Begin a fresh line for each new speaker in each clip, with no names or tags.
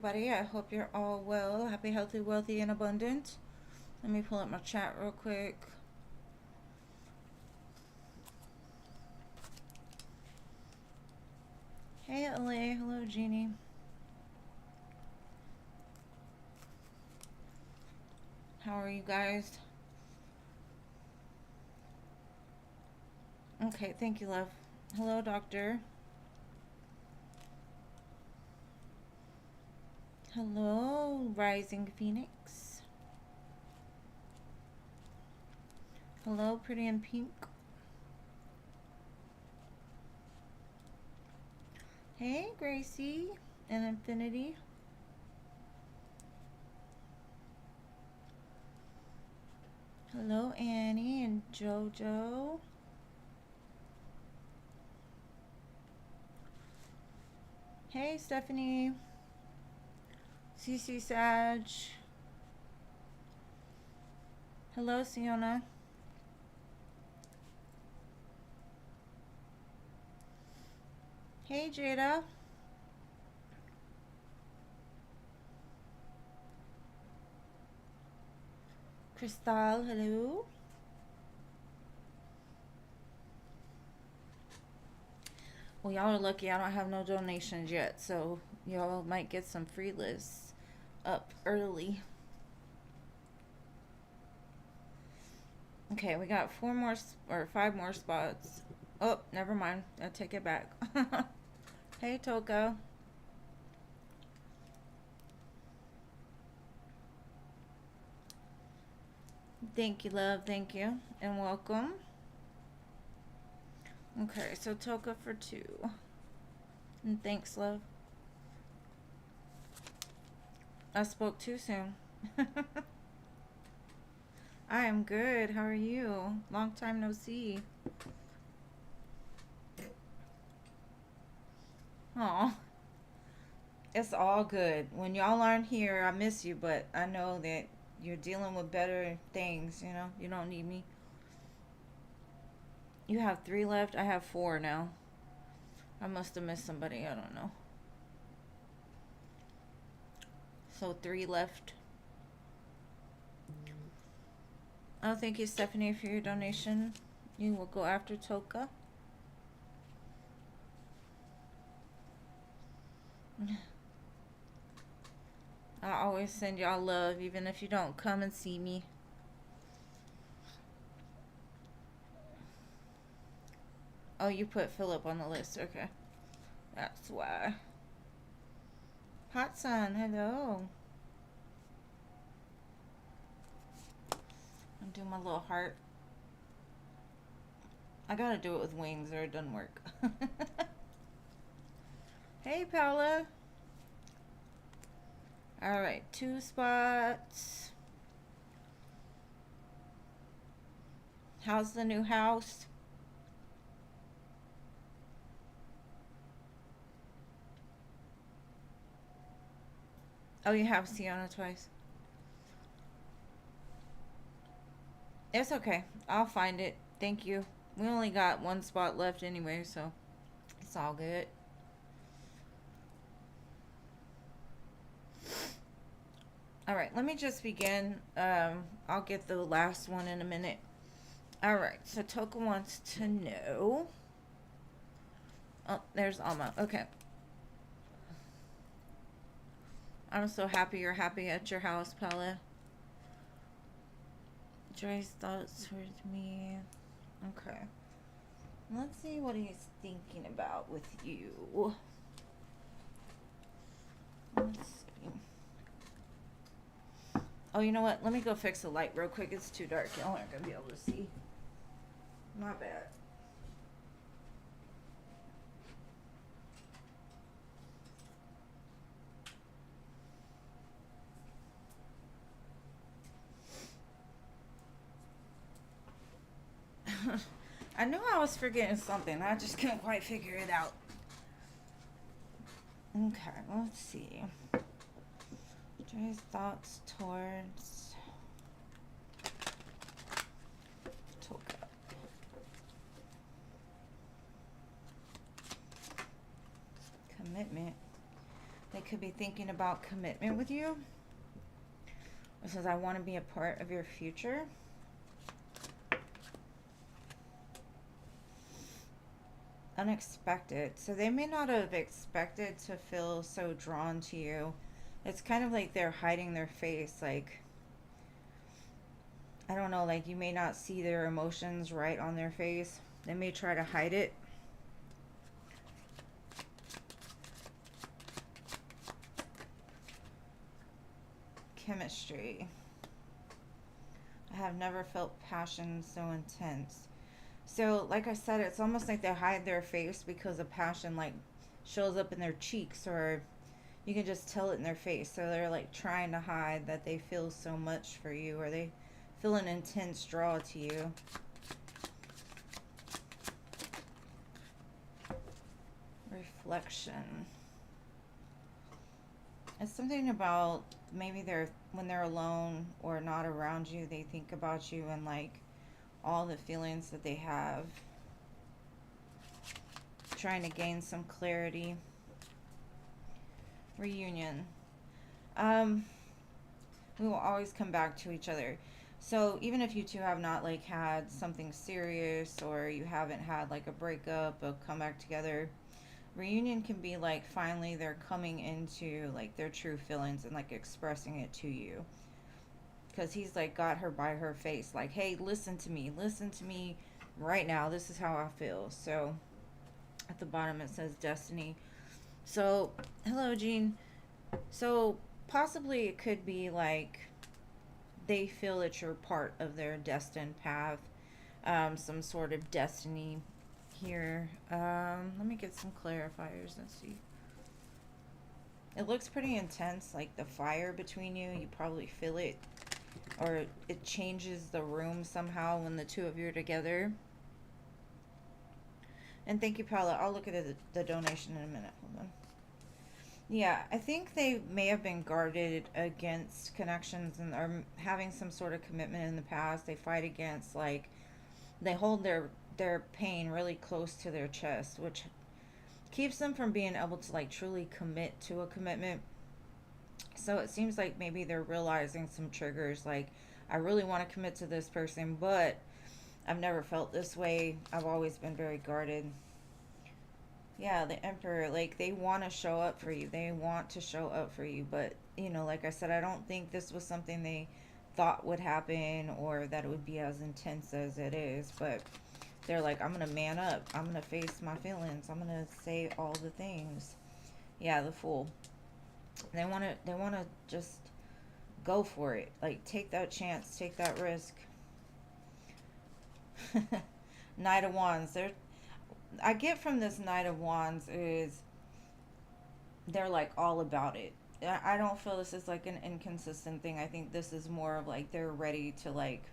Buddy, I hope you're all well, happy, healthy, wealthy, and abundant. Let me pull up my chat real quick. Hey, LA. Hello, Jeannie. How are you guys? Okay, thank you, love. Hello, doctor. Hello, Rising Phoenix. Hello, Pretty in Pink. Hey, Gracie and Infinity. Hello, Annie and JoJo. Hey, Stephanie. CC Sag. Hello, Siona. Hey, Jada. Crystal, hello. Well, y'all are lucky I don't have no donations yet, so y'all might get some free lists up early. Okay, we got 5 more spots. Oh, never mind. I take it back. Hey, Toka. Thank you, love. Thank you. And welcome. Okay, so Toka for 2. And thanks, love. I spoke too soon. I am good. How are you? Long time no see. Aw. It's all good. When y'all aren't here, I miss you, but I know that you're dealing with better things, you know? You don't need me. You have 3 left? I have 4 now. I must have missed somebody. I don't know. So 3 left. Oh, thank you, Stephanie, for your donation. You will go after Toka. I always send y'all love, even if you don't come and see me. Oh, you put Philip on the list. Okay. That's why. Hot Sun, hello. I'll do my little heart. I gotta do it with wings or it doesn't work. Hey, Paula. Alright, 2 spots. How's the new house? Oh, you have Sienna twice. It's okay. I'll find it. Thank you. We only got 1 spot left anyway, so it's all good. Alright, let me just begin. I'll get the last one in a minute. Alright, so Toka wants to know. Oh, there's Alma. Okay. I'm so happy you're happy at your house, Pella. Joy's thoughts towards me. Okay. Let's see what he's thinking about with you. Let's see. Oh, you know what? Let me go fix the light real quick. It's too dark. Y'all aren't going to be able to see. My bad. I knew I was forgetting something. I just couldn't quite figure it out. Okay, let's see. Joy's thoughts towards Toka. Commitment. The could be thinking about commitment with you. It says, I want to be a part of your future. Unexpected. So they may not have expected to feel so drawn to you. It's kind of like they're hiding their face. Like, I don't know, like you may not see their emotions right on their face. They may try to hide it. Chemistry. I have never felt passion so intense. So, like I said, it's almost like they hide their face because the passion, like, shows up in their cheeks, or you can just tell it in their face. So they're, like, trying to hide that they feel so much for you, or they feel an intense draw to you. Reflection. It's something about maybe when they're alone or not around you, they think about you and, like, all the feelings that they have. Trying to gain some clarity. Reunion. We will always come back to each other. So even if you two have not, like, had something serious, or you haven't had, like, a breakup, a comeback together, reunion can be like finally they're coming into, like, their true feelings and, like, expressing it to you. Because he's, like, got her by her face, like, hey, listen to me right now, this is how I feel. So at the bottom it says destiny. So hello, Jean. So possibly it could be like they feel that you're part of their destined path, some sort of destiny here. Let me get some clarifiers. Let's see. It looks pretty intense, like the fire between you. You probably feel it, or it changes the room somehow when the two of you are together. And thank you, Paula. I'll look at the donation in a minute. Hold on. Yeah, I think they may have been guarded against connections and are having some sort of commitment in the past. They fight against, like, they hold their pain really close to their chest, which keeps them from being able to, like, truly commit to a commitment. So it seems like maybe they're realizing some triggers, like, I really want to commit to this person, but I've never felt this way. I've always been very guarded. Yeah, the Emperor, like, they want to show up for you. They want to show up for you, but, you know, like I said, I don't think this was something they thought would happen, or that it would be as intense as it is, but they're like, I'm gonna man up. I'm gonna face my feelings. I'm gonna say all the things. Yeah, the Fool. They wanna just go for it. Like, take that chance, take that risk. Knight of Wands. I get from this Knight of Wands is they're, like, all about it. I don't feel this is, like, an inconsistent thing. I think this is more of, like, they're ready to, like,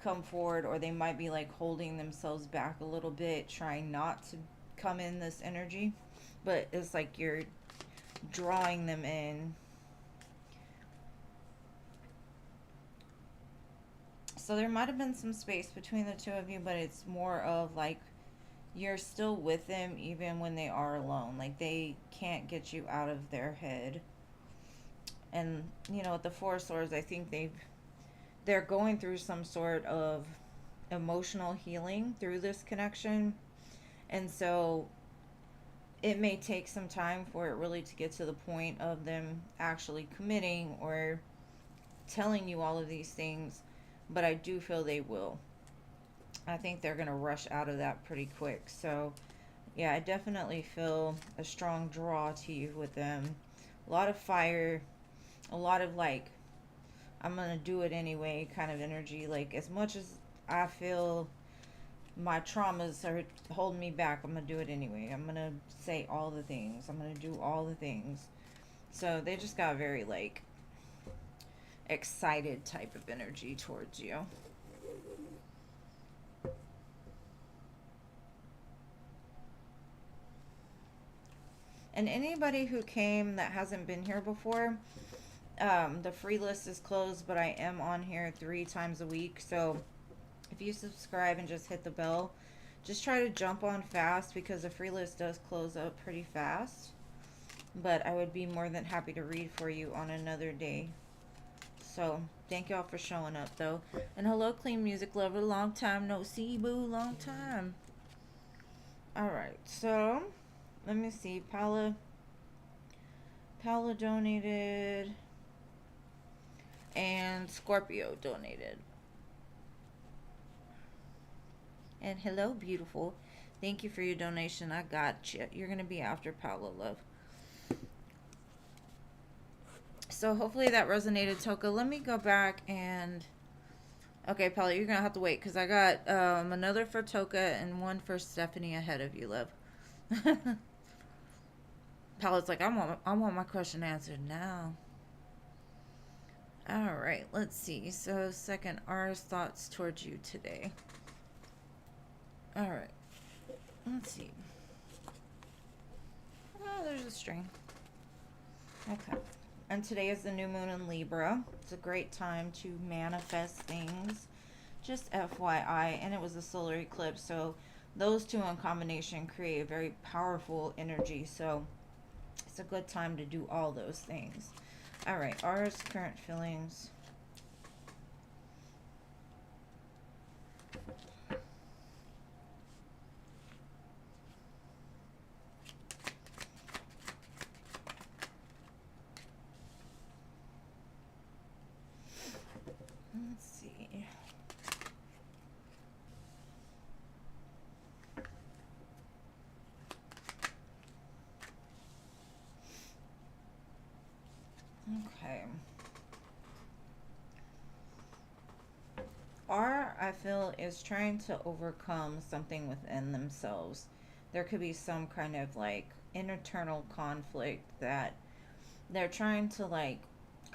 come forward, or they might be, like, holding themselves back a little bit, trying not to come in this energy. But it's like you're drawing them in. So there might have been some space between the two of you, but it's more of, like, you're still with them even when they are alone. Like, they can't get you out of their head. And, you know, with the Four of Swords, I think they're going through some sort of emotional healing through this connection. And so it may take some time for it really to get to the point of them actually committing or telling you all of these things. But I do feel they will. I think they're going to rush out of that pretty quick. So, yeah, I definitely feel a strong draw to you with them. A lot of fire, a lot of, like, I'm going to do it anyway kind of energy. Like, as much as I feel my traumas are holding me back, I'm going to do it anyway. I'm going to say all the things. I'm going to do all the things. So they just got very, like, excited type of energy towards you. And anybody who came that hasn't been here before, the free list is closed, but I am on here 3 times a week. So if you subscribe and just hit the bell, just try to jump on fast, because the free list does close up pretty fast. but I would be more than happy to read for you on another day. So, thank y'all for showing up, though. And hello, Clean Music Lover. Long time no see, boo. Long time. Alright, so, let me see. Paula donated. And Scorpio donated. And hello, beautiful. Thank you for your donation. I got you. You're going to be after Paula, love. So hopefully that resonated, Toka. Let me go back and... Okay, Paula, you're going to have to wait because I got another for Toka and one for Stephanie ahead of you, love. Paula's like, I want my question answered now. Alright, let's see. So, second, R's thoughts towards you today. Alright. Let's see. Oh, there's a string. Okay. And today is the new moon in Libra. It's a great time to manifest things. Just FYI. And it was a solar eclipse. So, those two in combination create a very powerful energy. So, it's a good time to do all those things. Alright, R's current feelings. Let's see. Okay. R, I feel, is trying to overcome something within themselves. There could be some kind of like internal conflict that they're trying to like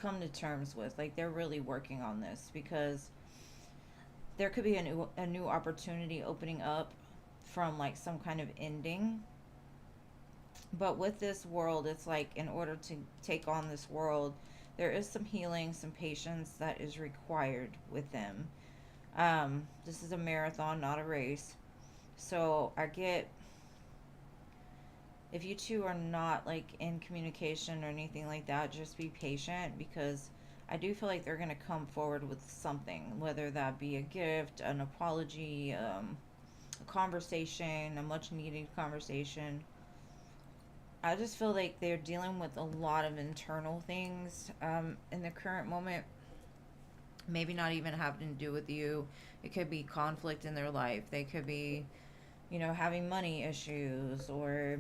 come to terms with. Like they're really working on this because there could be a new opportunity opening up from like some kind of ending. But with this world, it's like in order to take on this world, there is some healing, some patience that is required with them. This is a marathon, not a race. So I get, if you two are not like in communication or anything like that, just be patient because I do feel like they're going to come forward with something, whether that be a gift, an apology, a conversation, a much needed conversation. I just feel like they're dealing with a lot of internal things in the current moment. Maybe not even having to do with you. It could be conflict in their life. They could be, having money issues or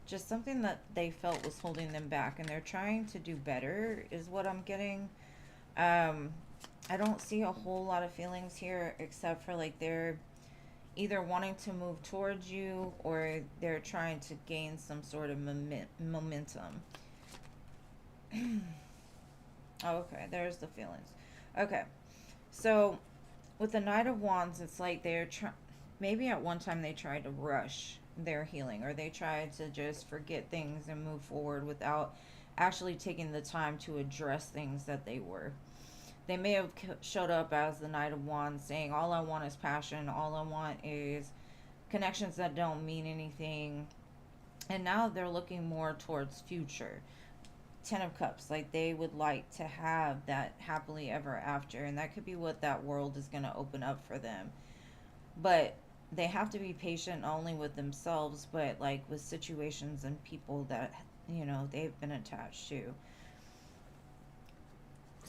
just something that they felt was holding them back. And they're trying to do better is what I'm getting. I don't see a whole lot of feelings here except for like they're either wanting to move towards you or they're trying to gain some sort of momentum. Oh, okay, there's the feelings. Okay, so with the Knight of Wands, it's like they're maybe at one time they tried to rush their healing or they tried to just forget things and move forward without actually taking the time to address things that they were. They may have showed up as the Knight of Wands saying, all I want is passion, all I want is connections that don't mean anything. And now they're looking more towards future. Ten of Cups, like they would like to have that happily ever after. And that could be what that world is going to open up for them. But they have to be patient not only with themselves, but like with situations and people that, they've been attached to.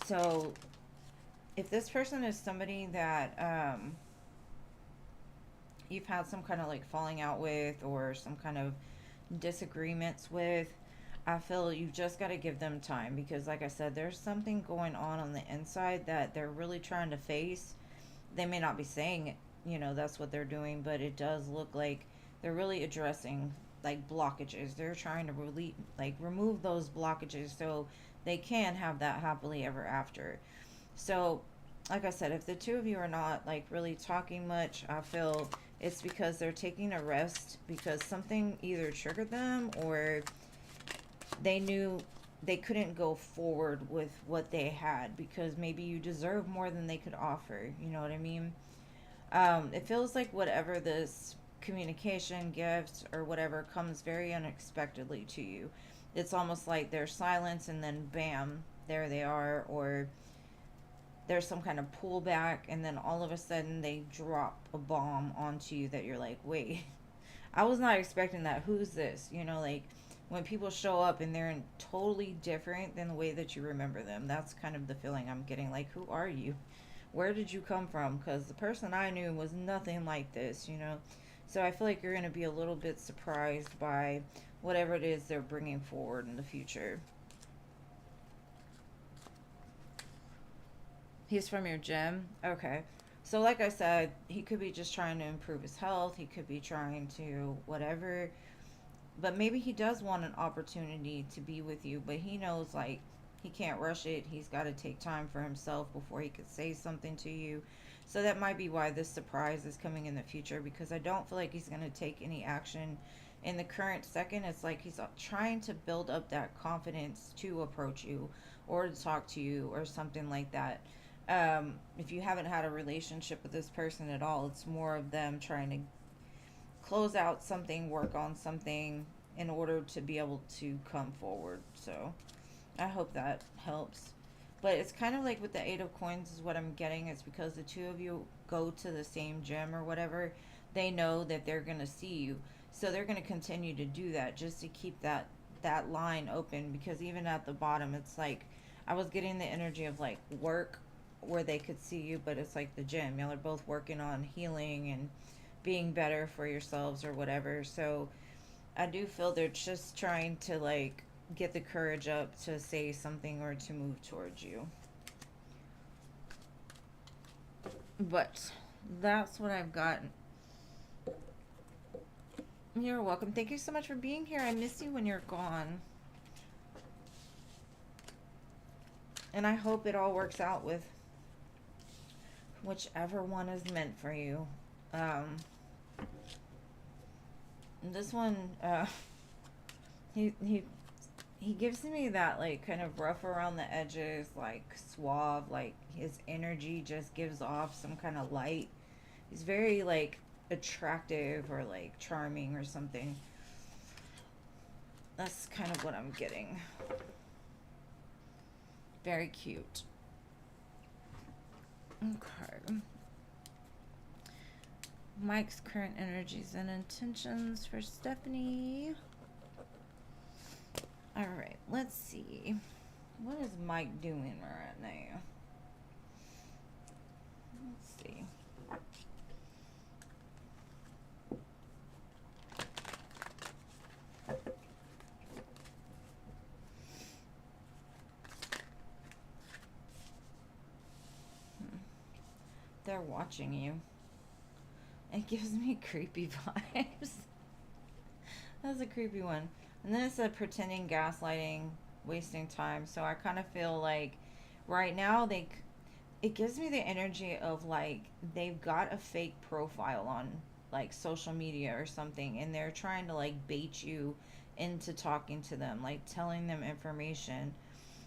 So if this person is somebody that you've had some kind of like falling out with or some kind of disagreements with, I feel you've just got to give them time because like I said, there's something going on the inside that they're really trying to face. They may not be saying it, that's what they're doing, but it does look like they're really addressing like blockages. They're trying to remove those blockages so they can have that happily ever after. So, like I said, if the two of you are not like really talking much, I feel it's because they're taking a rest because something either triggered them or they knew they couldn't go forward with what they had because maybe you deserve more than they could offer. You know what I mean? It feels like whatever this communication, gifts, or whatever comes very unexpectedly to you. It's almost like there's silence and then bam, there they are, or there's some kind of pullback and then all of a sudden they drop a bomb onto you that you're like, wait, I was not expecting that. Who's this? You know, like when people show up and they're totally different than the way that you remember them. That's kind of the feeling I'm getting. Like, who are you? Where did you come from? Because the person I knew was nothing like this, you know? So I feel like you're going to be a little bit surprised by whatever it is they're bringing forward in the future. He's from your gym? Okay. So, like I said, he could be just trying to improve his health. He could be trying to whatever. But maybe he does want an opportunity to be with you, but he knows, like, he can't rush it. He's got to take time for himself before he could say something to you. So that might be why this surprise is coming in the future, because I don't feel like he's going to take any action in the current second. It's like he's trying to build up that confidence to approach you or to talk to you or something like that. If you haven't had a relationship with this person at all, it's more of them trying to close out something, work on something in order to be able to come forward. So I hope that helps. But it's kind of like with the Eight of Coins is what I'm getting. It's because the two of you go to the same gym or whatever. They know that they're going to see you. So they're going to continue to do that just to keep that line open, because even at the bottom it's like I was getting the energy of like work where they could see you, but it's like the gym. Y'all are both working on healing and being better for yourselves or whatever. So I do feel they're just trying to like get the courage up to say something or to move towards you. But that's what I've got. You're welcome. Thank you so much for being here. I miss you when you're gone. And I hope it all works out with whichever one is meant for you. This one, he he gives me that like kind of rough around the edges, like suave, like his energy just gives off some kind of light. He's very like attractive or like charming or something. That's kind of what I'm getting. Very cute. Okay. Mike's current energies and intentions for Stephanie. Alright, let's see. What is Mike doing right now? Let's see. They're watching you. It gives me creepy vibes. That's a creepy one. And then it said pretending, gaslighting, wasting time. So I kind of feel like right now it gives me the energy of like they've got a fake profile on like social media or something, and they're trying to like bait you into talking to them, like telling them information.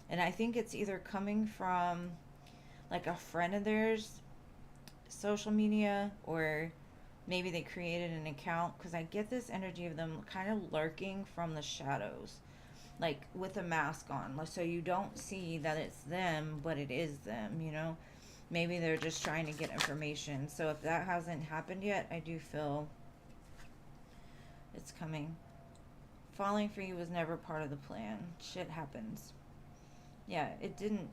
And I think it's either coming from like a friend of theirs social media, or maybe they created an account, because I get this energy of them kind of lurking from the shadows, like with a mask on, so you don't see that it's them, but it is them, you know? Maybe they're just trying to get information. So if that hasn't happened yet, I do feel it's coming. Falling for you was never part of the plan. Shit happens. Yeah, it didn't.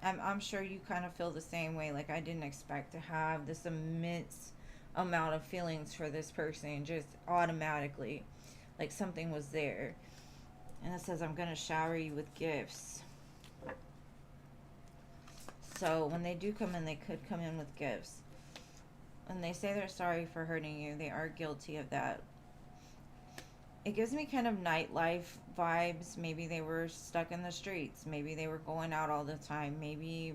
I'm sure you kind of feel the same way. Like, I didn't expect to have this immense amount of feelings for this person just automatically. Like, something was there. And it says, I'm going to shower you with gifts. So, when they do come in, they could come in with gifts. And they say they're sorry for hurting you. They are guilty of that. It gives me kind of nightlife vibes. Maybe they were stuck in the streets. Maybe they were going out all the time. Maybe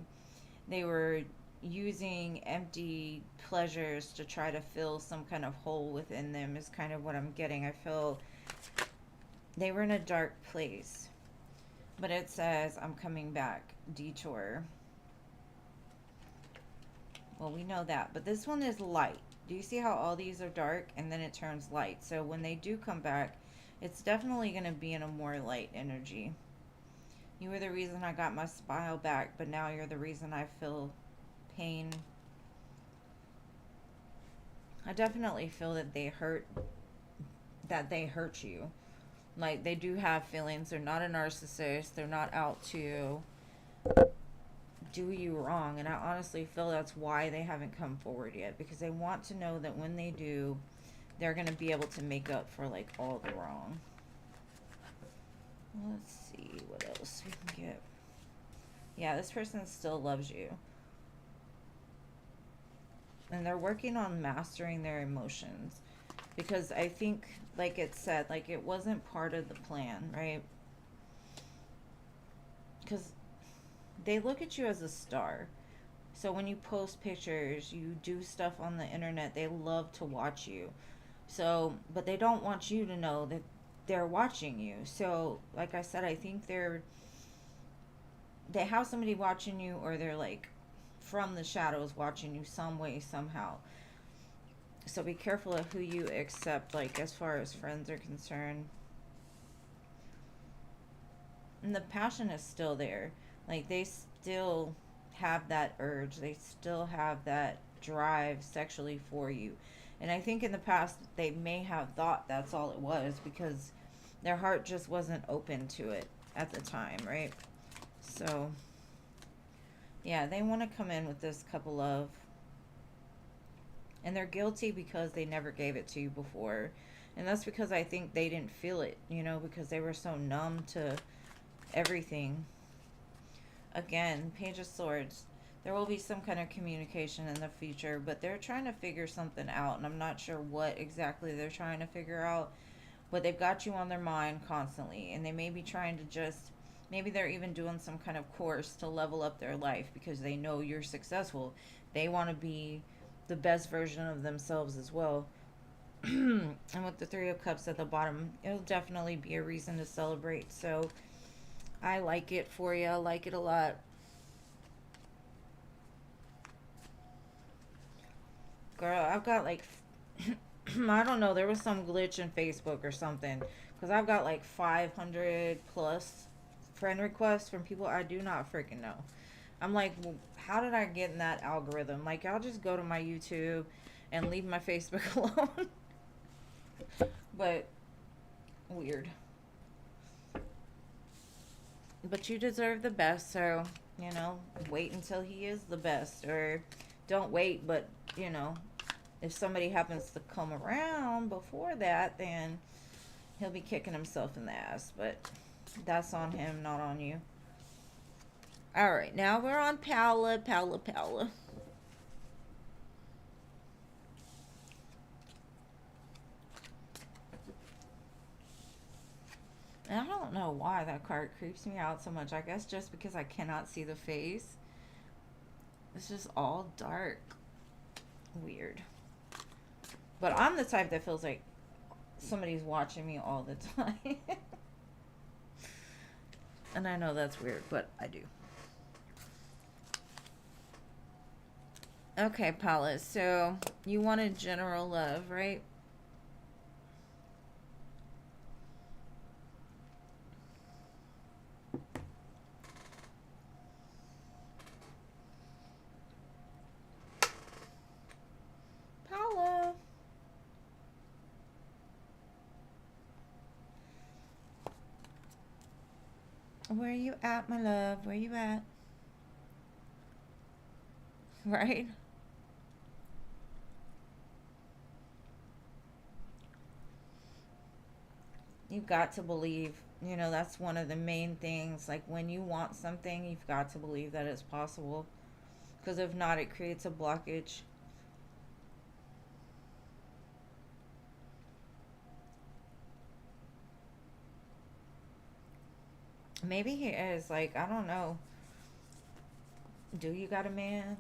they were using empty pleasures to try to fill some kind of hole within them, is kind of what I'm getting. I feel they were in a dark place. But it says, I'm coming back. Detour. Well, we know that. But this one is light. Do you see how all these are dark and then it turns light? So when they do come back, it's definitely going to be in a more light energy. You were the reason I got my smile back, but now you're the reason I feel pain. I definitely feel that they hurt you. Like, they do have feelings. They're not a narcissist. They're not out to do you wrong. And I honestly feel that's why they haven't come forward yet, because they want to know that when they do, they're going to be able to make up for like all the wrong. Let's see what else we can get. Yeah, this person still loves you. And they're working on mastering their emotions. Because I think, like it said, like it wasn't part of the plan, right? Because they look at you as a star. So when you post pictures, you do stuff on the internet, they love to watch you. So, but they don't want you to know that they're watching you. So, like I said, I think they have somebody watching you, or they're like from the shadows watching you some way, somehow. So be careful of who you accept, like as far as friends are concerned. And the passion is still there. Like they still have that urge. They still have that drive sexually for you. And I think in the past they may have thought that's all it was, because their heart just wasn't open to it at the time, right? So, yeah, they want to come in with this couple of, and they're guilty because they never gave it to you before. And that's because I think they didn't feel it, because they were so numb to everything. Again, Page of Swords. There will be some kind of communication in the future, but they're trying to figure something out, and I'm not sure what exactly they're trying to figure out, but they've got you on their mind constantly, and they may be trying to just, maybe they're even doing some kind of course to level up their life because they know you're successful. They want to be the best version of themselves as well. And with the Three of Cups at the bottom, it'll definitely be a reason to celebrate. So I like it for you. I like it a lot. Girl, I've got like, I don't know, there was some glitch in Facebook or something, because I've got like 500 plus friend requests from people I do not freaking know. I'm like, well, how did I get in that algorithm? Like, I'll just go to my YouTube and leave my Facebook alone. But, weird. But you deserve the best, so, wait until he is the best. Or don't wait, but, if somebody happens to come around before that, then he'll be kicking himself in the ass. But that's on him, not on you. Alright, now we're on Paula. And I don't know why that card creeps me out so much. I guess just because I cannot see the face. It's just all dark. Weird. But I'm the type that feels like somebody's watching me all the time. And I know that's weird, but I do. Okay, Paula, so you wanted general love, right? Paula. Where you at, my love? Where you at? Right? You've got to believe, that's one of the main things. Like, when you want something, you've got to believe that it's possible. Because if not, it creates a blockage. Maybe he is. Like, I don't know. Do you got a man?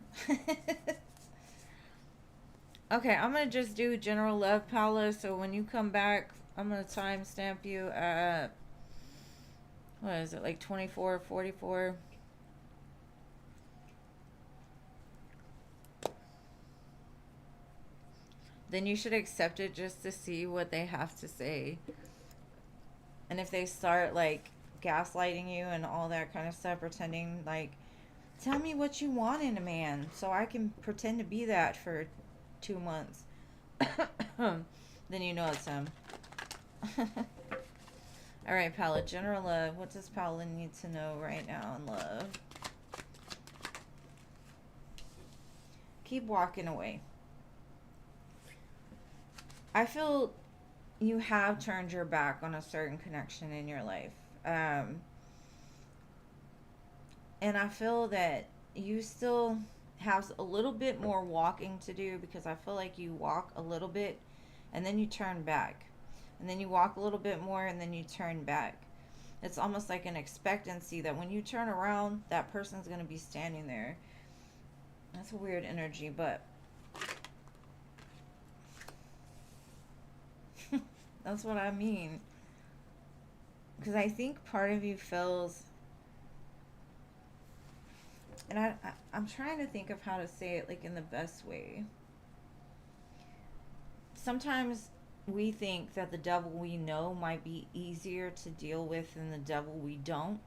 Okay, I'm going to just do general love, Paula. So when you come back, I'm going to timestamp you at, what is it, like 24:44? then you should accept it just to see what they have to say. And if they start like gaslighting you and all that kind of stuff, pretending like, tell me what you want in a man so I can pretend to be that for 2 months, then you know it's him. All right, Paula, general love. What does Paula need to know right now in love? Keep walking away. I feel you have turned your back on a certain connection in your life. Um, and I feel that you still have a little bit more walking to do, because I feel like you walk a little bit and then you turn back. And then you walk a little bit more and then you turn back. It's almost like an expectancy that when you turn around, that person's going to be standing there. That's a weird energy, but that's what I mean. Because I think part of you feels, and I'm trying to think of how to say it like in the best way. Sometimes we think that the devil we know might be easier to deal with than the devil we don't.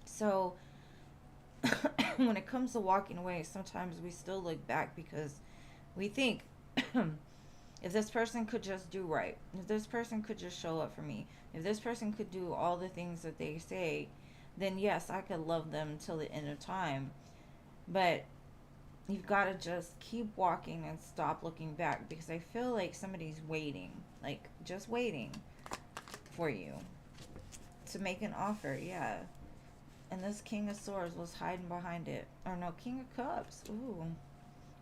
So when it comes to walking away, sometimes we still look back because we think, if this person could just do right, if this person could just show up for me, if this person could do all the things that they say, then yes, I could love them till the end of time. But you've got to just keep walking and stop looking back, because I feel like somebody's waiting, like just waiting for you to make an offer. Yeah. And this King of Swords was hiding behind it. Or no, King of Cups. Ooh.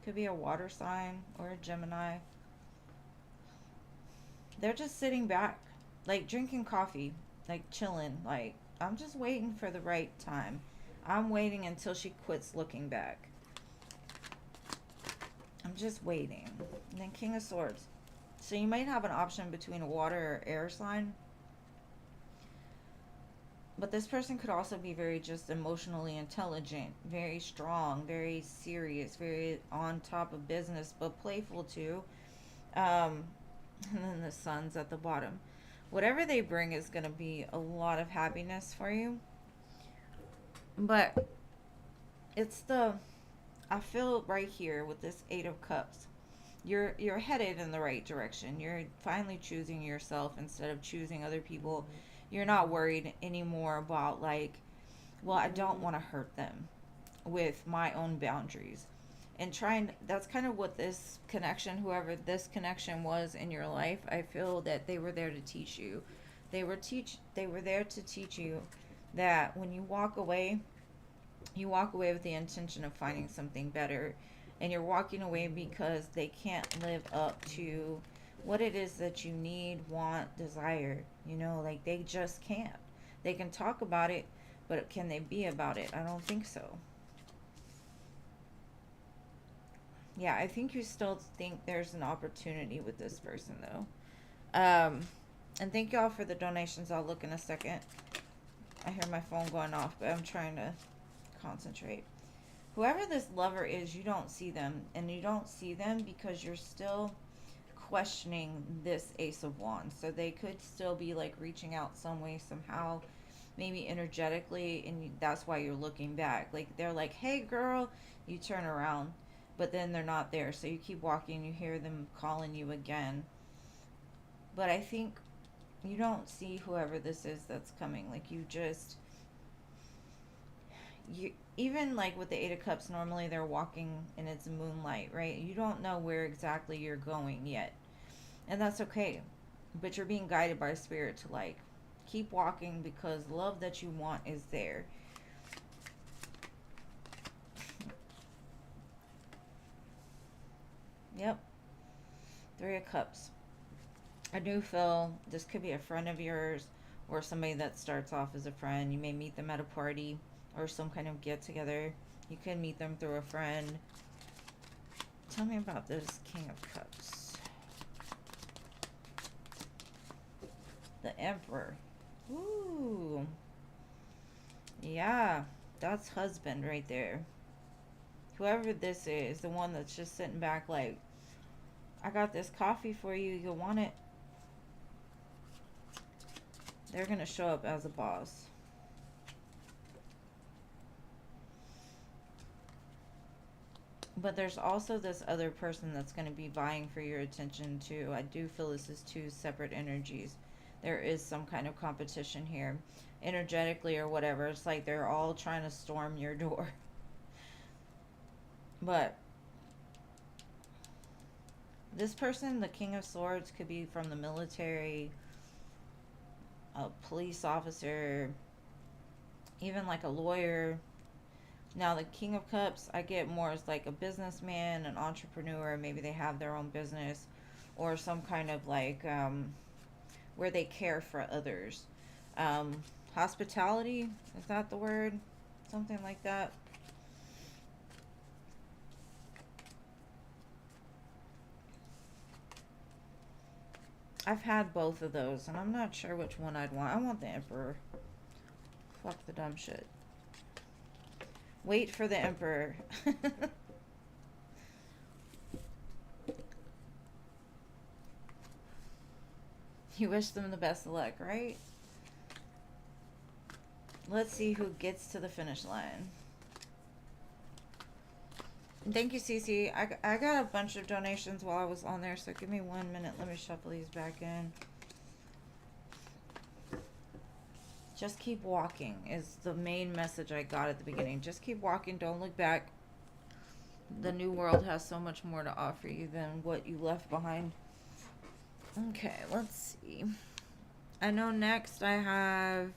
Could be a water sign or a Gemini. They're just sitting back, like drinking coffee, like chilling. Like, I'm just waiting for the right time. I'm waiting until she quits looking back. I'm just waiting. And then King of Swords. So you might have an option between a water or air sign. But this person could also be very just emotionally intelligent, very strong, very serious, very on top of business, but playful too. Um, and then the sun's at the bottom. Whatever they bring is going to be a lot of happiness for you. But it's the, I feel right here with this Eight of Cups, you're headed in the right direction. You're finally choosing yourself instead of choosing other people. You're not worried anymore about like, well, I don't want to hurt them with my own boundaries. And trying, that's kind of what this connection, whoever this connection was in your life, I feel that they were there to teach you. They were there to teach you that when you walk away with the intention of finding something better, and you're walking away because they can't live up to what it is that you need, want, desire. You know, like they just can't. They can talk about it, but can they be about it? I don't think so. Yeah, I think you still think there's an opportunity with this person though. And thank y'all for the donations. I'll look in a second. I hear my phone going off, but I'm trying to concentrate. Whoever this lover is, you don't see them. And you don't see them because you're still questioning this Ace of Wands. So they could still be like reaching out some way, somehow, maybe energetically, and that's why you're looking back. Like they're like, hey girl, you turn around, but then they're not there. So you keep walking, you hear them calling you again. But I think you don't see whoever this is that's coming. Like you even like with the Eight of Cups, normally they're walking and it's moonlight, right? You don't know where exactly you're going yet, and that's okay. But you're being guided by spirit to like keep walking, because love that you want is there. Yep. Three of Cups. I do feel this could be a friend of yours or somebody that starts off as a friend. You may meet them at a party or some kind of get together. You could meet them through a friend. Tell me about this King of Cups. The Emperor. Ooh. Yeah, that's husband right there. Whoever this is, the one that's just sitting back like, I got this coffee for you. You'll want it. They're going to show up as a boss. But there's also this other person that's going to be vying for your attention too. I do feel this is two separate energies. There is some kind of competition here, energetically or whatever. It's like they're all trying to storm your door. But this person, the King of Swords, could be from the military, a police officer, even like a lawyer. Now, the King of Cups, I get more as like a businessman, an entrepreneur. Maybe they have their own business or some kind of like where they care for others. Hospitality, is that the word? Something like that. I've had both of those, and I'm not sure which one I'd want. I want the Emperor. Fuck the dumb shit. Wait for the Emperor. You wish them the best of luck, right? Let's see who gets to the finish line. Thank you, Cece. I got a bunch of donations while I was on there, so give me 1 minute. Let me shuffle these back in. Just keep walking is the main message I got at the beginning. Just keep walking. Don't look back. The new world has so much more to offer you than what you left behind. Okay, let's see. I know next I have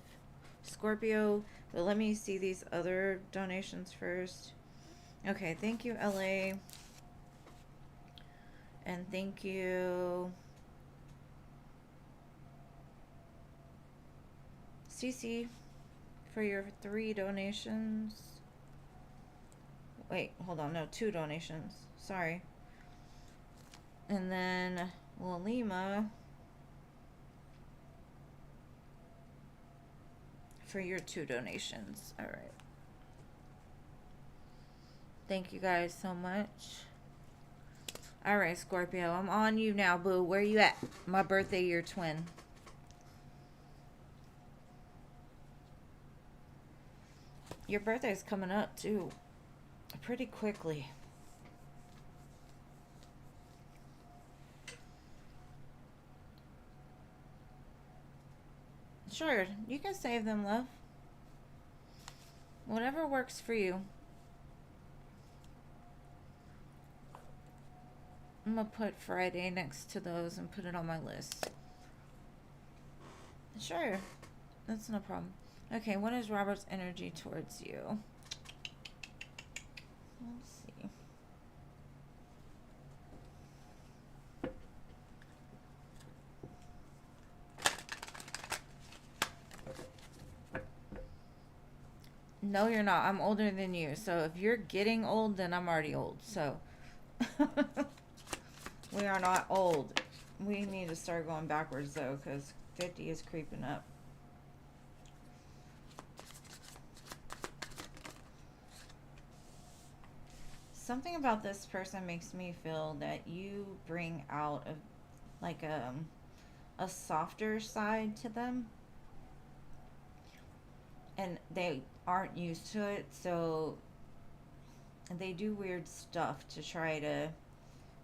Scorpio, but let me see these other donations first. Okay, thank you, LA. And thank you, CC, for your 3 donations. Wait, hold on. No, 2 donations. Sorry. And then Lima for your 2 donations. All right. Thank you guys so much. All right, Scorpio, I'm on you now, boo. Where you at? My birthday year twin. Your birthday's coming up, too. Pretty quickly. Sure, you can save them, love. Whatever works for you. I'm gonna put Friday next to those and put it on my list. Sure, that's no problem. Okay, what is Robert's energy towards you? Let's see. No, you're not. I'm older than you. So if you're getting old, then I'm already old. So we are not old. We need to start going backwards, though, because 50 is creeping up. Something about this person makes me feel that you bring out like a softer side to them, and they aren't used to it, so they do weird stuff to try to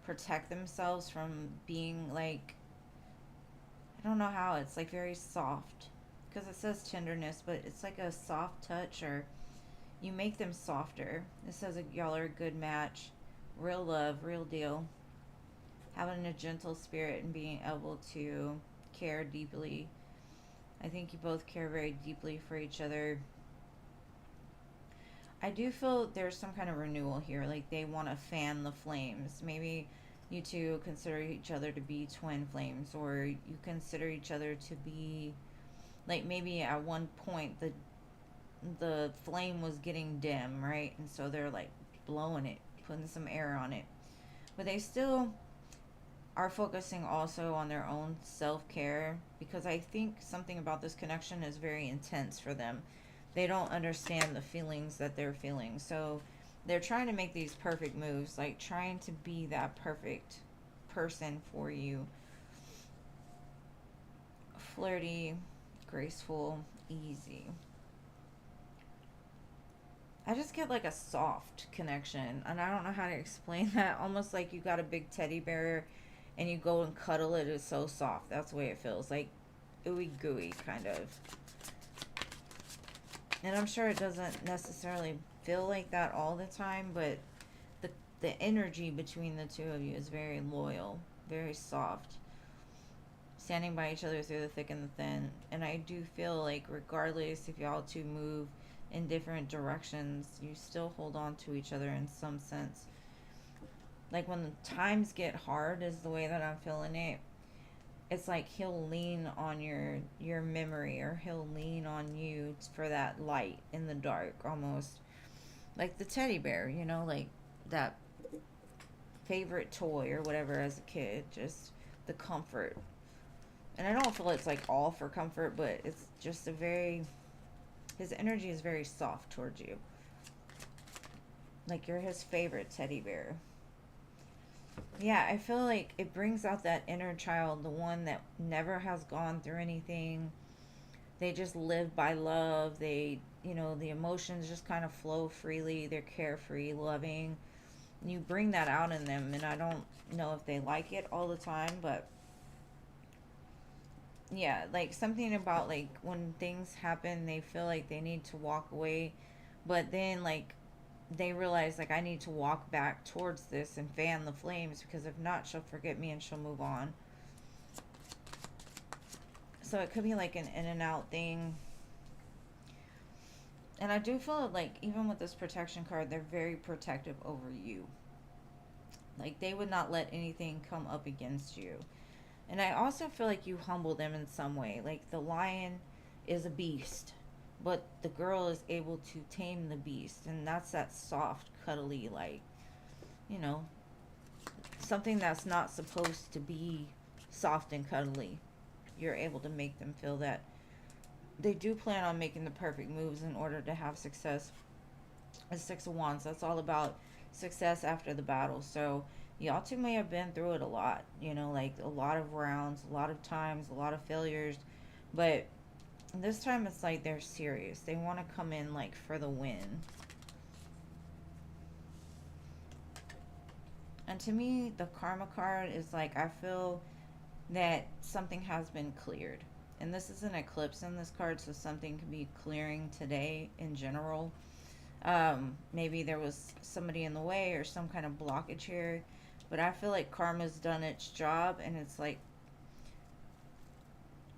protect themselves from being like, I don't know how, it's like very soft, because it says tenderness, but it's like a soft touch, or you make them softer. It says y'all are a good match, real love, real deal, having a gentle spirit and being able to care deeply. I think you both care very deeply for each other. I do feel there's some kind of renewal here, like they want to fan the flames. Maybe you two consider each other to be twin flames, or you consider each other to be, like, maybe at one point the flame was getting dim, right? And so they're like blowing it, putting some air on it. But they still are focusing also on their own self-care, because I think something about this connection is very intense for them. They don't understand the feelings that they're feeling. So they're trying to make these perfect moves, like trying to be that perfect person for you. Flirty, graceful, easy. I just get like a soft connection, and I don't know how to explain that. Almost like you got a big teddy bear and you go and cuddle it. It's so soft. That's the way it feels. Like ooey gooey, kind of. And I'm sure it doesn't necessarily feel like that all the time, but the, the energy between the two of you is very loyal, very soft. Standing by each other through the thick and the thin. And I do feel like regardless if y'all two move in different directions, you still hold on to each other in some sense. Like when the times get hard is the way that I'm feeling it. It's like he'll lean on your memory, or he'll lean on you for that light in the dark, almost like the teddy bear, you know, like that favorite toy or whatever as a kid, just the comfort. And I don't feel it's like all for comfort, but it's just a very, his energy is very soft towards you. Like you're his favorite teddy bear. Yeah, I feel like it brings out that inner child, the one that never has gone through anything. They just live by love. They, you know, the emotions just kind of flow freely. They're carefree, loving. You bring that out in them, and I don't know if they like it all the time, but yeah, like something about like when things happen, they feel like they need to walk away, but then like they realize like I need to walk back towards this and fan the flames, because if not, she'll forget me and she'll move on. So it could be like an in and out thing. And I do feel like even with this protection card, they're very protective over you. Like they would not let anything come up against you. And I also feel like you humble them in some way. Like the lion is a beast, but the girl is able to tame the beast. And that's that soft, cuddly, like, you know, something that's not supposed to be soft and cuddly. You're able to make them feel that they do plan on making the perfect moves in order to have success. A Six of Wands, that's all about success after the battle. So y'all two may have been through it a lot, you know, like a lot of rounds, a lot of times, a lot of failures, but this time it's like they're serious. They want to come in like for the win. And to me, the karma card is like, I feel that something has been cleared. And this is an eclipse in this card, so something could be clearing today in general. Maybe there was somebody in the way or some kind of blockage here, but I feel like karma's done its job, and it's like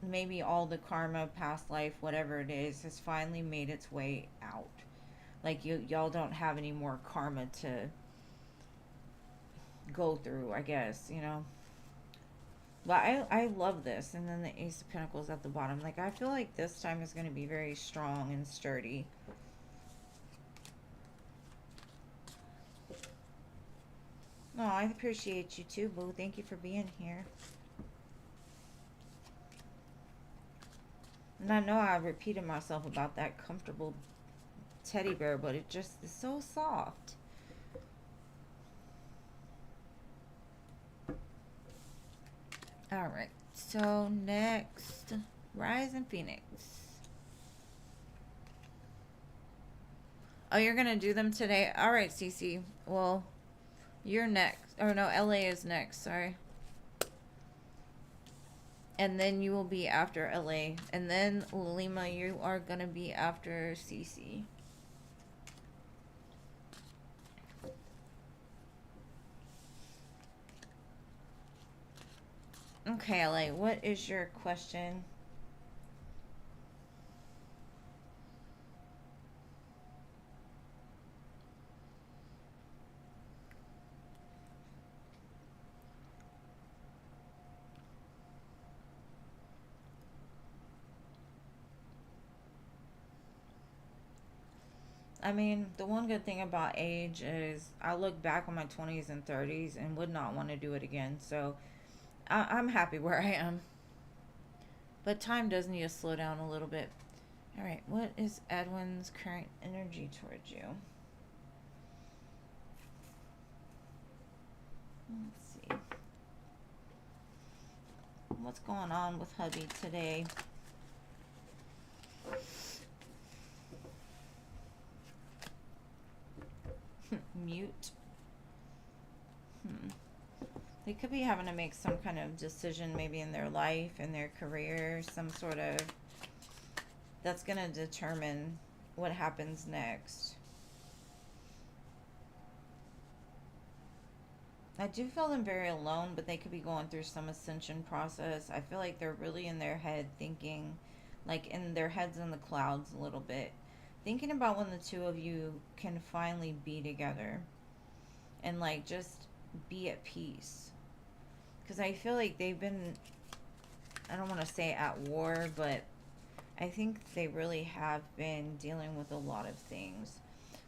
maybe all the karma, past life, whatever it is, has finally made its way out. Like y'all don't have any more karma to go through, I guess, you know. But I love this. And then the Ace of Pentacles at the bottom. Like, I feel like this time is going to be very strong and sturdy. Oh, I appreciate you too, boo. Thank you for being here. And I know I repeated myself about that comfortable teddy bear, but it just is so soft. Alright, so next, Rise and Phoenix. Oh, you're going to do them today? Alright, Cece. Well, you're next. Or no, LA is next, sorry. And then you will be after LA. And then, Lima, you are going to be after Cece. Okay, LA, what is your question? I mean, the one good thing about age is I look back on my 20s and 30s and would not want to do it again. So I'm happy where I am. But time does need to slow down a little bit. Alright, what is Edwin's current energy towards you? Let's see. What's going on with hubby today? Mute. They could be having to make some kind of decision maybe in their life, in their career, some sort of, that's going to determine what happens next. I do feel them very alone, but they could be going through some ascension process. I feel like they're really in their head thinking, like in their heads in the clouds a little bit. Thinking about when the two of you can finally be together and like just be at peace. Because I feel like they've been, I don't want to say at war, but I think they really have been dealing with a lot of things.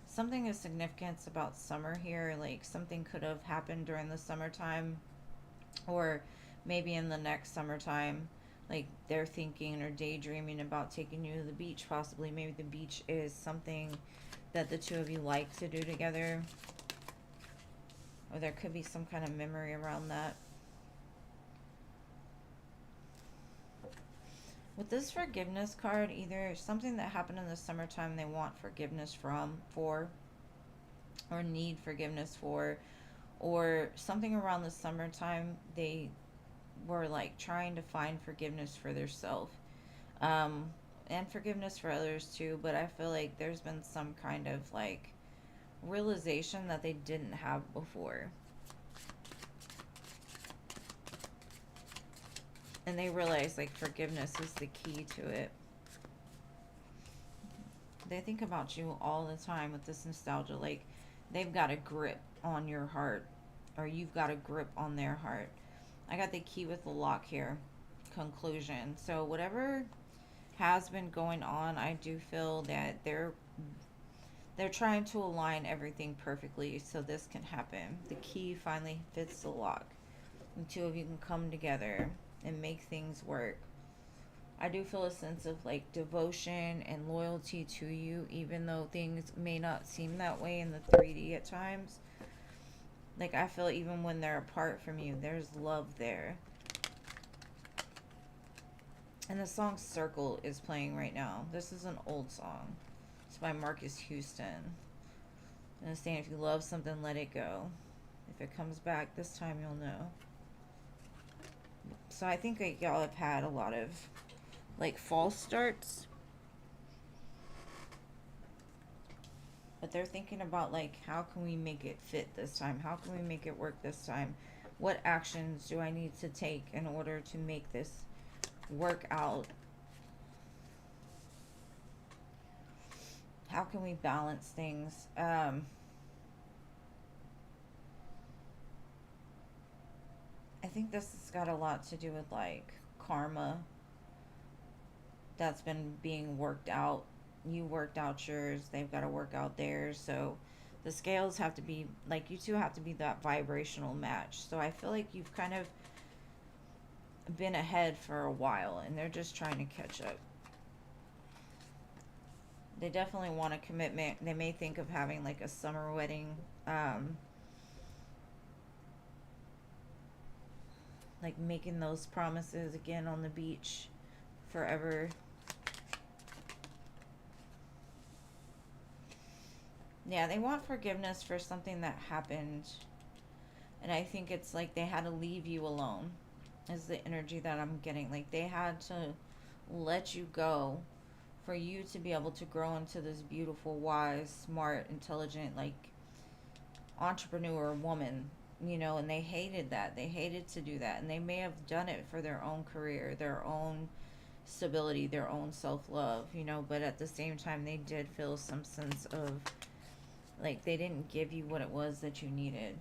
Something of significance about summer here, like something could have happened during the summertime or maybe in the next summertime. Like they're thinking or daydreaming about taking you to the beach, possibly. Maybe the beach is something that the two of you like to do together. Or there could be some kind of memory around that. With this forgiveness card, either something that happened in the summertime they want forgiveness for, or need forgiveness for, or something around the summertime they were like trying to find forgiveness for themselves, and forgiveness for others too. But I feel like there's been some kind of like realization that they didn't have before. And they realize like forgiveness is the key to it. They think about you all the time with this nostalgia. Like they've got a grip on your heart, or you've got a grip on their heart. I got the key with the lock here. Conclusion. So whatever has been going on, I do feel that they're trying to align everything perfectly so this can happen. The key finally fits the lock. The two of you can come together and make things work. I do feel a sense of like devotion and loyalty to you, even though things may not seem that way in the 3D at times. Like I feel even when they're apart from you, there's love there. And the song Circle is playing right now. This is an old song. It's by Marcus Houston. And it's saying if you love something, let it go. If it comes back this time, you'll know. So I think like y'all have had a lot of like false starts. But they're thinking about like, how can we make it fit this time? How can we make it work this time? What actions do I need to take in order to make this work out? How can we balance things? I think this has got a lot to do with like karma that's been being worked out. You worked out yours, they've got to work out theirs. So the scales have to be like, you two have to be that vibrational match. So I feel like you've kind of been ahead for a while and they're just trying to catch up. They definitely want a commitment. They may think of having like a summer wedding, like making those promises again on the beach forever. Yeah, they want forgiveness for something that happened. And I think it's like they had to leave you alone, is the energy that I'm getting. Like they had to let you go for you to be able to grow into this beautiful, wise, smart, intelligent, like entrepreneur woman, you know, and they hated that. They hated to do that. And they may have done it for their own career, their own stability, their own self-love, you know, but at the same time they did feel some sense of like they didn't give you what it was that you needed.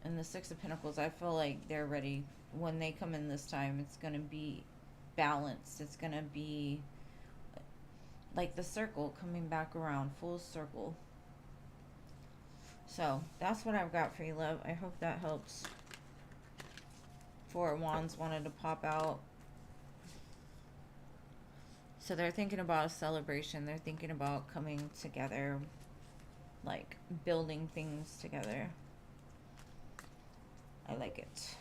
And the Six of Pentacles, I feel like they're ready. When they come in this time, it's going to be balanced. It's going to be like the circle coming back around, full circle. So that's what I've got for you, love. I hope that helps. Four of Wands wanted to pop out. So they're thinking about a celebration. They're thinking about coming together, like building things together. I like it.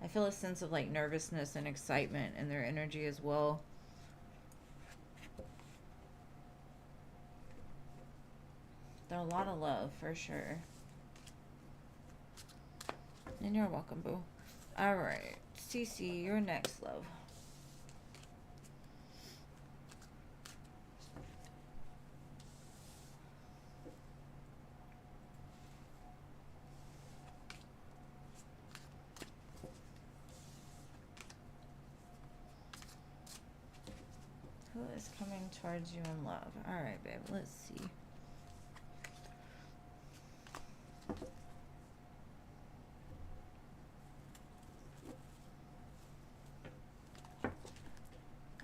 I feel a sense of like nervousness and excitement in their energy as well. They're a lot of love for sure. And you're welcome, boo. All right, Cece, you're next, love. Who is coming towards you in love? All right, babe. Let's see.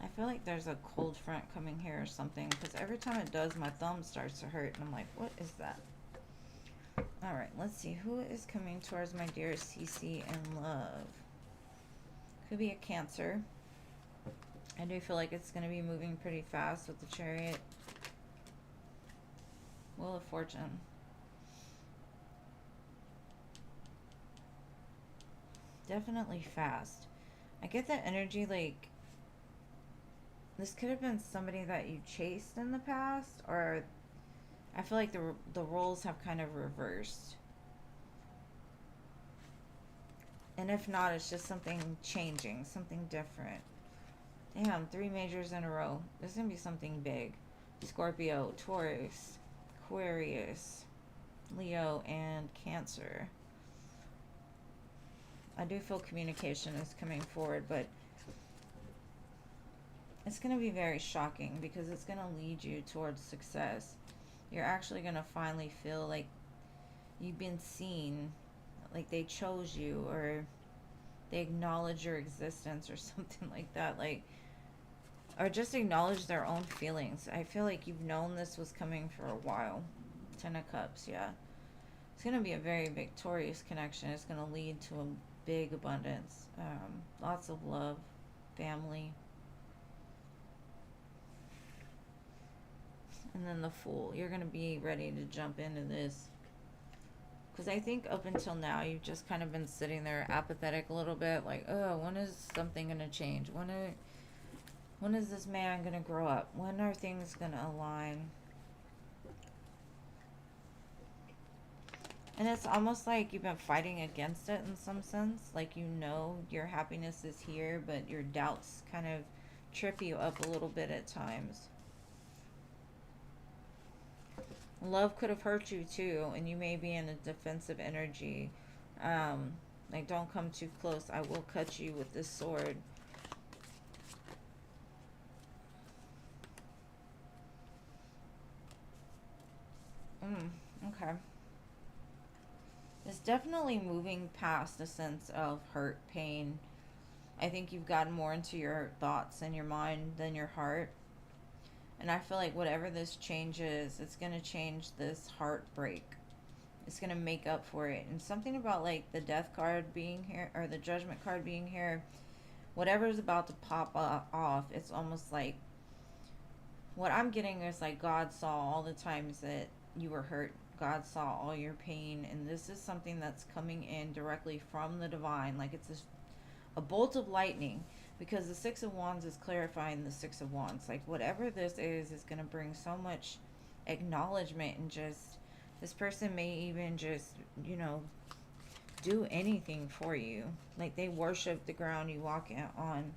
I feel like there's a cold front coming here or something, because every time it does, my thumb starts to hurt, and I'm like, what is that? All right, let's see. Who is coming towards my dear Cece in love? Could be a Cancer. I do feel like it's going to be moving pretty fast with the Chariot. Wheel of Fortune. Definitely fast. I get that energy like this could have been somebody that you chased in the past, or I feel like the roles have kind of reversed. And if not, it's just something changing, something different. Damn, 3 majors in a row. There's going to be something big. Scorpio, Taurus, Aquarius, Leo, and Cancer. I do feel communication is coming forward, but it's going to be very shocking because it's going to lead you towards success. You're actually going to finally feel like you've been seen, like they chose you, or they acknowledge your existence or something like that, like, or just acknowledge their own feelings. I feel like you've known this was coming for a while. 10 of Cups, yeah. It's going to be a very victorious connection. It's going to lead to a big abundance. Lots of love, family. And then the Fool. You're going to be ready to jump into this. Because I think up until now, you've just kind of been sitting there apathetic a little bit. Like, oh, when is something going to change? When is this man going to grow up? When are things going to align? And it's almost like you've been fighting against it in some sense. Like, you know your happiness is here, but your doubts kind of trip you up a little bit at times. Love could have hurt you too, and you may be in a defensive energy. Like, don't come too close. I will cut you with this sword. Okay. It's definitely moving past a sense of hurt, pain. I think you've gotten more into your thoughts and your mind than your heart. And I feel like whatever this changes, it's going to change this heartbreak. It's going to make up for it. And something about like the Death card being here, or the Judgment card being here, whatever is about to pop off, it's almost like what I'm getting is like God saw all the times that you were hurt. God saw all your pain. And this is something that's coming in directly from the divine. Like it's a bolt of lightning. Because the Six of Wands is clarifying the Six of Wands. Like, whatever this is going to bring so much acknowledgement, and just, this person may even just, you know, do anything for you. Like, they worship the ground you walk on.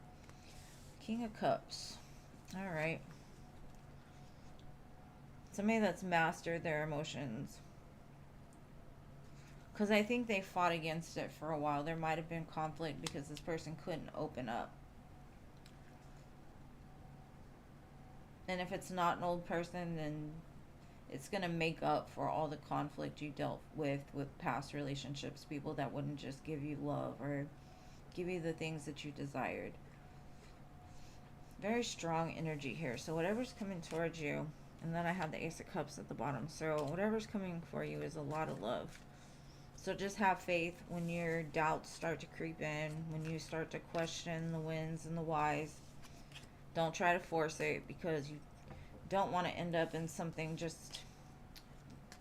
King of Cups. All right. Somebody that's mastered their emotions. Because I think they fought against it for a while. There might have been conflict because this person couldn't open up. And if it's not an old person, then it's going to make up for all the conflict you dealt with past relationships. People that wouldn't just give you love or give you the things that you desired. Very strong energy here. So whatever's coming towards you, and then I have the Ace of Cups at the bottom. So whatever's coming for you is a lot of love. So just have faith when your doubts start to creep in, when you start to question the whens and the whys. Don't try to force it, because you don't want to end up in something just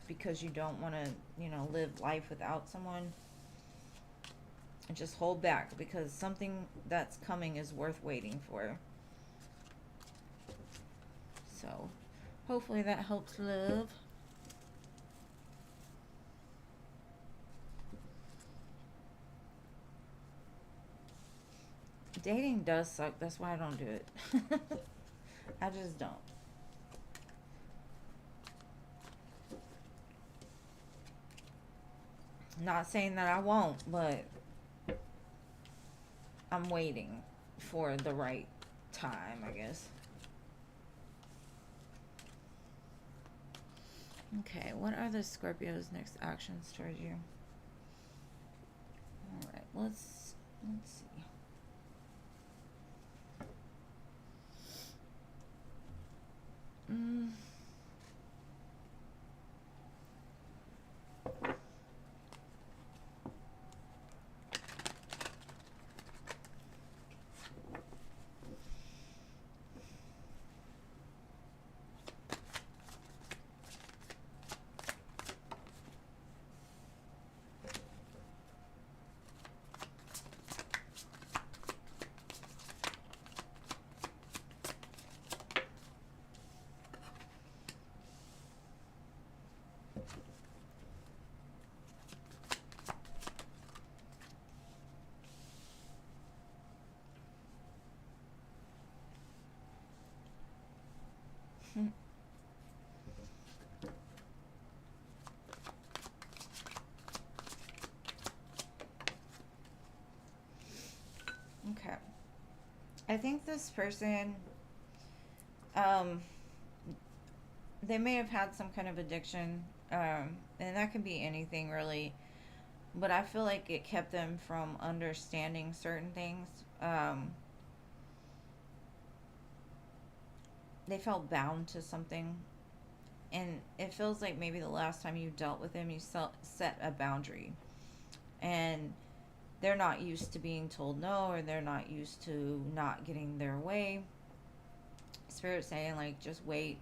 because you don't want to, you know, live life without someone. And just hold back, because something that's coming is worth waiting for. So, hopefully that helps, love. Dating does suck. That's why I don't do it. I just don't. Not saying that I won't, but I'm waiting for the right time, I guess. Okay, what are the Scorpio's next actions towards you? All right, let's see. Mm. Okay. I think this person, um, they may have had some kind of addiction, and that can be anything really. But I feel like it kept them from understanding certain things. They felt bound to something, and it feels like maybe the last time you dealt with them, you set a boundary, and they're not used to being told no, or they're not used to not getting their way. Spirit saying, like, just wait.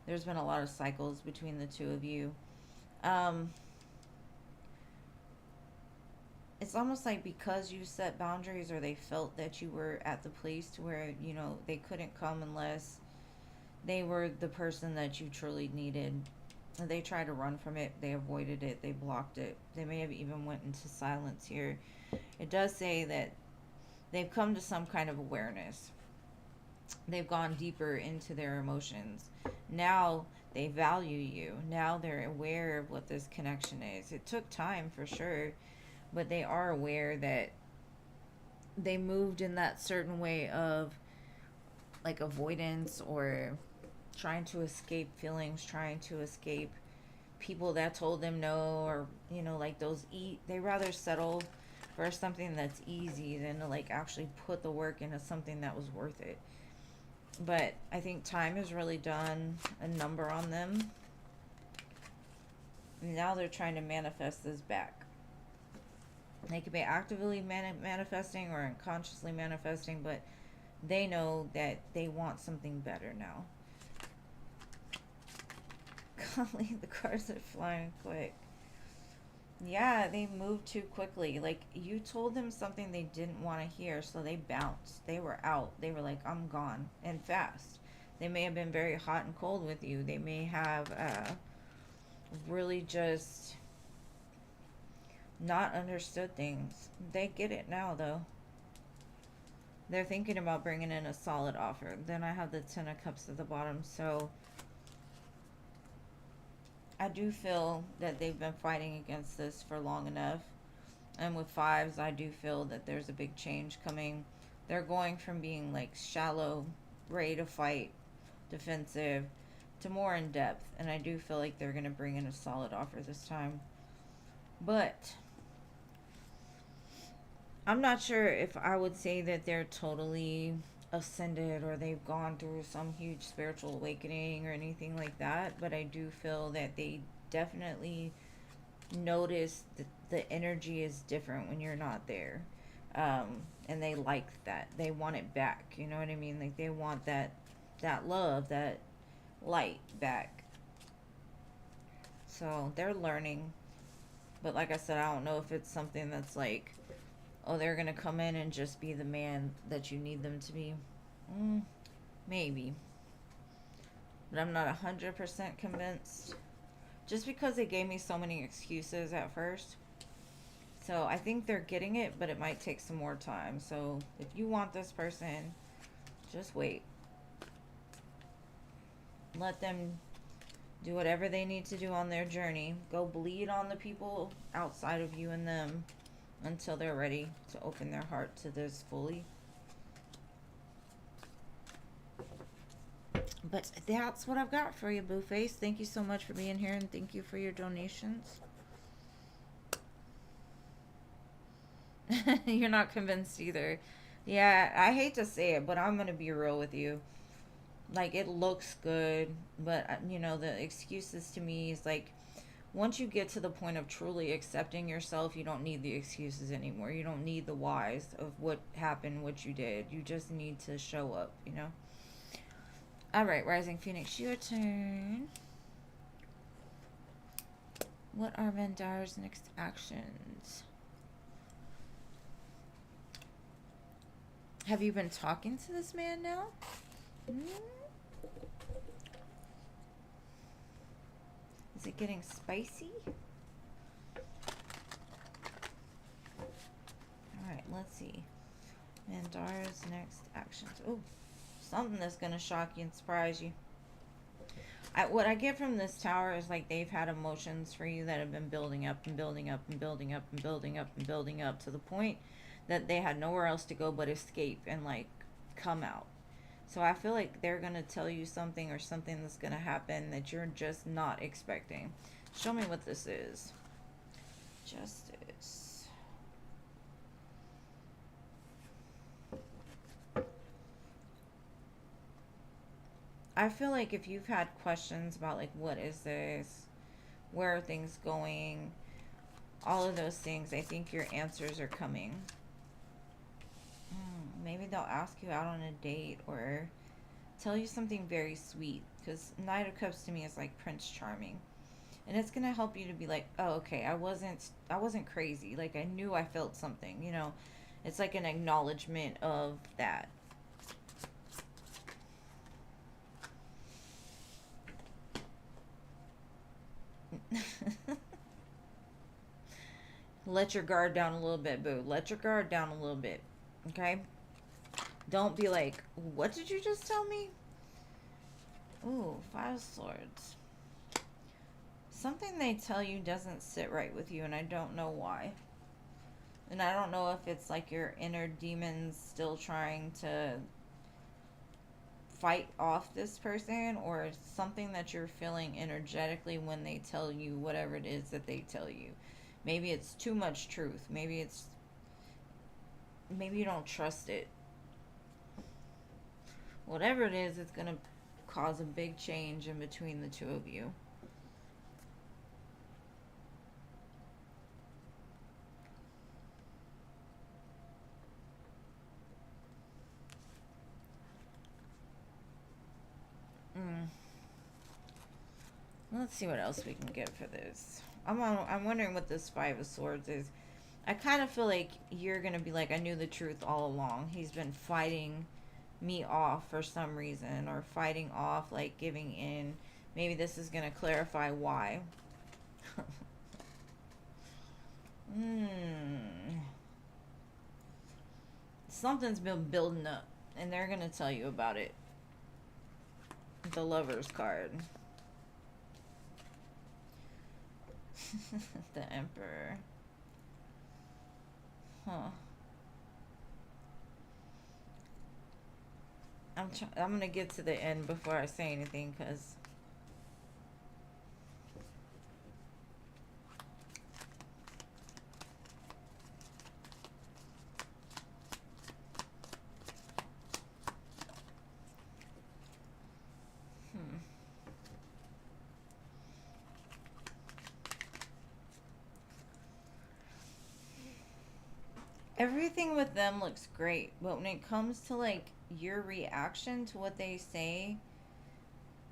There's been a lot of cycles between the two of you. Um, it's almost like because you set boundaries, or they felt that you were at the place to where, they couldn't come unless they were the person that you truly needed. They tried to run from it, they avoided it, they blocked it, they may have even went into silence here. It does say that they've come to some kind of awareness. They've gone deeper into their emotions. Now they value you. Now they're aware of what this connection is. It took time for sure, but they are aware that they moved in that certain way of, like, avoidance, or trying to escape feelings, trying to escape people that told them no, or, like those they rather settle for something that's easy than to, like, actually put the work into something that was worth it. But I think time has really done a number on them. Now they're trying to manifest this back. They could be actively manifesting or unconsciously manifesting, but they know that they want something better now. Golly, the cards are flying quick. Yeah, they moved too quickly. Like, you told them something they didn't want to hear, so they bounced. They were out. They were like, I'm gone. And fast. They may have been very hot and cold with you. They may have really just not understood things. They get it now, though. They're thinking about bringing in a solid offer. Then I have the Ten of Cups at the bottom, so I do feel that they've been fighting against this for long enough. And with fives, I do feel that there's a big change coming. They're going from being, like, shallow, ready to fight, defensive, to more in depth. And I do feel like they're going to bring in a solid offer this time. But I'm not sure if I would say that they're totally ascended, or they've gone through some huge spiritual awakening or anything like that, but I do feel that they definitely notice that the energy is different when you're not there. And they like that. They want it back. You know what I mean? Like, they want that love, that light back. So they're learning. But like I said, I don't know if it's something that's, like, oh, they're going to come in and just be the man that you need them to be. Maybe. But I'm not 100% convinced. Just because they gave me so many excuses at first. So I think they're getting it, but it might take some more time. So if you want this person, just wait. Let them do whatever they need to do on their journey. Go bleed on the people outside of you and them until they're ready to open their heart to this fully. But that's what I've got for you, Blueface. Thank you so much for being here, and thank you for your donations. You're not convinced either. Yeah, I hate to say it, but I'm going to be real with you. Like, it looks good, but, you know, the excuses to me is like, once you get to the point of truly accepting yourself, you don't need the excuses anymore. You don't need the whys of what happened, what you did. You just need to show up, you know? Alright, Rising Phoenix, your turn. What are Vandar's next actions? Have you been talking to this man now? Is it getting spicy? Alright, let's see. Vandar's next actions. Oh, something that's going to shock you and surprise you. What I get from this tower is like they've had emotions for you that have been building up and building up and building up and building up and building up to the point that they had nowhere else to go but escape and like come out. So I feel like they're going to tell you something or something that's going to happen that you're just not expecting. Show me what this is. Justice. I feel like if you've had questions about like, what is this? Where are things going? All of those things, I think your answers are coming. Maybe they'll ask you out on a date or tell you something very sweet, because Knight of Cups to me is like Prince Charming, and it's gonna help you to be like, oh, okay, I wasn't crazy. Like, I knew I felt something. You know, it's like an acknowledgement of that. Let your guard down a little bit, boo. Let your guard down a little bit, okay? Don't be like, what did you just tell me? Ooh, 5 swords. Something they tell you doesn't sit right with you, and I don't know why. And I don't know if it's like your inner demons still trying to fight off this person, or something that you're feeling energetically when they tell you whatever it is that they tell you. Maybe it's too much truth. Maybe you don't trust it. Whatever it is, it's going to cause a big change in between the two of you. Let's see what else we can get for this. I'm wondering what this 5 of Swords is. I kind of feel like you're going to be like, I knew the truth all along. He's been fighting me off for some reason, or fighting off, like giving in. Maybe this is going to clarify why. Something's been building up, and they're going to tell you about it. The Lover's card. The Emperor. Huh. I'm going to get to the end before I say anything, because everything with them looks great, but when it comes to like your reaction to what they say,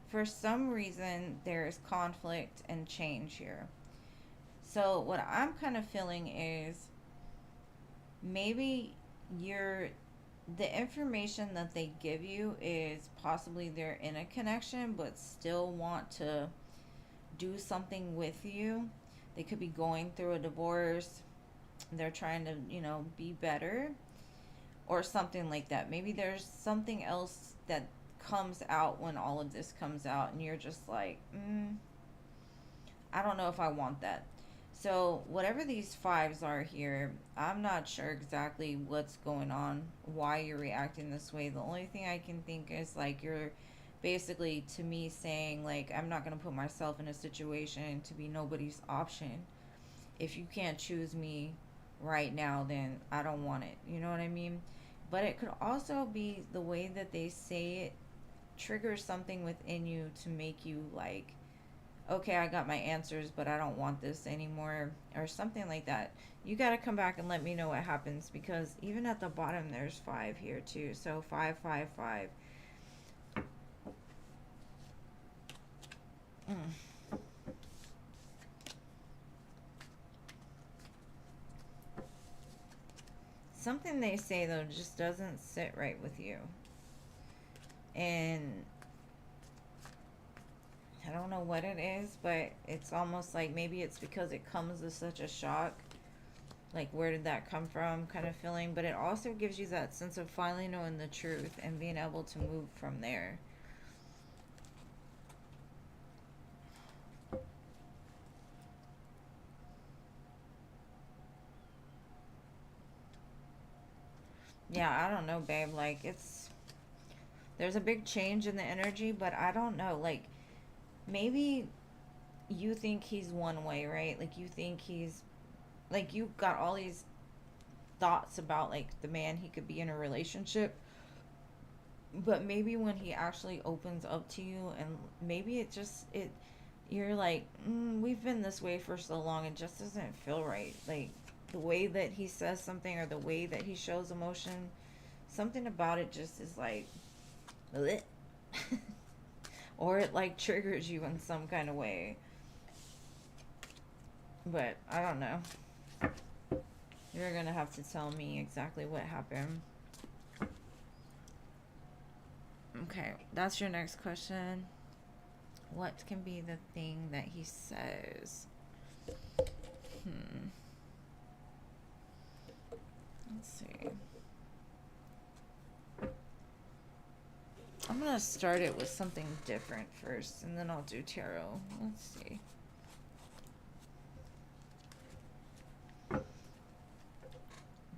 for some reason there's conflict and change here. So what I'm kind of feeling is maybe you're the information that they give you is possibly they're in a connection but still want to do something with you. They could be going through a divorce. They're trying to, be better or something like that. Maybe there's something else that comes out when all of this comes out and you're just like, I don't know if I want that. So, whatever these fives are here, I'm not sure exactly what's going on, why you're reacting this way. The only thing I can think is like you're basically to me saying, like, I'm not going to put myself in a situation to be nobody's option. If you can't choose me right now, then I don't want it. You know what I mean? But it could also be the way that they say it triggers something within you to make you like, okay, I got my answers, but I don't want this anymore, or something like that. You got to come back and let me know what happens because even at the bottom, there's five here too. So 555. Mm. Something they say though just doesn't sit right with you. And I don't know what it is, but it's almost like maybe it's because it comes as such a shock. Like, where did that come from kind of feeling. But it also gives you that sense of finally knowing the truth and being able to move from there. Yeah, I don't know, babe. Like, there's a big change in the energy, but I don't know. Like, maybe you think he's one way, right? Like, you think he's, like, you got all these thoughts about, like, the man he could be in a relationship. But maybe when he actually opens up to you, and maybe you're like, we've been this way for so long, it just doesn't feel right. Like, the way that he says something or the way that he shows emotion, something about it just is like, bleh. Or it like triggers you in some kind of way. But I don't know. You're gonna have to tell me exactly what happened. Okay, that's your next question. What can be the thing that he says? Let's see. I'm gonna start it with something different first, and then I'll do tarot. Let's see.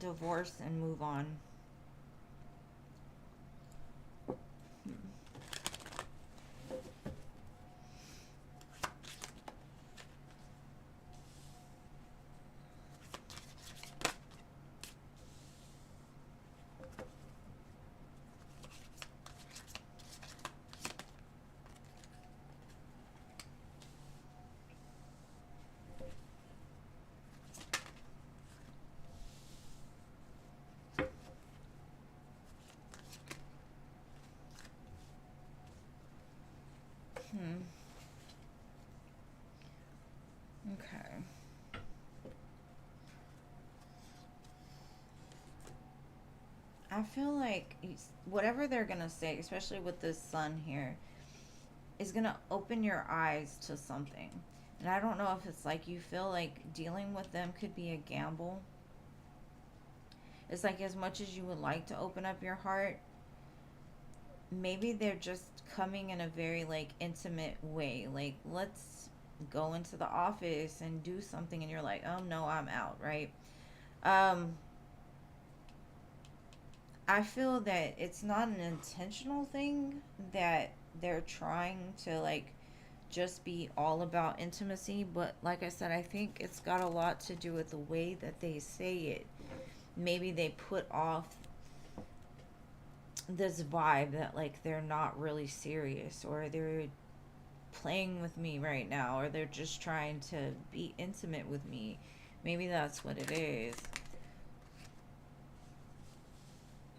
Divorce and move on. Okay. I feel like whatever they're gonna say, especially with this sun here, is gonna open your eyes to something. And I don't know if it's like you feel like dealing with them could be a gamble. It's like as much as you would like to open up your heart, maybe they're just coming in a very like intimate way. Like, let's go into the office and do something, and you're like, oh no, I'm out, right? um I feel that it's not an intentional thing, that they're trying to like just be all about intimacy, but like I said, I think it's got a lot to do with the way that they say it. Maybe they put off this vibe that like they're not really serious, or they're playing with me right now, or they're just trying to be intimate with me. Maybe that's what it is.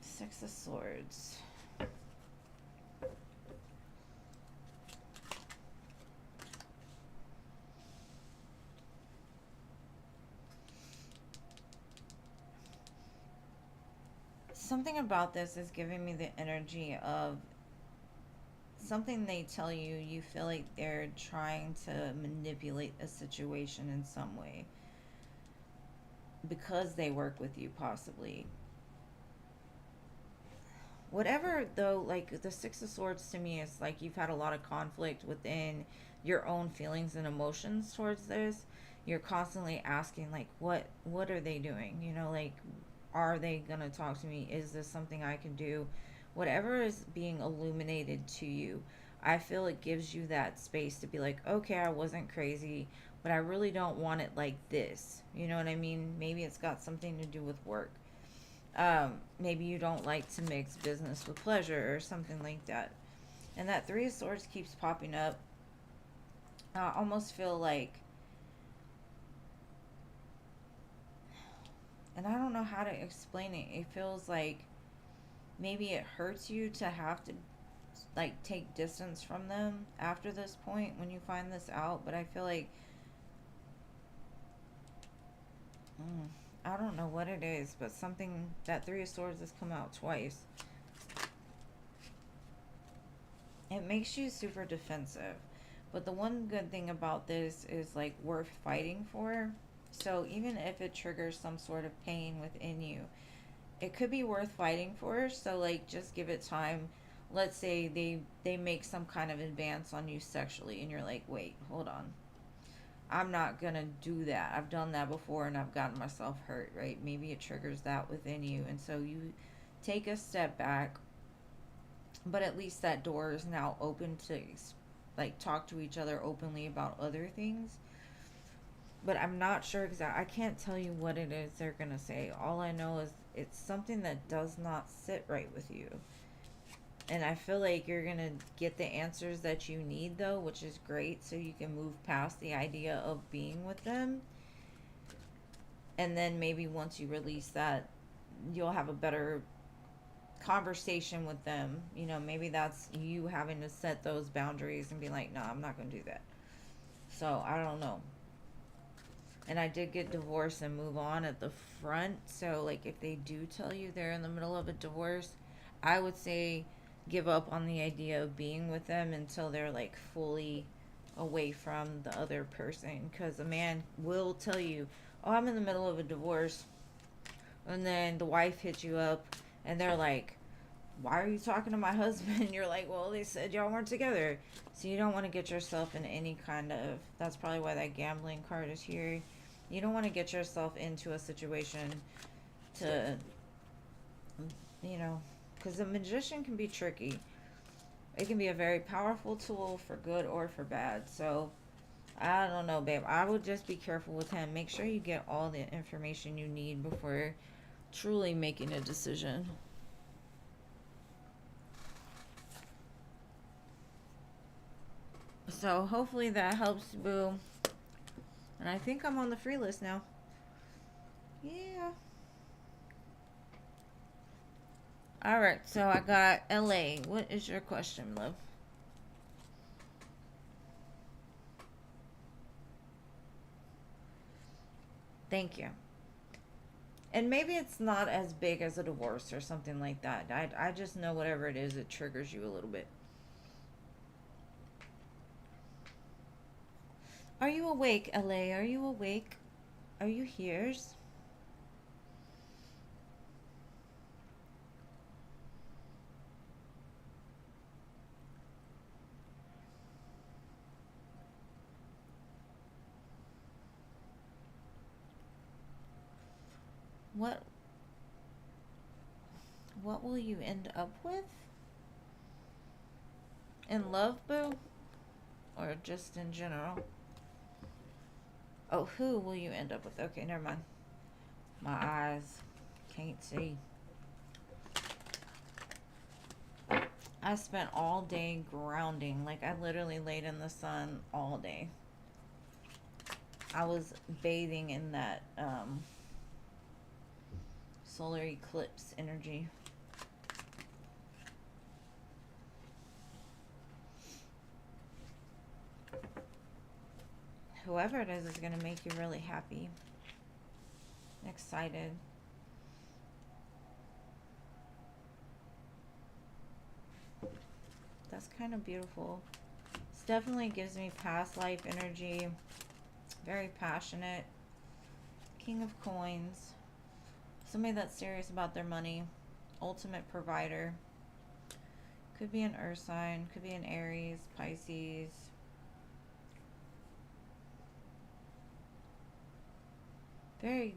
Six of Swords. something about this is giving me the energy of something they tell you, you feel like they're trying to manipulate a situation in some way because they work with you, possibly. Whatever, though, like the Six of Swords to me is like you've had a lot of conflict within your own feelings and emotions towards this. You're constantly asking, like, what are they doing? You know, like, are they gonna talk to me? Is this something I can do? Whatever is being illuminated to you, I feel it gives you that space to be like, okay, I wasn't crazy, but I really don't want it like this. You know what I mean? Maybe it's got something to do with work. Maybe you don't like to mix business with pleasure or something like that. And that Three of Swords keeps popping up. I almost feel like, and I don't know how to explain it. It feels like maybe it hurts you to have to like take distance from them after this point when you find this out. But I feel like, I don't know what it is, but something, that Three of Swords has come out twice. It makes you super defensive. But the one good thing about this is like worth fighting for. So even if it triggers some sort of pain within you, it could be worth fighting for. So like just give it time. Let's say they make some kind of advance on you sexually and you're like, "Wait, hold on. I'm not going to do that. I've done that before and I've gotten myself hurt," right? Maybe it triggers that within you. And so you take a step back, but at least that door is now open to like talk to each other openly about other things. But I'm not sure exactly. I can't tell you what it is they're going to say. All I know is it's something that does not sit right with you. And I feel like you're going to get the answers that you need, though, which is great. So you can move past the idea of being with them. And then maybe once you release that, you'll have a better conversation with them. You know, maybe that's you having to set those boundaries and be like, no, I'm not going to do that. So I don't know. And I did get divorced and move on at the front. So, like, if they do tell you they're in the middle of a divorce, I would say give up on the idea of being with them until they're, like, fully away from the other person. Because a man will tell you, oh, I'm in the middle of a divorce. And then the wife hits you up and they're like, why are you talking to my husband? You're like, well, they said y'all weren't together. So you don't want to get yourself in any kind of, that's probably why that gambling card is here. You don't want to get yourself into a situation to, you know, because the magician can be tricky. It can be a very powerful tool for good or for bad. So I don't know, babe. I would just be careful with him. Make sure you get all the information you need before truly making a decision. So hopefully that helps, boo. And I think I'm on the free list now. Yeah. Alright, so I got LA. What is your question, love? Thank you. And maybe it's not as big as a divorce or something like that. I just know whatever it is, it triggers you a little bit. Are you awake, LA? Are you awake? Are you here? What what will you end up with? In love, boo? Or just in general? Oh, who will you end up with? Okay, never mind. My eyes can't see. I spent all day grounding. Like, I literally laid in the sun all day. I was bathing in that solar eclipse energy. Whoever it is going to make you really happy. Excited. That's kind of beautiful. This definitely gives me past life energy. Very passionate. King of Coins. Somebody that's serious about their money. Ultimate provider. Could be an earth sign. Could be an Aries, Pisces. Very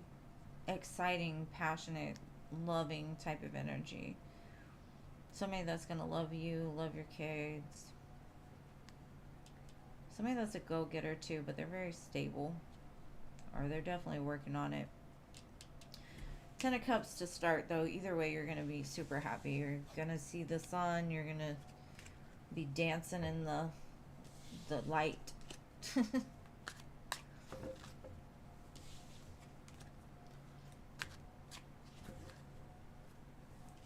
exciting, passionate, loving type of energy. Somebody that's going to love you, love your kids. Somebody that's a go-getter too, but they're very stable. Or they're definitely working on it. 10 of Cups to start though. Either way, you're going to be super happy. You're going to see the sun. You're going to be dancing in the light.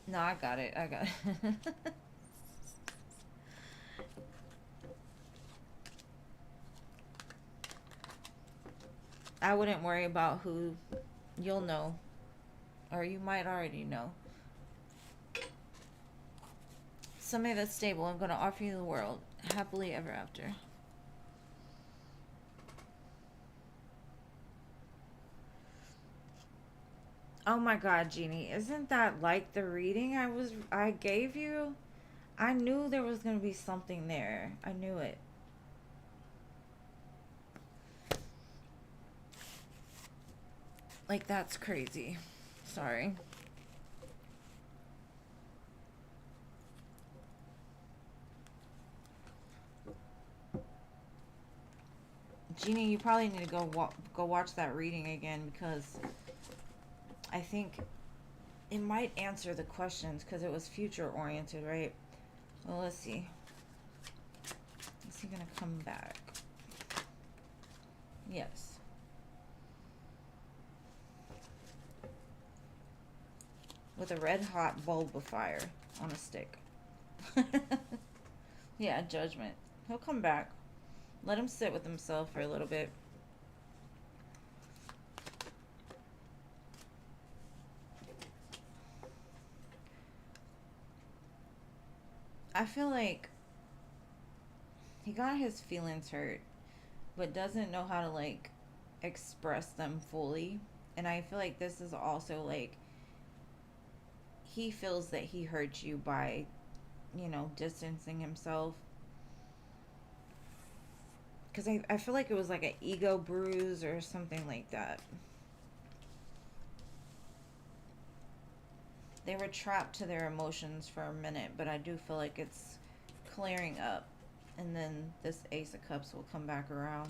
No, I got it. I got it. I wouldn't worry about who. You'll know. Or you might already know. Somebody that's stable. I'm going to offer you the world. Happily ever after. Oh my God, Jeannie. Isn't that like the reading I gave you? I knew there was going to be something there. I knew it. Like, that's crazy. Sorry. Jeannie, you probably need to go watch that reading again, because I think it might answer the questions, because it was future oriented, right? Well, let's see. Is he gonna come back? Yes. With a red hot bulb of fire on a stick. Yeah, judgment. He'll come back. Let him sit with himself for a little bit. I feel like he got his feelings hurt, but doesn't know how to, like, express them fully. And I feel like this is also, like, he feels that he hurt you by, you know, distancing himself. Because I feel like it was like an ego bruise or something like that. They were trapped to their emotions for a minute, but I do feel like it's clearing up. And then this Ace of Cups will come back around.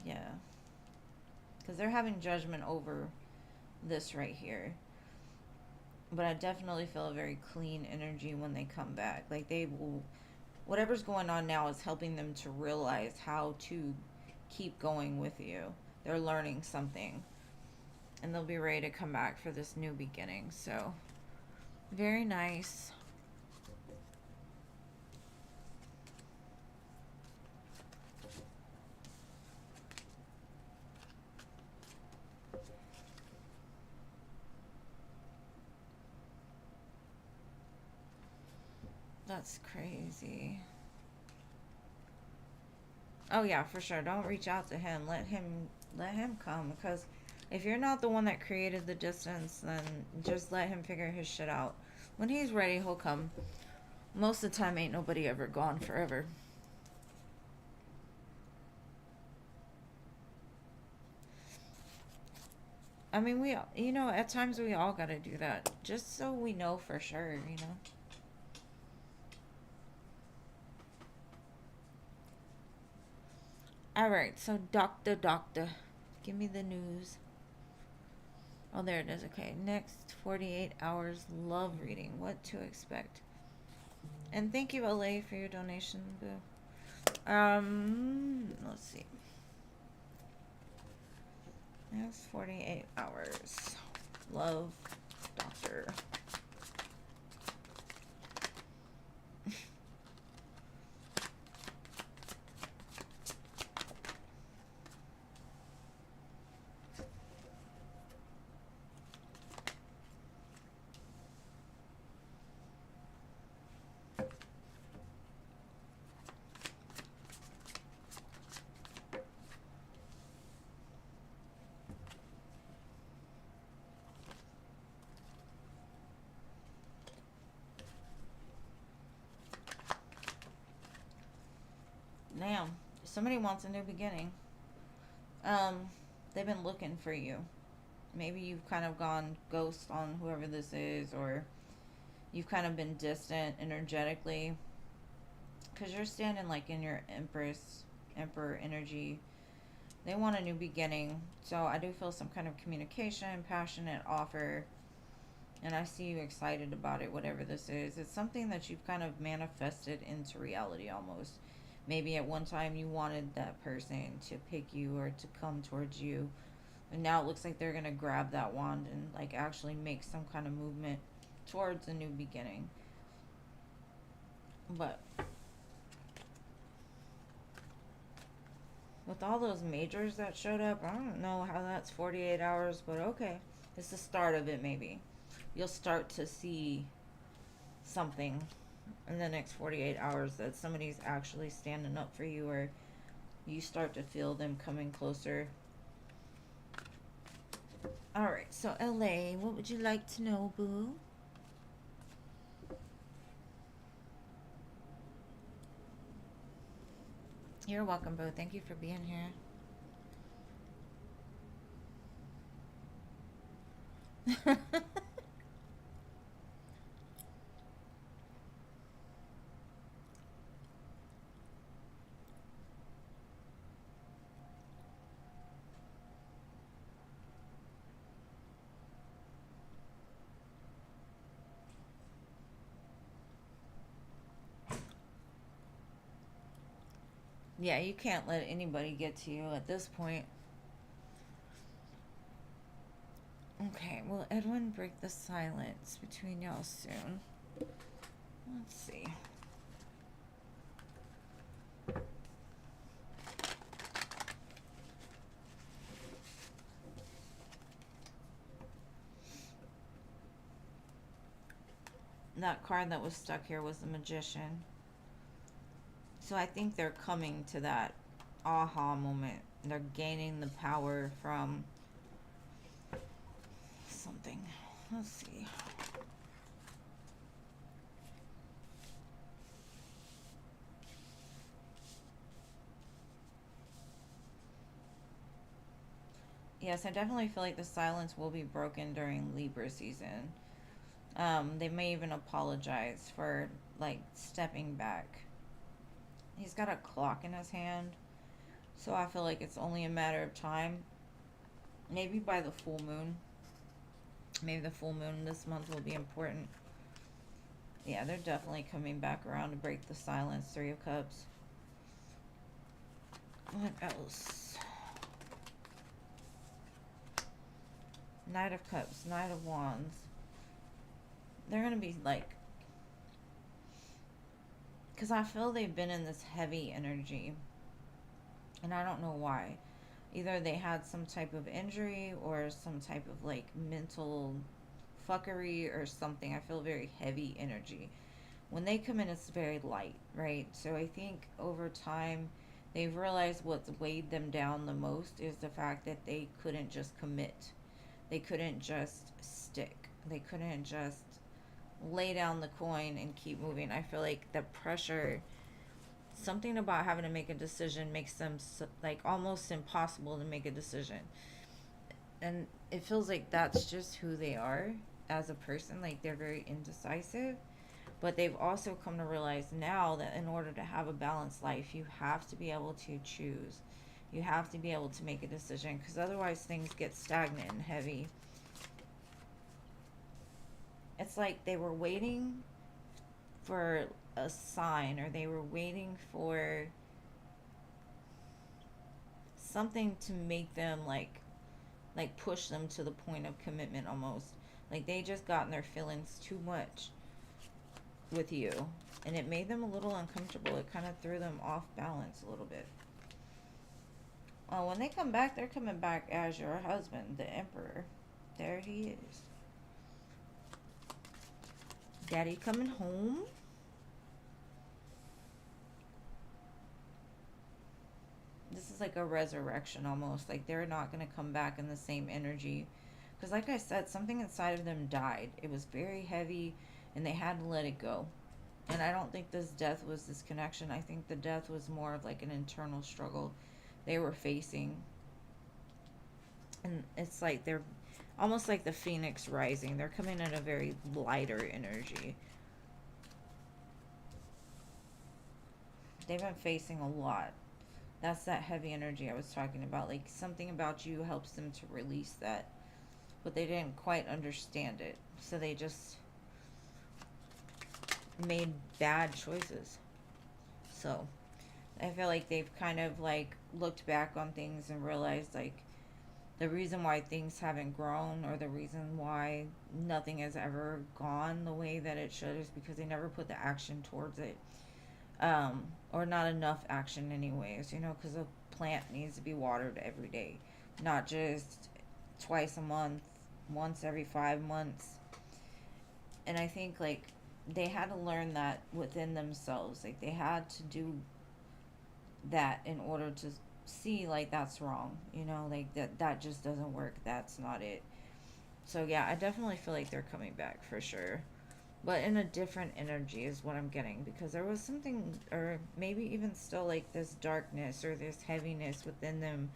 Yeah. Because they're having judgment over this right here. But I definitely feel a very clean energy when they come back. Like, they will, whatever's going on now is helping them to realize how to keep going with you. They're learning something. And they'll be ready to come back for this new beginning. So, very nice. That's crazy. Oh yeah, for sure. Don't reach out to him. Let him come, because if you're not the one that created the distance, then just let him figure his shit out. When he's ready, he'll come. Most of the time, ain't nobody ever gone forever. I mean, you know, at times we all gotta do that, just so we know for sure, you know. Alright, so doctor, give me the news. Oh, there it is. Okay, next 48 hours love reading. What to expect. And thank you, LA, for your donation, boo. Let's see. Next 48 hours. Love, doctor. somebody wants a new beginning. Um, they've been looking for you. Maybe you've kind of gone ghost on whoever this is, or you've kind of been distant energetically, because you're standing like in your emperor energy. They want a new beginning. So I do feel some kind of communication, passionate offer, and I see you excited about it, whatever this is. It's something that you've kind of manifested into reality almost. Maybe at one time you wanted that person to pick you or to come towards you, and now it looks like they're going to grab that wand and like actually make some kind of movement towards a new beginning. But with all those majors that showed up, I don't know how that's 48 hours, but okay. It's the start of it, maybe. You'll start to see something in the next 48 hours that somebody's actually standing up for you, or you start to feel them coming closer. Alright, so LA, what would you like to know, boo? You're welcome, boo. Thank you for being here. Yeah, you can't let anybody get to you at this point. Okay, will Edwin break the silence between y'all soon? Let's see. That card that was stuck here was the Magician. So I think they're coming to that aha moment. They're gaining the power from something. Let's see. Yes, I definitely feel like the silence will be broken during Libra season. They may even apologize for like stepping back. He's got a clock in his hand, so I feel like it's only a matter of time. Maybe by the full moon. Maybe the full moon this month will be important. Yeah, they're definitely coming back around to break the silence. 3 of Cups. What else? Knight of Cups, Knight of Wands. They're going to be like... Because I feel they've been in this heavy energy. And I don't know why. Either they had some type of injury or some type of like mental fuckery or something. I feel very heavy energy. When they come in, it's very light, right? So I think over time, they've realized what's weighed them down the most is the fact that they couldn't just commit. They couldn't just stick. They couldn't just lay down the coin and keep moving. I feel like the pressure, something about having to make a decision makes them like almost impossible to make a decision. And it feels like that's just who they are as a person. Like they're very indecisive. But they've also come to realize now that in order to have a balanced life, you have to be able to choose. You have to be able to make a decision, because otherwise things get stagnant and heavy. It's like they were waiting for a sign, or they were waiting for something to make them like push them to the point of commitment almost. Like they just got in their feelings too much with you, and it made them a little uncomfortable. It kind of threw them off balance a little bit. When they come back, they're coming back as your husband, the Emperor. There he is. Daddy coming home. This is like a resurrection almost. Like they're not going to come back in the same energy. Because like I said, something inside of them died. It was very heavy and they had to let it go. And I don't think this death was this connection. I think the death was more of like an internal struggle they were facing. And it's like they're almost like the phoenix rising. They're coming in a very lighter energy. They've been facing a lot. That's that heavy energy I was talking about. Like something about you helps them to release that. But they didn't quite understand it. So they just made bad choices. So I feel like they've kind of like looked back on things and realized like the reason why things haven't grown, or the reason why nothing has ever gone the way that it should, is because they never put the action towards it. Or not enough action anyways, because a plant needs to be watered every day, not just twice a month, once every 5 months. And I think like they had to learn that within themselves. Like they had to do that in order to see like that's wrong, like that just doesn't work. That's not it. So yeah, I definitely feel like they're coming back for sure. But in a different energy is what I'm getting, because there was something, or maybe even still like this darkness or this heaviness within them,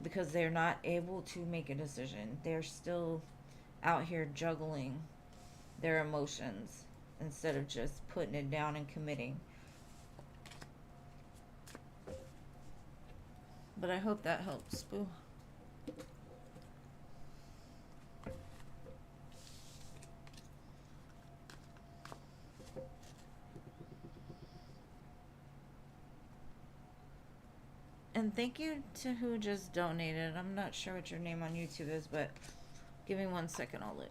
because they're not able to make a decision. They're still out here juggling their emotions instead of just putting it down and committing. But I hope that helps, Boo. And thank you to who just donated. I'm not sure what your name on YouTube is, but give me 1 second, I'll look.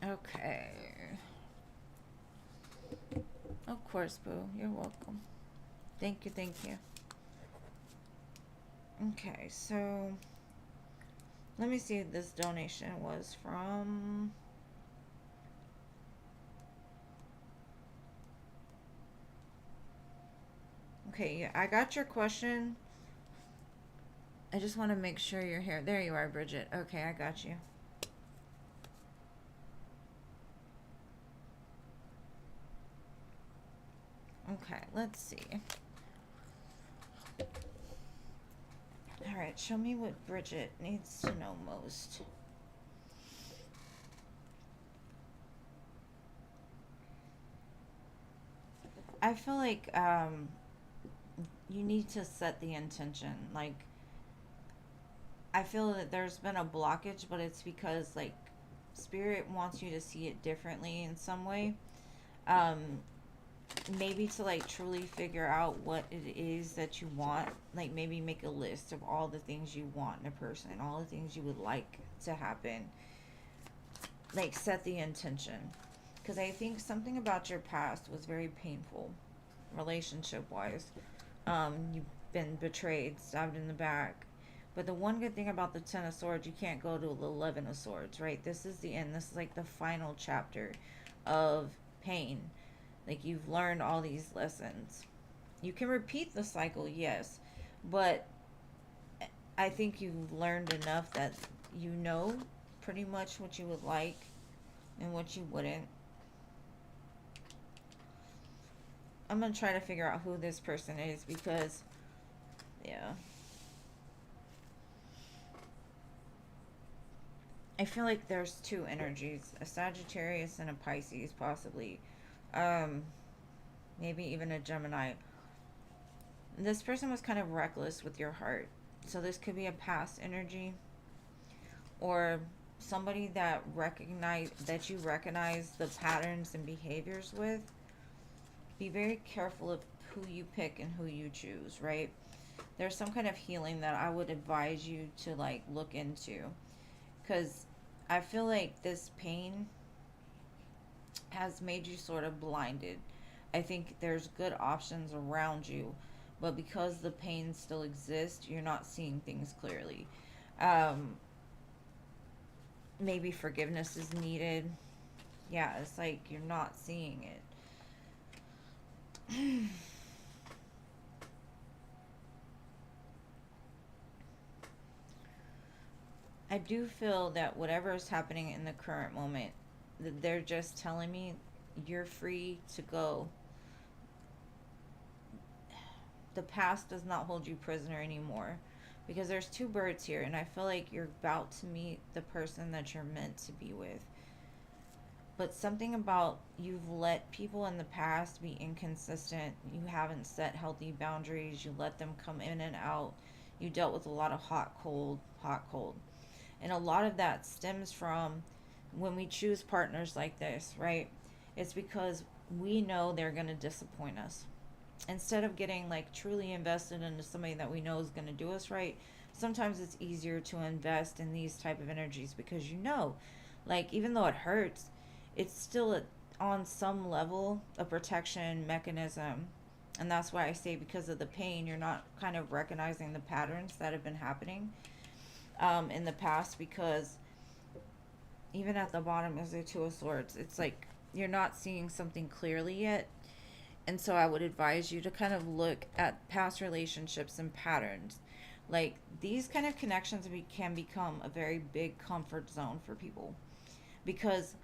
Okay. Of course, Boo. You're welcome. Thank you, thank you. Okay, so let me see if this donation was from. Okay, yeah, I got your question. I just want to make sure you're here. There you are, Bridget. Okay, I got you. Okay, let's see. Alright, show me what Bridget needs to know most. I feel like you need to set the intention. Like, I feel that there's been a blockage, but it's because, like, Spirit wants you to see it differently in some way. Um, Maybe to, like, truly figure out what it is that you want. Like, maybe make a list of all the things you want in a person, all the things you would like to happen. Like, set the intention. Because I think something about your past was very painful, relationship wise. You've been betrayed, stabbed in the back. But the one good thing about the Ten of Swords, you can't go to the 11 of Swords, right? This is the end. This is like the final chapter of pain. Like, you've learned all these lessons. You can repeat the cycle, yes, but I think you've learned enough that you know pretty much what you would like and what you wouldn't. I'm gonna try to figure out who this person is, because, yeah. I feel like there's two energies, a Sagittarius and a Pisces, possibly. Um, Maybe even a Gemini. This person was kind of reckless with your heart. So this could be a past energy, or somebody that you recognize the patterns and behaviors with. Be very careful of who you pick and who you choose, right? There's some kind of healing that I would advise you to like look into, because I feel like this pain has made you sort of blinded. I think there's good options around you, but because the pain still exists, you're not seeing things clearly. Um, Maybe forgiveness is needed. Yeah, it's like you're not seeing it. I do feel that whatever is happening in the current moment, that they're just telling me you're free to go. The past does not hold you prisoner anymore, because there's two birds here, and I feel like you're about to meet the person that you're meant to be with. But something about you've let people in the past be inconsistent. You haven't set healthy boundaries. You let them come in and out. You dealt with a lot of hot, cold, hot, cold. And a lot of that stems from when we choose partners like this, right? It's because we know they're going to disappoint us. Instead of getting like truly invested into somebody that we know is going to do us right, sometimes it's easier to invest in these type of energies because you know, like even though it hurts, it's still on some level a protection mechanism. And that's why I say, because of the pain, you're not kind of recognizing the patterns that have been happening in the past, because even at the bottom is the Two of Swords. It's like you're not seeing something clearly yet. And so I would advise you to kind of look at past relationships and patterns. Like these kind of connections can become a very big comfort zone for people, because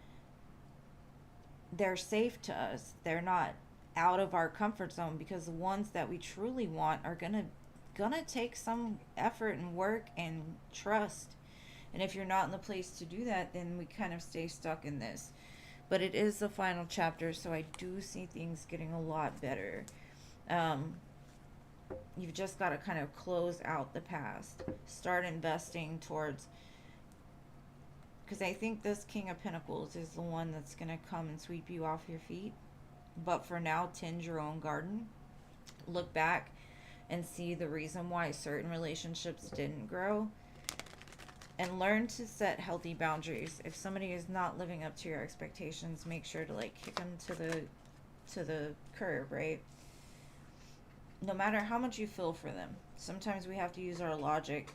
they're safe to us. They're not out of our comfort zone, because the ones that we truly want are gonna take some effort and work and trust. And if you're not in the place to do that, then we kind of stay stuck in this. But it is the final chapter, so I do see things getting a lot better. Um, you've just got to kind of close out the past, start investing towards, because I think this King of Pentacles is the one that's going to come and sweep you off your feet. But for now, tend your own garden. Look back and see the reason why certain relationships didn't grow, and learn to set healthy boundaries. If somebody is not living up to your expectations, make sure to like kick them to the curb, right? No matter how much you feel for them, sometimes we have to use our logic,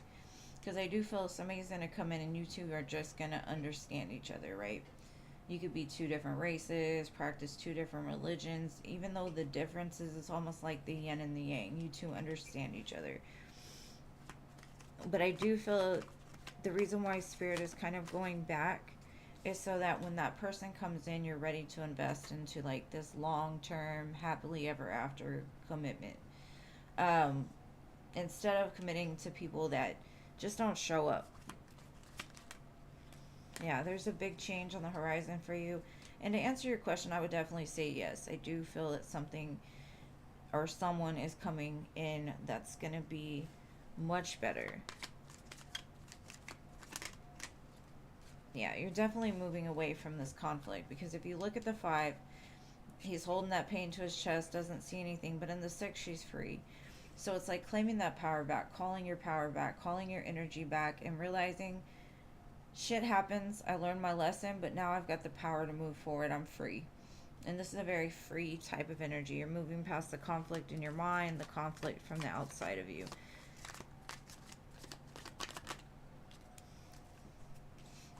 because I do feel somebody's going to come in and you two are just going to understand each other, right? You could be two different races, practice two different religions. Even though the differences, it's almost like the yin and the yang. You two understand each other. But I do feel the reason why Spirit is kind of going back is so that when that person comes in, you're ready to invest into like this long term, happily ever after commitment. Um, Instead of committing to people that just don't show up. Yeah, there's a big change on the horizon for you. And to answer your question, I would definitely say yes. I do feel that something or someone is coming in that's going to be much better. Yeah, you're definitely moving away from this conflict, because if you look at the 5, he's holding that pain to his chest, doesn't see anything, but in the 6, she's free. So it's like claiming that power back, calling your power back, calling your energy back, and realizing shit happens. I learned my lesson, but now I've got the power to move forward. I'm free. And this is a very free type of energy. You're moving past the conflict in your mind, the conflict from the outside of you.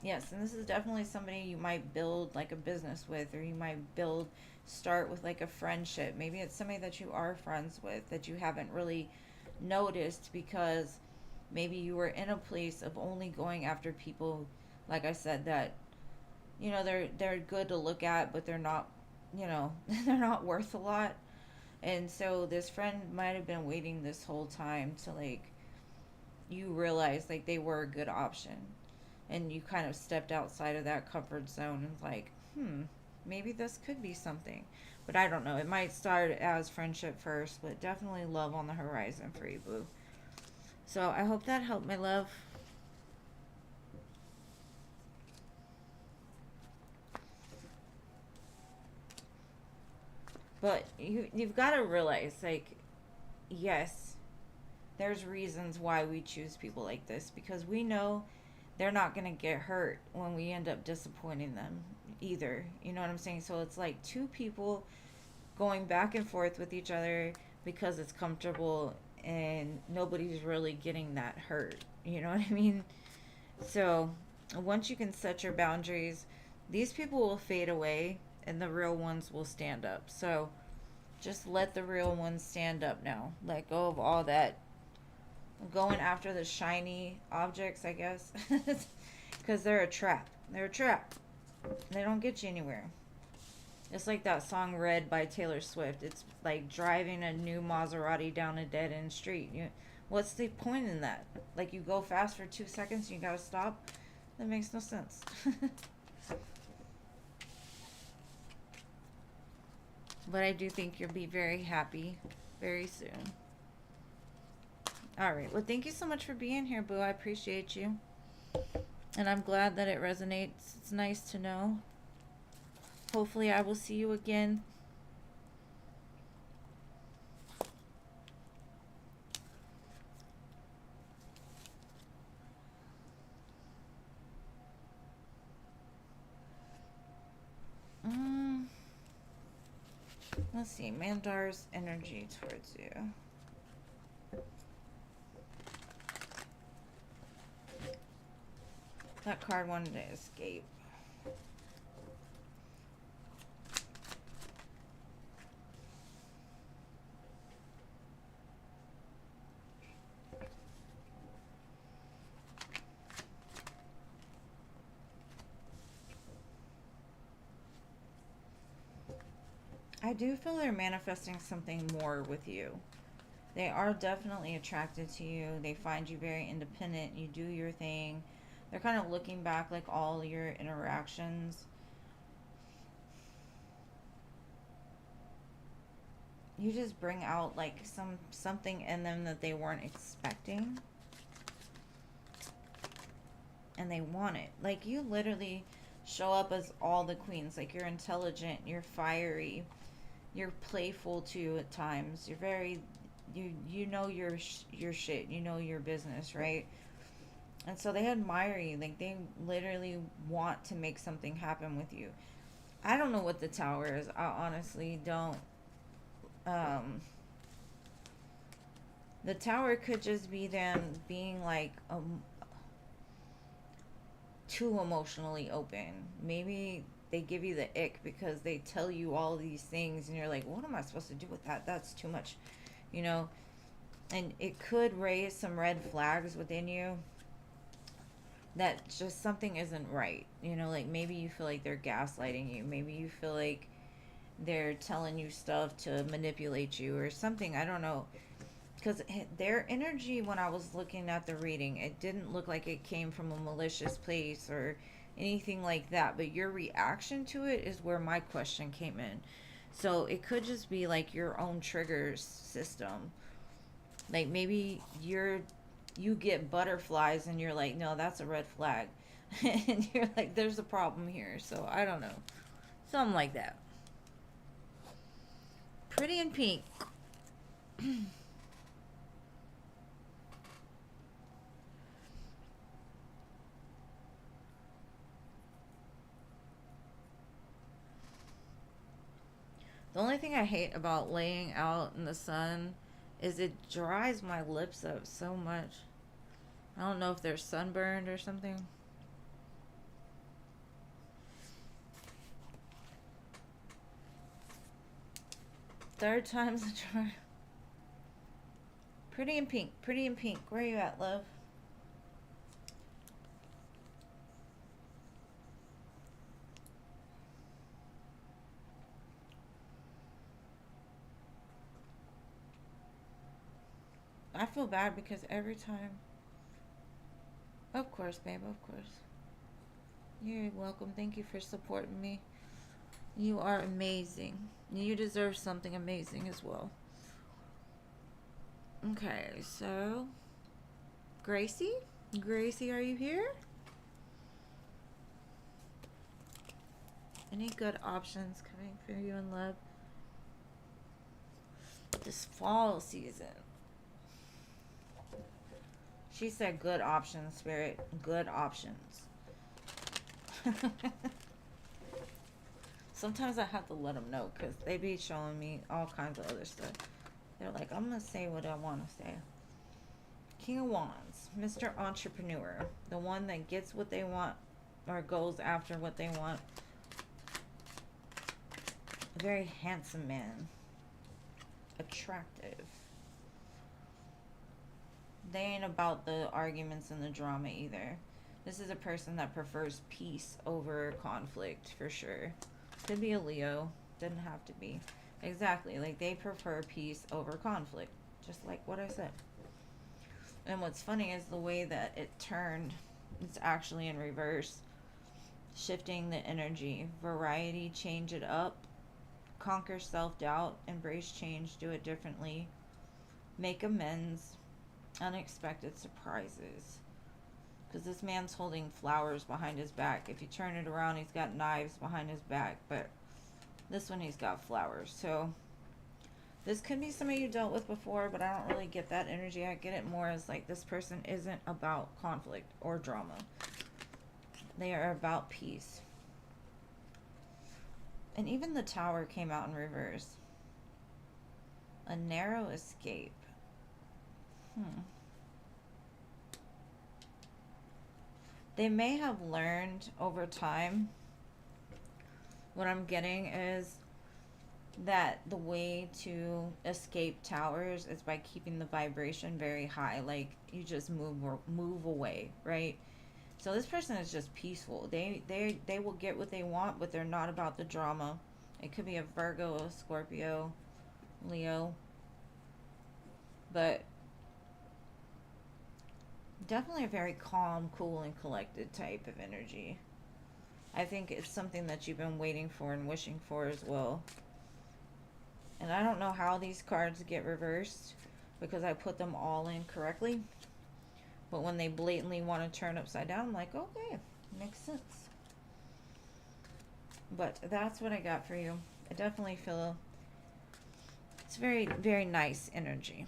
Yes, and this is definitely somebody you might build like a business with, or you might start with like a friendship. Maybe it's somebody that you are friends with that you haven't really noticed, because maybe you were in a place of only going after people, like I said, that they're good to look at, but they're not, they're not worth a lot. And so this friend might have been waiting this whole time to like you realize like they were a good option, and you kind of stepped outside of that comfort zone and like, maybe this could be something. But I don't know. It might start as friendship first, but definitely love on the horizon for you, boo. So I hope that helped, my love. But you've got to realize, like, yes, there's reasons why we choose people like this, because we know they're not going to get hurt when we end up disappointing them either. You know what I'm saying? So it's like two people going back and forth with each other because it's comfortable, and nobody's really getting that hurt. You know what I mean? So once you can set your boundaries, These people will fade away and the real ones will stand up. So just let the real ones stand up now. Let go of all that going after the shiny objects, I guess. Because they're a trap. They're a trap. They don't get you anywhere. It's like that song Red by Taylor Swift. It's like driving a new Maserati down a dead end street. What's the point in that? Like, you go fast for 2 seconds and you gotta stop? That makes no sense. But I do think you'll be very happy very soon. Alright, well, thank you so much for being here, Boo. I appreciate you. And I'm glad that it resonates. It's nice to know. Hopefully I will see you again. Let's see, Mandar's energy towards you. That card wanted to escape. I do feel they're manifesting something more with you. They are definitely attracted to you. They find you very independent. You do your thing. They're kind of looking back like all your interactions. You just bring out like something in them that they weren't expecting. And they want it. Like, you literally show up as all the queens. Like, you're intelligent, you're fiery, you're playful too at times. You're very, you know your shit. You know your business, right? And so they admire you. Like, they literally want to make something happen with you. I don't know what the tower is. I honestly don't. The tower could just be them being like too emotionally open. Maybe they give you the ick because they tell you all these things and you're like, what am I supposed to do with that? That's too much, you know? And it could raise some red flags within you that just something isn't right. You know, like, maybe you feel like they're gaslighting you. Maybe you feel like they're telling you stuff to manipulate you or something. I don't know. Because their energy, when I was looking at the reading, it didn't look like it came from a malicious place or anything like that. But your reaction to it is where my question came in. So it could just be like your own trigger system. Like, maybe you get butterflies and you're like, no, that's a red flag. And you're like, there's a problem here. So I don't know. Something like that. Pretty in pink. The only thing I hate about laying out in the sun is it dries my lips up so much. I don't know if they're sunburned or something. Third time's the charm. Pretty in pink. Pretty in pink. Where are you at, love? I feel bad because every time... Of course, babe. Of course. You're welcome. Thank you for supporting me. You are amazing. You deserve something amazing as well. Okay, so... Gracie? Gracie, are you here? Any good options coming for you in love this fall season? She said good options, Spirit. Good options. Sometimes I have to let them know because they be showing me all kinds of other stuff. They're like, I'm going to say what I want to say. King of Wands, Mr. Entrepreneur, the one that gets what they want or goes after what they want. A very handsome man. Attractive. They ain't about the arguments and the drama either. This is a person that prefers peace over conflict, for sure. Could be a Leo. Doesn't have to be. Exactly. Like, they prefer peace over conflict. Just like what I said. And what's funny is the way that it turned. It's actually in reverse. Shifting the energy. Variety, change it up. Conquer self-doubt. Embrace change. Do it differently. Make amends. Unexpected surprises. Because this man's holding flowers behind his back. If you turn it around, he's got knives behind his back. But this one, he's got flowers. So this could be somebody you dealt with before, but I don't really get that energy. I get it more as like this person isn't about conflict or drama. They are about peace. And even the Tower came out in reverse. A narrow escape. They may have learned over time. What I'm getting is that the way to escape towers is by keeping the vibration very high. Like, you just move away, right? So this person is just peaceful. They will get what they want, but they're not about the drama. It could be a Virgo, a Scorpio, Leo. But definitely a very calm, cool, and collected type of energy. I think it's something that you've been waiting for and wishing for as well. And I don't know how these cards get reversed because I put them all in correctly. But when they blatantly want to turn upside down, I'm like, okay, makes sense. But that's what I got for you. I definitely feel it's very, very nice energy.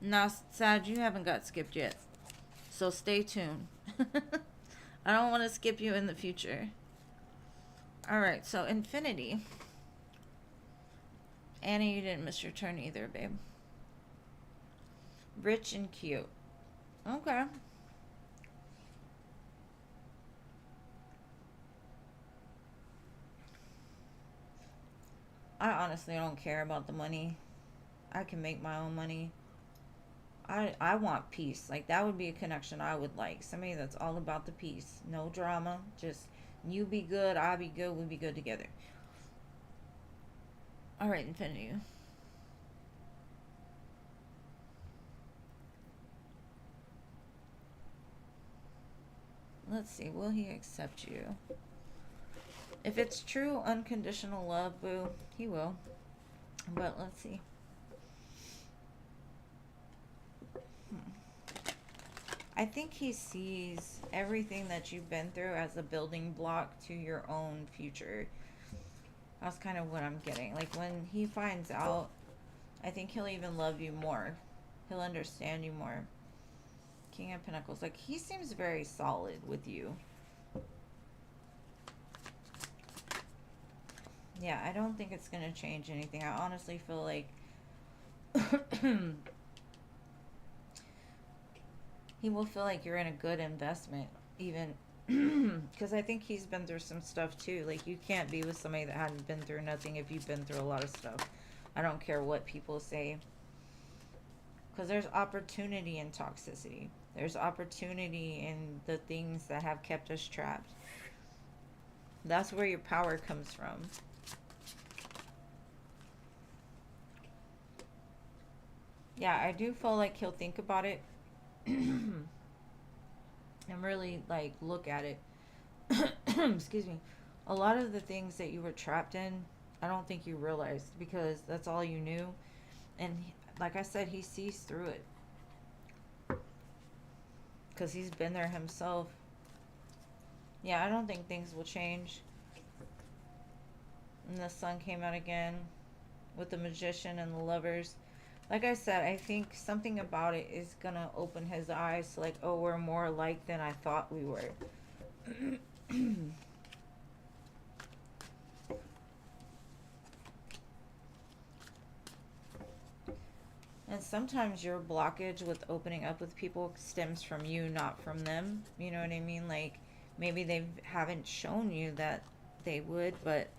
Now, Sag, you haven't got skipped yet. So stay tuned. I don't want to skip you in the future. Alright, so Infinity. Annie, you didn't miss your turn either, babe. Rich and cute. Okay. I honestly don't care about the money. I can make my own money. I want peace. Like, that would be a connection I would like. Somebody that's all about the peace. No drama. Just you be good, I be good, we be good together. Alright, Infinity. Let's see. Will he accept you? If it's true unconditional love, boo, he will. But let's see. I think he sees everything that you've been through as a building block to your own future. That's kind of what I'm getting. Like, when he finds out, I think he'll even love you more. He'll understand you more. King of Pentacles. Like, he seems very solid with you. Yeah, I don't think it's going to change anything. I honestly feel like he will feel like you're in a good investment, even because I think he's been through some stuff too. Like, you can't be with somebody that hadn't been through nothing if you've been through a lot of stuff. I don't care what people say, because there's opportunity in toxicity. There's opportunity in the things that have kept us trapped. That's where your power comes from. Yeah, I do feel like he'll think about it and really, like, look at it. Excuse me. A lot of the things that you were trapped in, I don't think you realized, because that's all you knew. And like I said, he sees through it because he's been there himself. Yeah, I don't think things will change. And the sun came out again with the Magician and the Lovers. Like I said, I think something about it is going to open his eyes to, like, oh, we're more alike than I thought we were. And sometimes your blockage with opening up with people stems from you, not from them. You know what I mean? Like maybe they haven't shown you that they would, but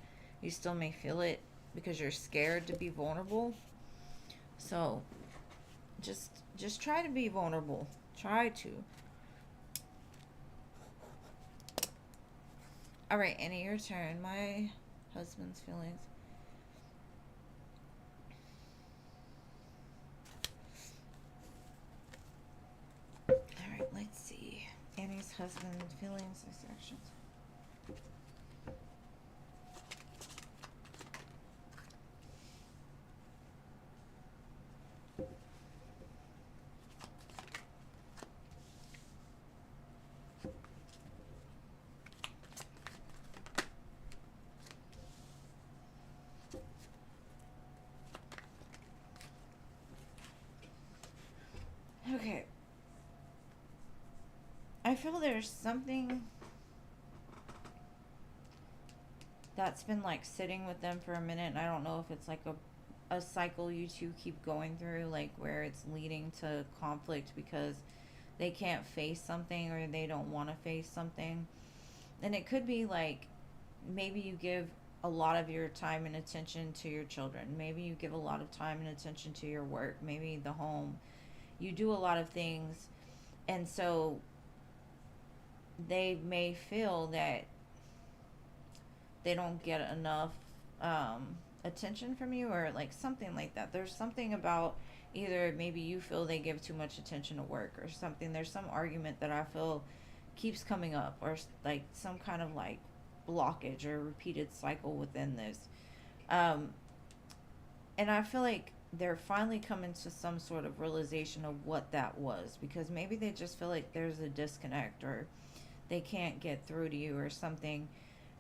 you still may feel it because you're scared to be vulnerable. So just try to be vulnerable. Try to. All right, Annie, your turn. My husband's feelings. All right, let's see. Annie's husband feelings and actions. Okay. I feel there's something that's been like sitting with them for a minute, and I don't know if it's like a cycle you two keep going through, like where it's leading to conflict because they can't face something or they don't want to face something. And it could be like maybe you give a lot of your time and attention to your children. Maybe you give a lot of time and attention to your work, maybe the home. You do a lot of things, and so they may feel that they don't get enough attention from you, or like something like that. There's something about either maybe you feel they give too much attention to work or something. There's some argument that I feel keeps coming up, or like some kind of like blockage or repeated cycle within this. Um, and I feel like they're finally coming to some sort of realization of what that was, because maybe they just feel like there's a disconnect or they can't get through to you or something.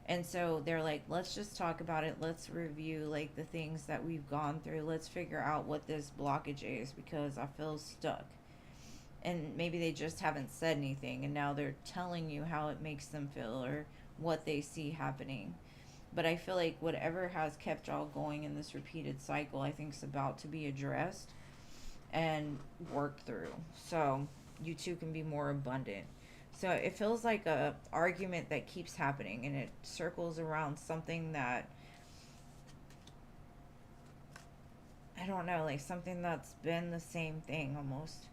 And so they're like, let's just talk about it. Let's review like the things that we've gone through. Let's figure out what this blockage is, because I feel stuck. And maybe they just haven't said anything, and now they're telling you how it makes them feel or what they see happening. But I feel like whatever has kept y'all going in this repeated cycle, I think is about to be addressed and worked through. So you two can be more abundant. So it feels like a argument that keeps happening, and it circles around something that, I don't know, like something that's been the same thing almost.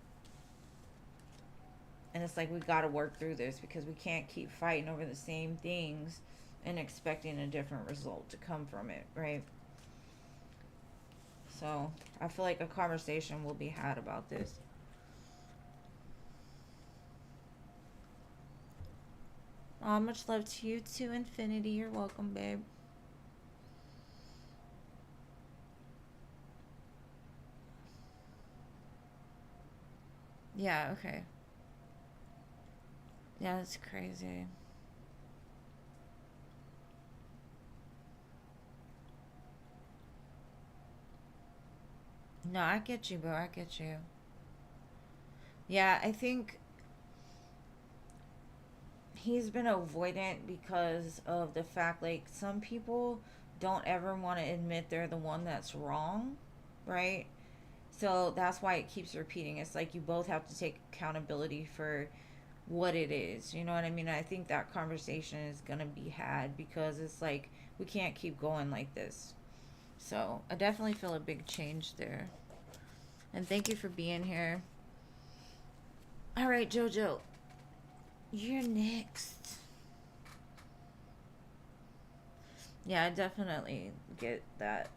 And it's like we got to work through this because we can't keep fighting over the same things and expecting a different result to come from it, right? So I feel like a conversation will be had about this. Much love to you to infinity. You're welcome, babe. Yeah, okay. Yeah, that's crazy. No, I get you, bro. I get you. Yeah, I think he's been avoidant because of the fact, like, some people don't ever want to admit they're the one that's wrong, right? So that's why it keeps repeating. It's like you both have to take accountability for what it is. You know what I mean? I think that conversation is going to be had, because it's like we can't keep going like this. So I definitely feel a big change there. And thank you for being here. All right, JoJo, you're next. Yeah, I definitely get that.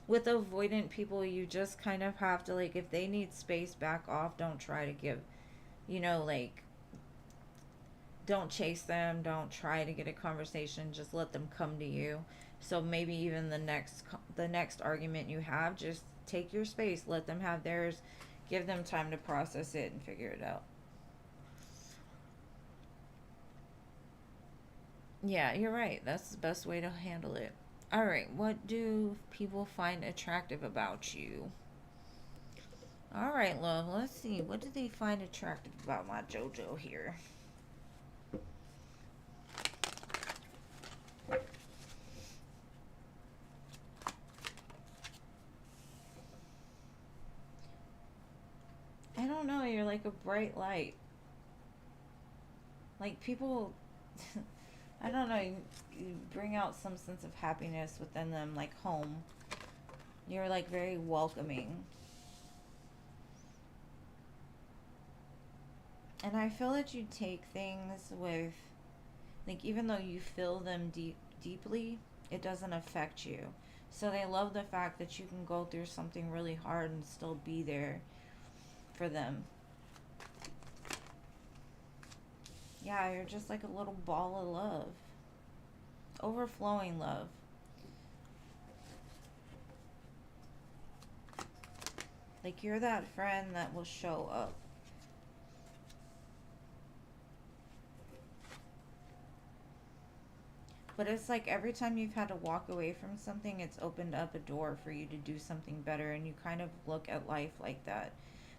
With avoidant people, you just kind of have to, like, if they need space, back off. Don't try to give, like, don't chase them. Don't try to get a conversation. Just let them come to you. So maybe even the next argument you have, just take your space. Let them have theirs. Give them time to process it and figure it out. Yeah, you're right. That's the best way to handle it. All right, what do people find attractive about you? All right, love. Let's see. What do they find attractive about my JoJo here? don't know, you're like a bright light. Like people, I don't know, you bring out some sense of happiness within them, like home. You're like very welcoming. And I feel that you take things with, like, even though you feel them deeply, it doesn't affect you. So they love the fact that you can go through something really hard and still be there for them. Yeah, you're just like a little ball of love. Overflowing love. Like you're that friend that will show up. But it's like every time you've had to walk away from something, it's opened up a door for you to do something better. And you kind of look at life like that.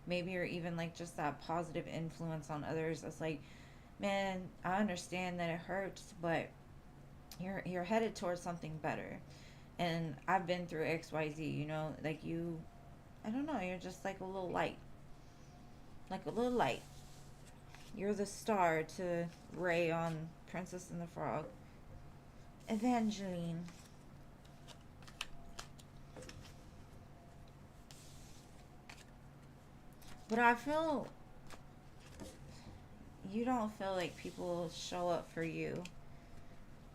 Maybe you're even like just that positive influence on others. It's like, man, I understand that it hurts, but you're headed towards something better. And I've been through XYZ, you know, like you, I don't know, you're just like a little light. Like a little light. You're the star to Ray on Princess and the Frog. Evangeline. But I feel you don't feel like people show up for you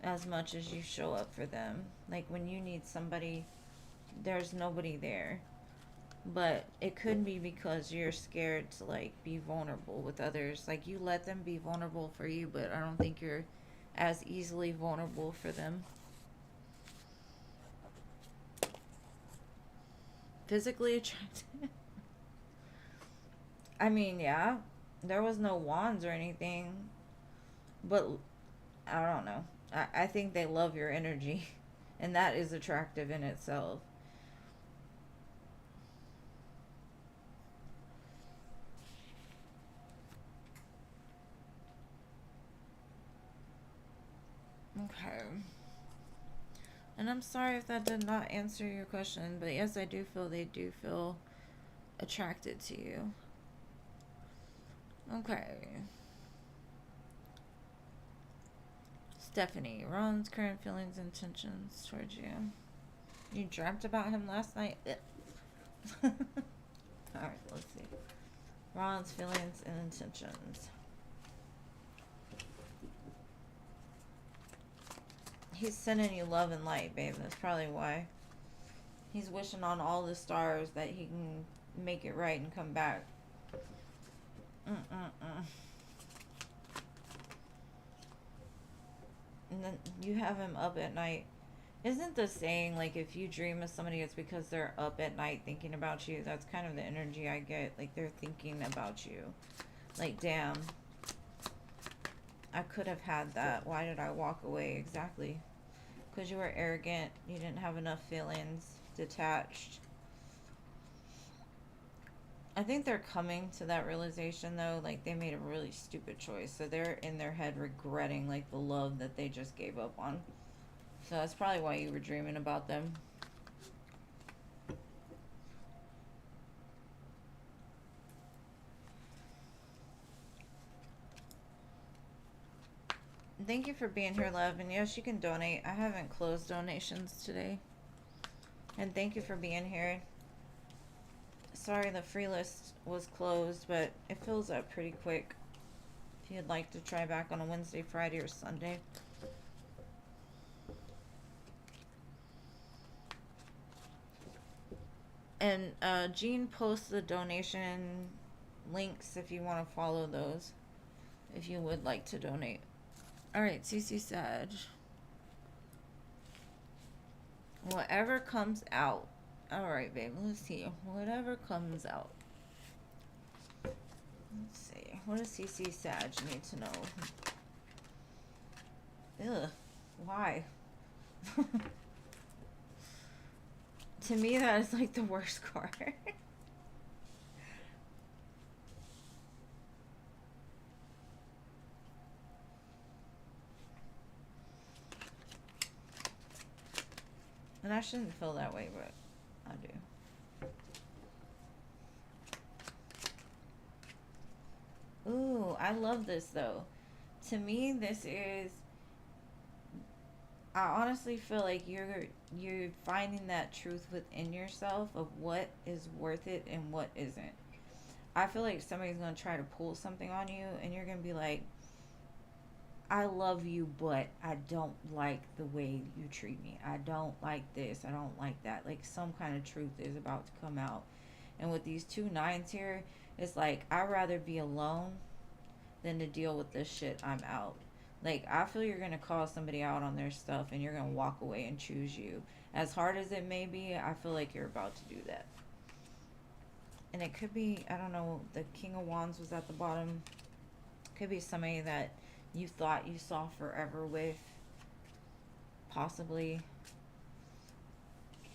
as much as you show up for them. Like when you need somebody, there's nobody there. But it could be because you're scared to like be vulnerable with others. Like you let them be vulnerable for you, but I don't think you're as easily vulnerable for them. Physically attracted. I mean, yeah, there was no wands or anything, but I don't know. I think they love your energy, and that is attractive in itself. Okay. And I'm sorry if that did not answer your question, but yes, I do feel they do feel attracted to you. Okay. Stephanie, Ron's current feelings and intentions towards you. You dreamt about him last night? Alright, let's see. Ron's feelings and intentions. He's sending you love and light, babe. That's probably why. He's wishing on all the stars that he can make it right and come back. And then you have him up at night. Isn't the saying, like, if you dream of somebody, it's because they're up at night thinking about you? That's kind of the energy I get. Like, they're thinking about you. Like, damn. I could have had that. Why did I walk away? Exactly. Because you were arrogant. You didn't have enough feelings. Detached. I think they're coming to that realization, though. Like, they made a really stupid choice. So they're in their head regretting, like, the love that they just gave up on. So that's probably why you were dreaming about them. Thank you for being here, love. And yes, you can donate. I haven't closed donations today. And thank you for being here. Sorry the free list was closed, but it fills up pretty quick. If you'd like to try back on a Wednesday, Friday, or Sunday. And Jean posts the donation links if you want to follow those. If you would like to donate. Alright, CC Sag. Whatever comes out. Alright, babe. Let's see. Whatever comes out. Let's see. What does CC Sag need to know? Ugh. Why? To me, that is like the worst card. And I shouldn't feel that way, but I do. I love this though. To me, this is, I honestly feel like you're finding that truth within yourself of what is worth it and what isn't. I feel like somebody's gonna try to pull something on you, and you're gonna be like, I love you, but I don't like the way you treat me. I don't like this. I don't like that. Like some kind of truth is about to come out. And with these two nines here, it's like I'd rather be alone than to deal with this shit. I'm out. Like I feel you're gonna call somebody out on their stuff and you're gonna walk away and choose you. As hard as it may be, I feel like you're about to do that. And it could be, I don't know, the King of Wands was at the bottom. Could be somebody that you thought you saw forever with, possibly.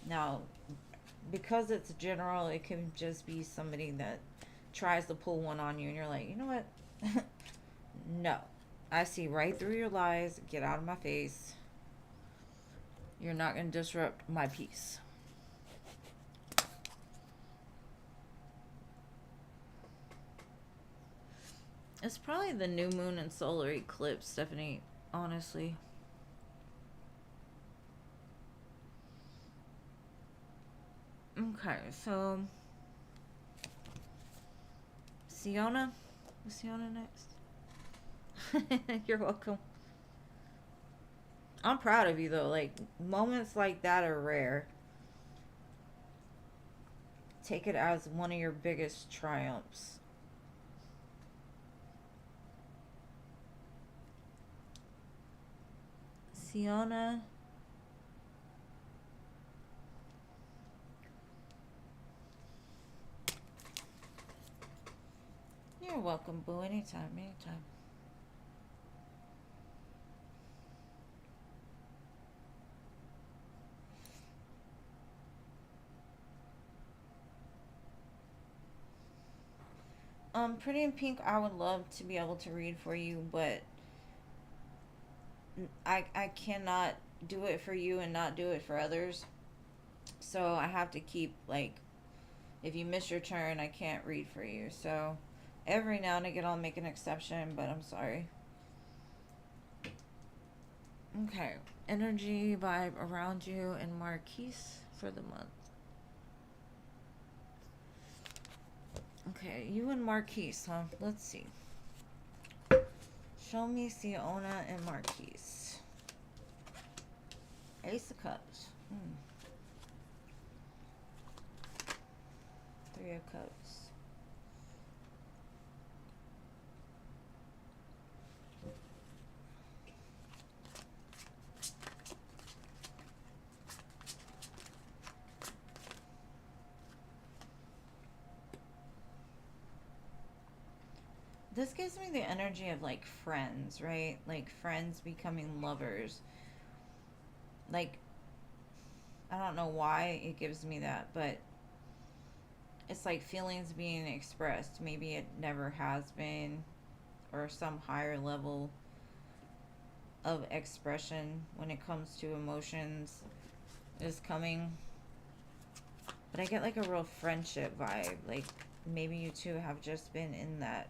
Now, because it's general, it can just be somebody that tries to pull one on you and you're like, you know what? No. I see right through your lies. Get out of my face. You're not going to disrupt my peace. It's probably the new moon and solar eclipse, Stephanie, honestly. Okay, so Siona? Is Siona next? You're welcome. I'm proud of you though. Like moments like that are rare. Take it as one of your biggest triumphs. Siona. You're welcome, boo. Anytime, anytime. Pretty in Pink, I would love to be able to read for you, but I cannot do it for you and not do it for others. So I have to keep, like, if you miss your turn, I can't read for you. So every now and again I'll make an exception, but I'm sorry. Okay. Energy vibe around you and Marquise for the month. Okay, you and Marquise, huh? Let's see. Show me Siona and Marquise. Ace of Cups. Three of Cups. This gives me the energy of like friends, right? Like friends becoming lovers. Like, I don't know why it gives me that, but it's like feelings being expressed. Maybe it never has been, or some higher level of expression when it comes to emotions is coming. But I get like a real friendship vibe. Like maybe you two have just been in that.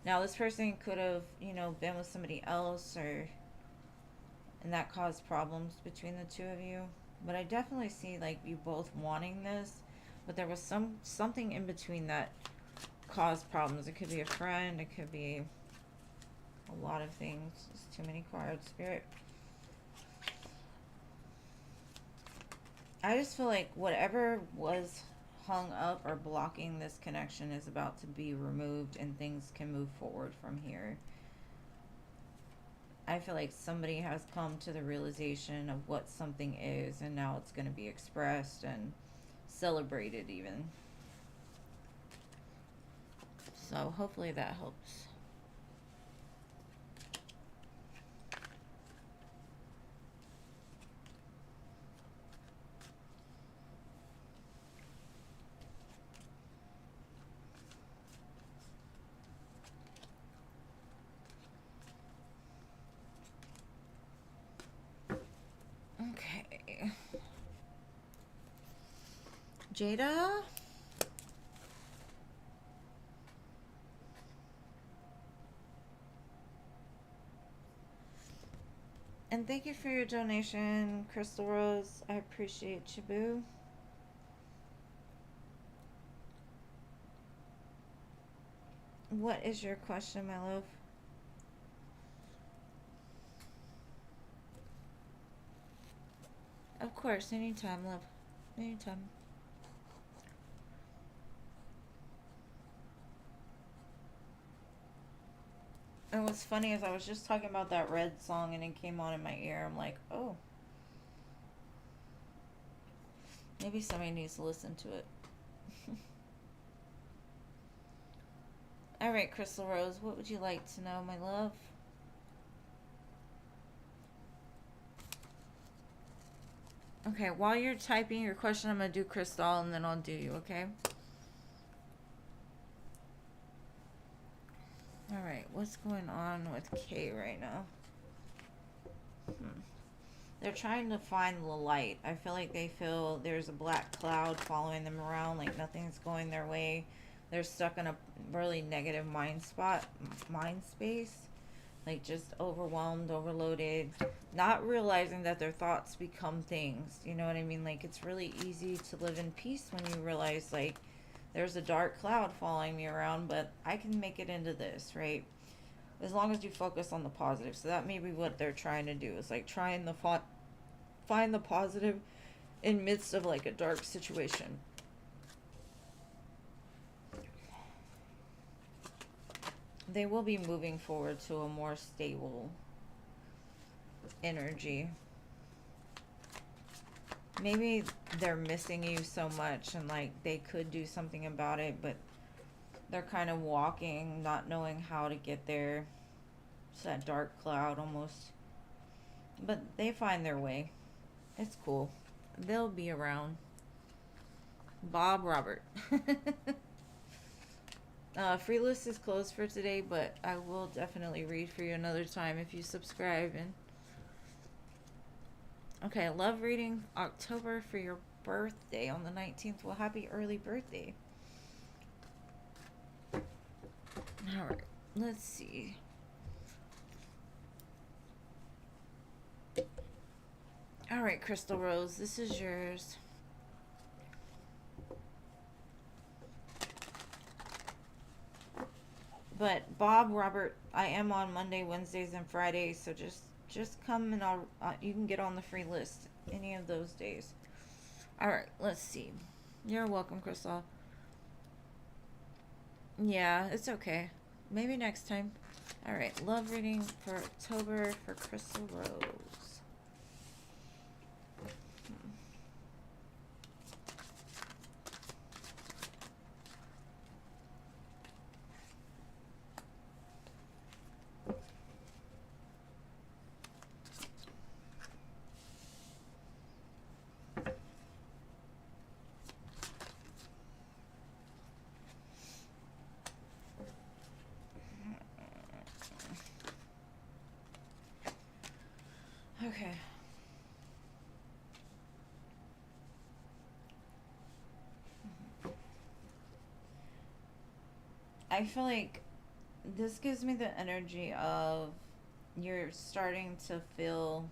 Now this person could have, been with somebody else, or and that caused problems between the two of you. But I definitely see like you both wanting this, but there was something in between that caused problems. It could be a friend, it could be a lot of things. It's too many cards, Spirit. I just feel like whatever was hung up or blocking this connection is about to be removed and things can move forward from here. I feel like somebody has come to the realization of what something is, and now it's going to be expressed and celebrated even. So hopefully that helps. Okay. Jada? And thank you for your donation, Crystal Rose. I appreciate you, boo. What is your question, my love? Of course, anytime, love. Anytime. And what's funny is I was just talking about that Red song and it came on in my ear. I'm like, oh, maybe somebody needs to listen to it. All right, Crystal Rose, what would you like to know, my love? Okay, while you're typing your question, I'm going to do Crystal and then I'll do you, okay? All right, what's going on with Kay right now? They're trying to find the light. I feel like they feel there's a black cloud following them around, like nothing's going their way. They're stuck in a really negative mind space, like just overwhelmed, overloaded, not realizing that their thoughts become things. You know what I mean? Like it's really easy to live in peace when you realize like there's a dark cloud following me around, but I can make it into this, right? As long as you focus on the positive. So that may be what they're trying to do, is like trying to find the positive in midst of like a dark situation. They will be moving forward to a more stable energy. Maybe they're missing you so much and like they could do something about it, but they're kind of walking, not knowing how to get there. It's that dark cloud almost. But they find their way. It's cool. They'll be around. Bob Robert. Free list is closed for today, but I will definitely read for you another time if you subscribe. And okay, I love reading October for your birthday on the 19th. Well, happy early birthday. Alright, let's see. Alright, Crystal Rose, this is yours. But Bob, Robert, I am on Monday, Wednesdays, and Fridays, so just come and I'll you can get on the free list any of those days. All right, let's see. You're welcome, Crystal. Yeah, it's okay. Maybe next time. All right, love reading for October for Crystal Rose. Okay. I feel like this gives me the energy of you're starting to feel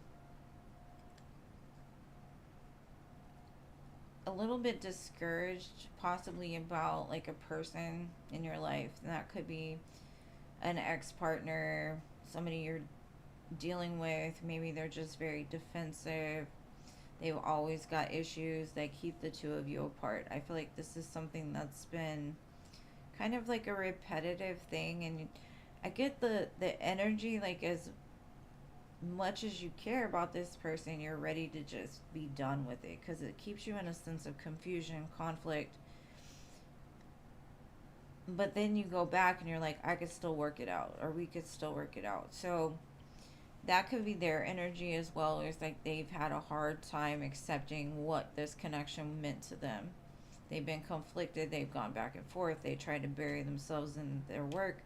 a little bit discouraged, possibly about like a person in your life. And that could be an ex partner, somebody you're dealing with. Maybe they're just very defensive. They've always got issues that keep the two of you apart. I feel like this is something that's been kind of like a repetitive thing, and I get the energy like as much as you care about this person, you're ready to just be done with it because it keeps you in a sense of confusion, conflict. But then you go back and you're like, I could still work it out, or we could still work it out. So that could be their energy as well. It's like they've had a hard time accepting what this connection meant to them. They've been conflicted, they've gone back and forth, they try to bury themselves in their work,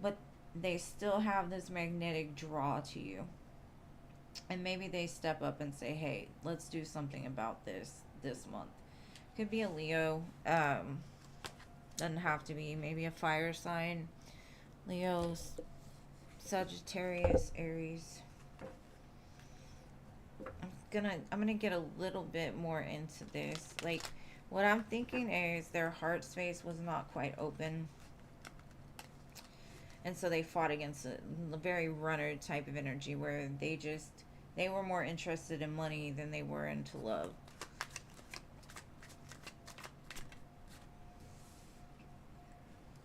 but they still have this magnetic draw to you. And maybe they step up and say, hey, let's do something about this month. Could be a Leo. Doesn't have to be. Maybe a fire sign. Leo's, Sagittarius, Aries. I'm gonna get a little bit more into this. Like, what I'm thinking is their heart space was not quite open, and so they fought against a very runner type of energy where they were more interested in money than they were into love.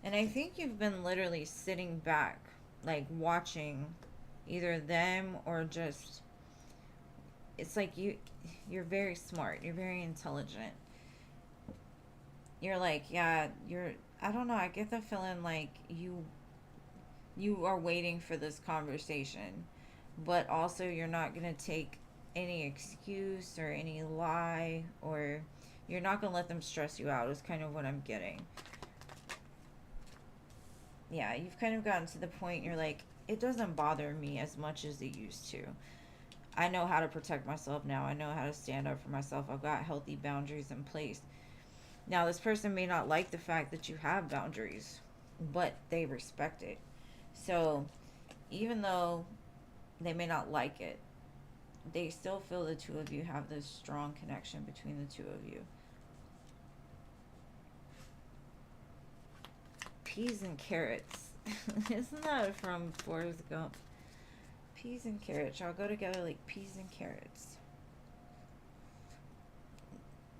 And I think you've been literally sitting back, like watching either them or just, it's like you're very smart, you're very intelligent. You're like, yeah, I don't know, I get the feeling like you are waiting for this conversation, but also you're not going to take any excuse or any lie, or you're not going to let them stress you out, is kind of what I'm getting. Yeah, you've kind of gotten to the point you're like, it doesn't bother me as much as it used to. I know how to protect myself now. I know how to stand up for myself. I've got healthy boundaries in place. Now, this person may not like the fact that you have boundaries, but they respect it. So, even though they may not like it, they still feel the two of you have this strong connection between the two of you. Peas and carrots. Isn't that from Forrest Gump? Peas and carrots. Y'all go together like peas and carrots.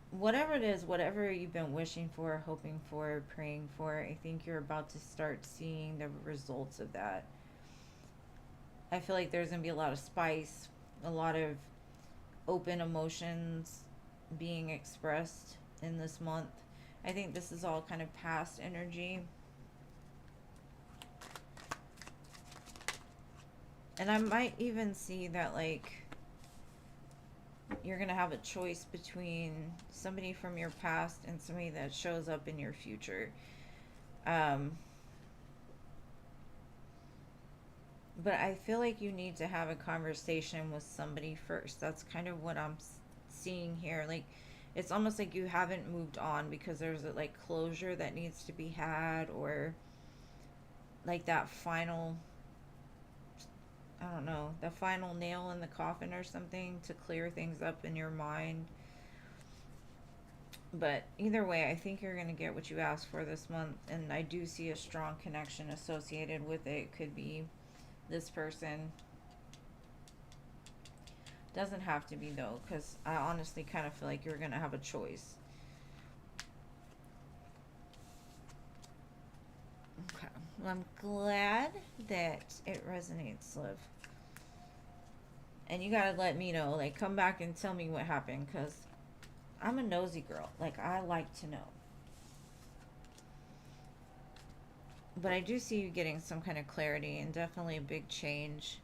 Whatever it is, whatever you've been wishing for, hoping for, praying for, I think you're about to start seeing the results of that. I feel like there's going to be a lot of spice, a lot of open emotions being expressed in this month. I think this is all kind of past energy. And I might even see that, like, you're going to have a choice between somebody from your past and somebody that shows up in your future. But I feel like you need to have a conversation with somebody first. That's kind of what I'm seeing here. Like, it's almost like you haven't moved on because there's a, like, closure that needs to be had, or like that final, I don't know, the final nail in the coffin or something to clear things up in your mind. But either way, I think you're going to get what you asked for this month, and I do see a strong connection associated with it. It could be this person. Doesn't have to be, though, because I honestly kind of feel like you're going to have a choice. Okay. Well, I'm glad that it resonates, Liv. And you gotta let me know. Like, come back and tell me what happened, because I'm a nosy girl. Like, I like to know. But I do see you getting some kind of clarity and definitely a big change.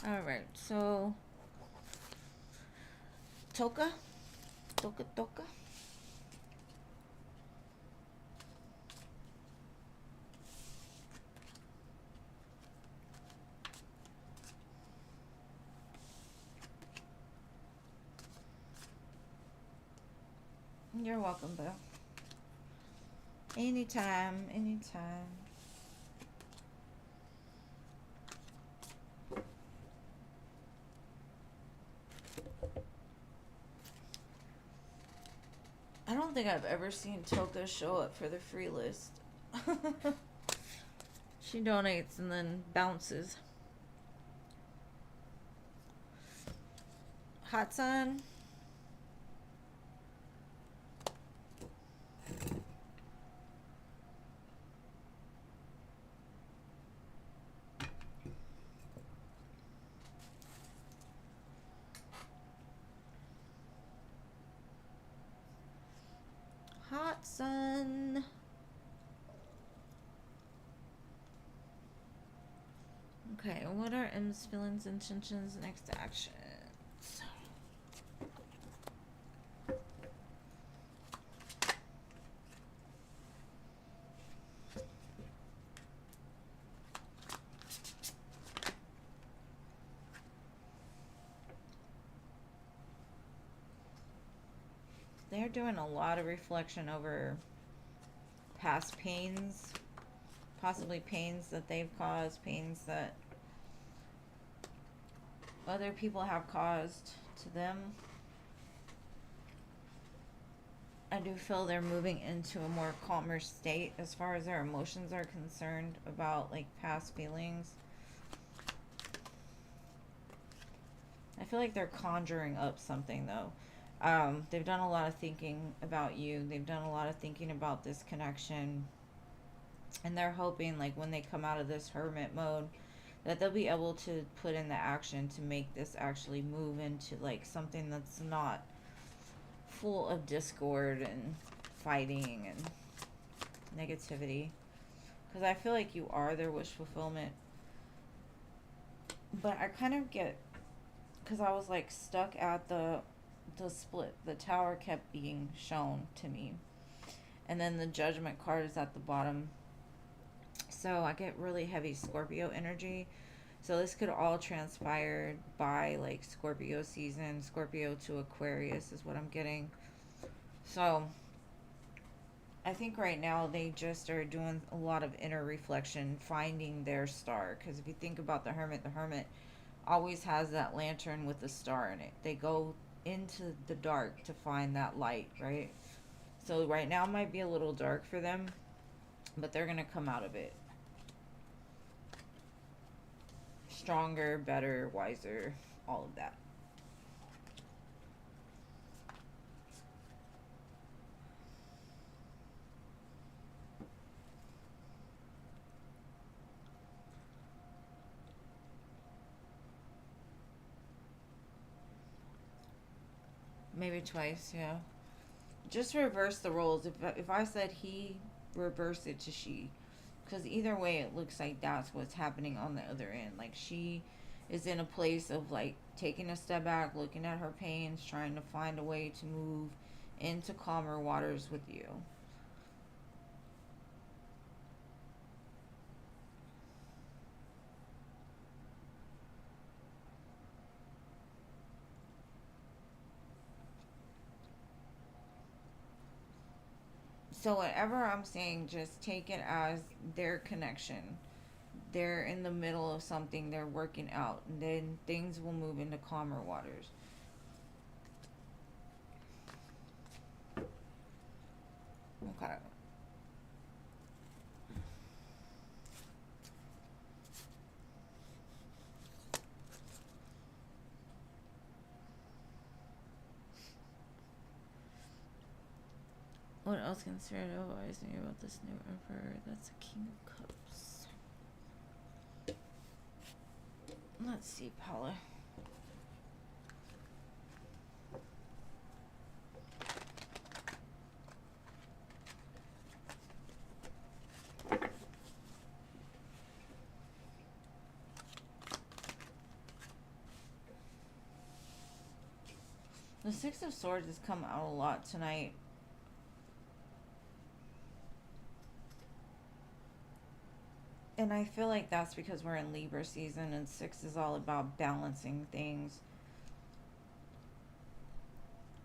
Alright, so Toka? Toka? You're welcome, Boo. Anytime, anytime. I don't think I've ever seen Toka show up for the free list. She donates and then bounces. Hot Sun. Hot Sun. Okay, what are M's feelings, intentions, next actions? They're doing a lot of reflection over past pains Possibly pains that they've caused, pains that other people have caused to them. I do feel they're moving into a more calmer state as far as their emotions are concerned about like past feelings. I feel like they're conjuring up something though. They've done a lot of thinking about you. They've done a lot of thinking about this connection. And they're hoping like when they come out of this hermit mode that they'll be able to put in the action to make this actually move into like something that's not full of discord and fighting and negativity. Because I feel like you are their wish fulfillment. But I kind of get, because I was like stuck at the split. The tower kept being shown to me. And then the judgment card is at the bottom. So I get really heavy Scorpio energy. So this could all transpire by like Scorpio season. Scorpio to Aquarius is what I'm getting. So I think right now they just are doing a lot of inner reflection, finding their star. Because if you think about the Hermit always has that lantern with the star in it. They go into the dark to find that light, right? So right now might be a little dark for them, but they're going to come out of it stronger, better, wiser, all of that. Maybe twice, yeah. Just reverse the roles. If I said he, reverse it to she. Because either way, it looks like that's what's happening on the other end. Like she is in a place of like taking a step back, looking at her pains, trying to find a way to move into calmer waters with you. So whatever I'm saying, just take it as their connection. They're in the middle of something, they're working out, and then things will move into calmer waters. Okay. What else can Spirit advise me about this new emperor? That's a King of Cups. Let's see, Paula. The Six of Swords has come out a lot tonight. And I feel like that's because we're in Libra season and six is all about balancing things.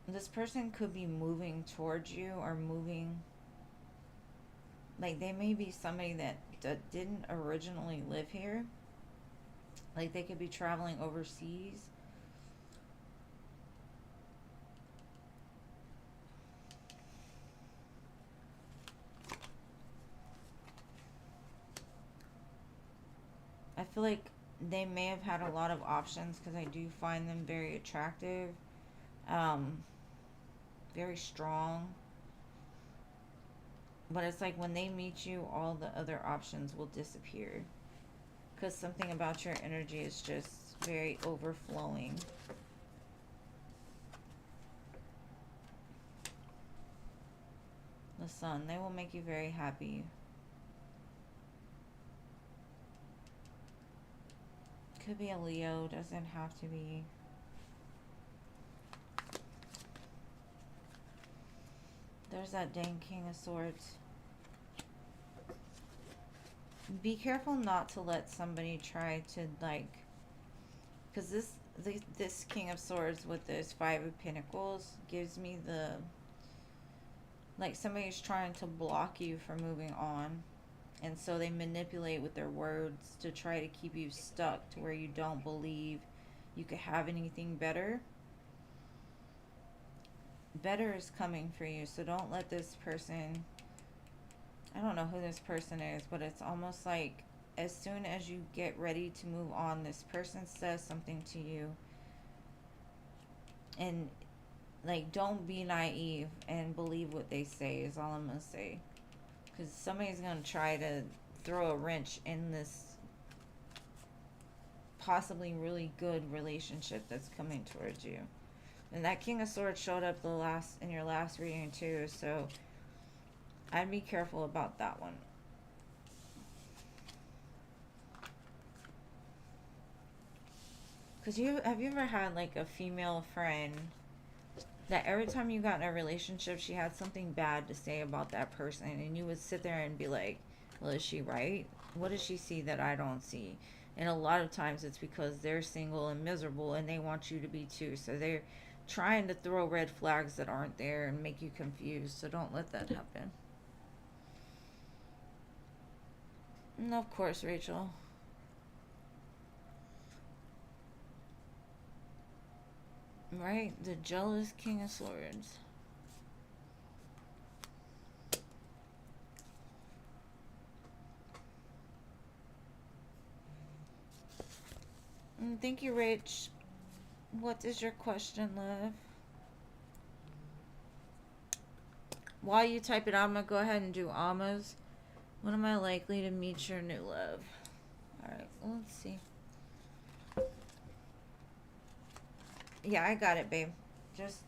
This person could be moving towards you or moving. Like they may be somebody that didn't originally live here. Like they could be traveling overseas. I feel like they may have had a lot of options because I do find them very attractive, um, very strong. But it's like when they meet you, all the other options will disappear because something about your energy is just very overflowing. The Sun, they will make you very happy. Could be a Leo, doesn't have to be. There's that dang King of Swords. Be careful not to let somebody try to like, because this King of Swords with this Five of Pentacles gives me the, like somebody's trying to block you from moving on. And so they manipulate with their words to try to keep you stuck to where you don't believe you could have anything better. Better is coming for you. So don't let this person, I don't know who this person is, but it's almost like as soon as you get ready to move on, this person says something to you. And like, don't be naive and believe what they say, is all I'm going to say. Because somebody's going to try to throw a wrench in this possibly really good relationship that's coming towards you. And that King of Swords showed up in your last reading too, so I'd be careful about that one. Because have you ever had like a female friend that every time you got in a relationship, she had something bad to say about that person, and you would sit there and be like, well, is she right? What does she see that I don't see? And a lot of times it's because they're single and miserable and they want you to be too. So they're trying to throw red flags that aren't there and make you confused. So don't let that happen. And of course, Rachel. Right? The jealous King of Swords. Thank you, Rach. What is your question, love? While you type it out, I'm going to go ahead and do Alma's. When am I likely to meet your new love? Alright, well, let's see. Yeah, I got it, babe. Just,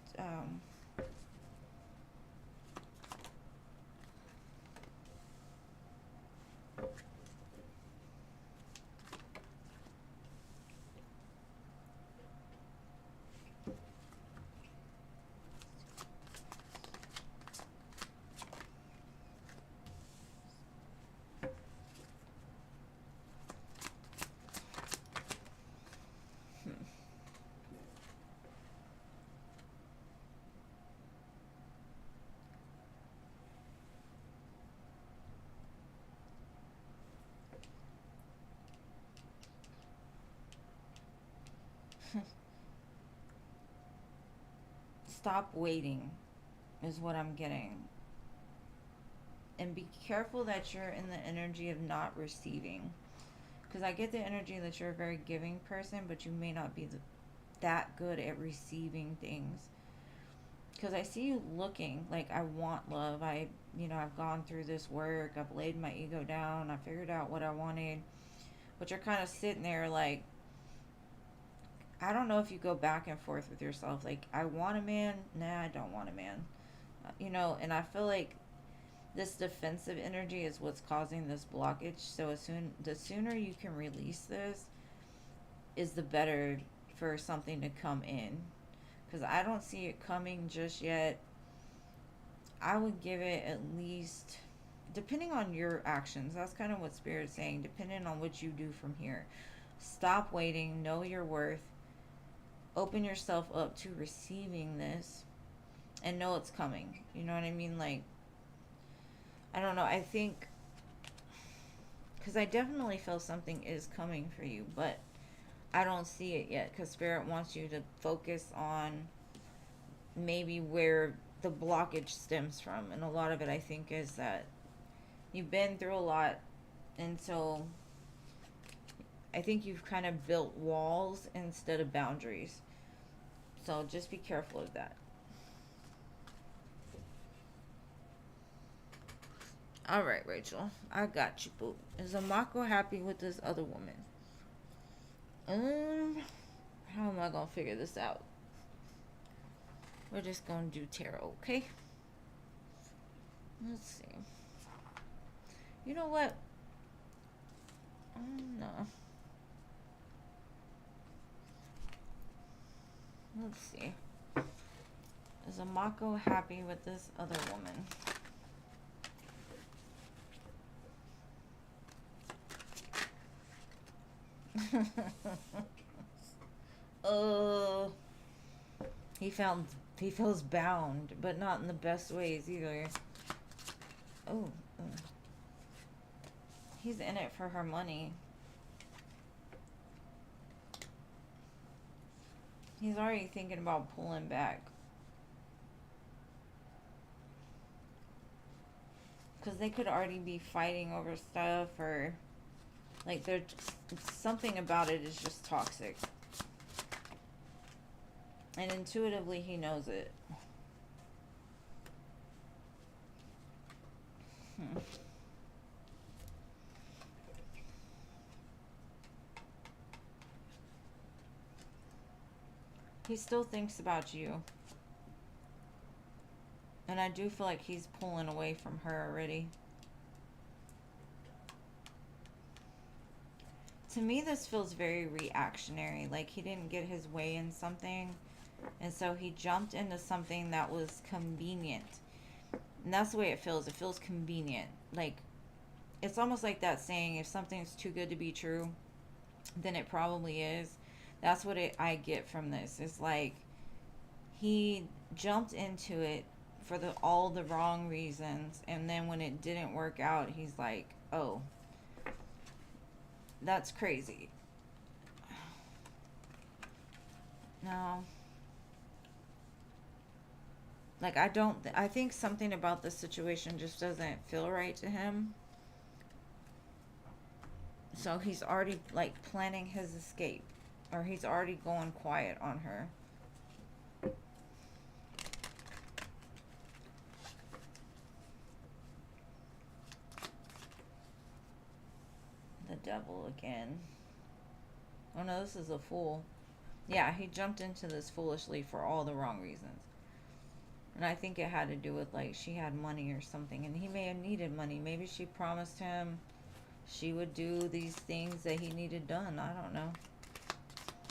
stop waiting is what I'm getting. And be careful that you're in the energy of not receiving. Because I get the energy that you're a very giving person, but you may not be that good at receiving things. Because I see you looking like, I want love. I've gone through this work. I've laid my ego down. I figured out what I wanted. But you're kind of sitting there like, I don't know if you go back and forth with yourself. Like, I want a man. Nah, I don't want a man. And I feel like this defensive energy is what's causing this blockage. So the sooner you can release this is the better for something to come in. Because I don't see it coming just yet. I would give it at least, depending on your actions, that's kind of what Spirit's saying, depending on what you do from here. Stop waiting, know your worth, open yourself up to receiving this, and know it's coming. You know what I mean? Like, I don't know, I think, because I definitely feel something is coming for you, but I don't see it yet, because Spirit wants you to focus on maybe where the blockage stems from. And a lot of it, I think, is that you've been through a lot, and so I think you've kind of built walls instead of boundaries. So just be careful of that. Alright, Rachel. I got you, boo. Is Amako happy with this other woman? How am I gonna figure this out? We're just gonna do tarot, okay? Let's see. You know what? No. Let's see. Is Amako happy with this other woman? He feels bound, but not in the best ways either. Oh. He's in it for her money. He's already thinking about pulling back. Because they could already be fighting over stuff, or like there's something about it is just toxic. And intuitively he knows it. He still thinks about you. And I do feel like he's pulling away from her already. To me, this feels very reactionary. Like he didn't get his way in something, and so he jumped into something that was convenient. And that's the way it feels. It feels convenient. Like, it's almost like that saying, if something's too good to be true, then it probably is. That's what I get from this. It's like he jumped into it for all the wrong reasons, and then when it didn't work out, he's like, oh, that's crazy. No. Like, I think something about the situation just doesn't feel right to him. So he's already, like, planning his escape. Or he's already going quiet on her. The devil again. Oh no, this is a fool. Yeah, he jumped into this foolishly for all the wrong reasons. And I think it had to do with, like, she had money or something. And he may have needed money. Maybe she promised him she would do these things that he needed done. I don't know.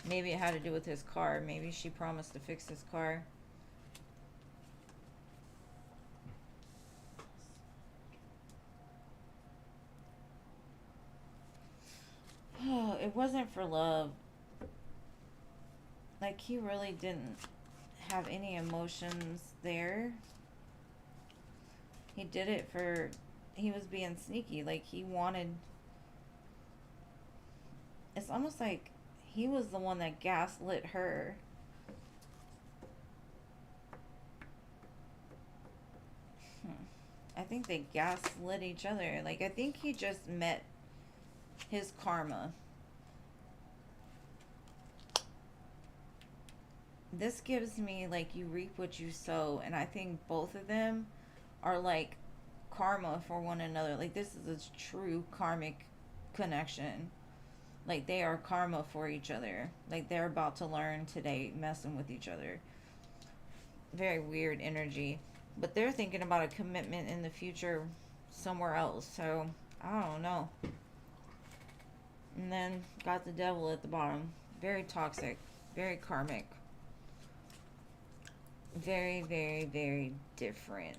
Maybe it had to do with his car. Maybe she promised to fix his car. Oh, it wasn't for love. Like, he really didn't have any emotions there. He did it for... He was being sneaky. Like, he wanted... It's almost like he was the one that gaslit her. I think they gaslit each other. Like, I think he just met his karma. This gives me, like, you reap what you sow. And I think both of them are, like, karma for one another. Like, this is a true karmic connection. Like, they are karma for each other. Like, they're about to learn today, messing with each other. Very weird energy. But they're thinking about a commitment in the future somewhere else. So, I don't know. And then got the devil at the bottom. Very toxic. Very karmic. Very, very, very different.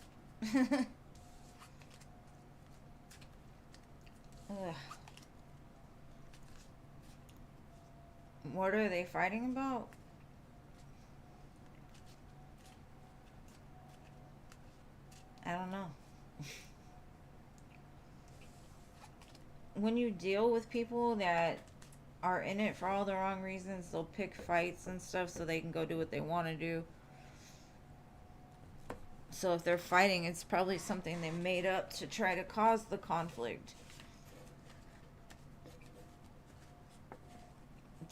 Ugh. What are they fighting about? I don't know. When you deal with people that are in it for all the wrong reasons, they'll pick fights and stuff so they can go do what they want to do. So if they're fighting, it's probably something they made up to try to cause the conflict.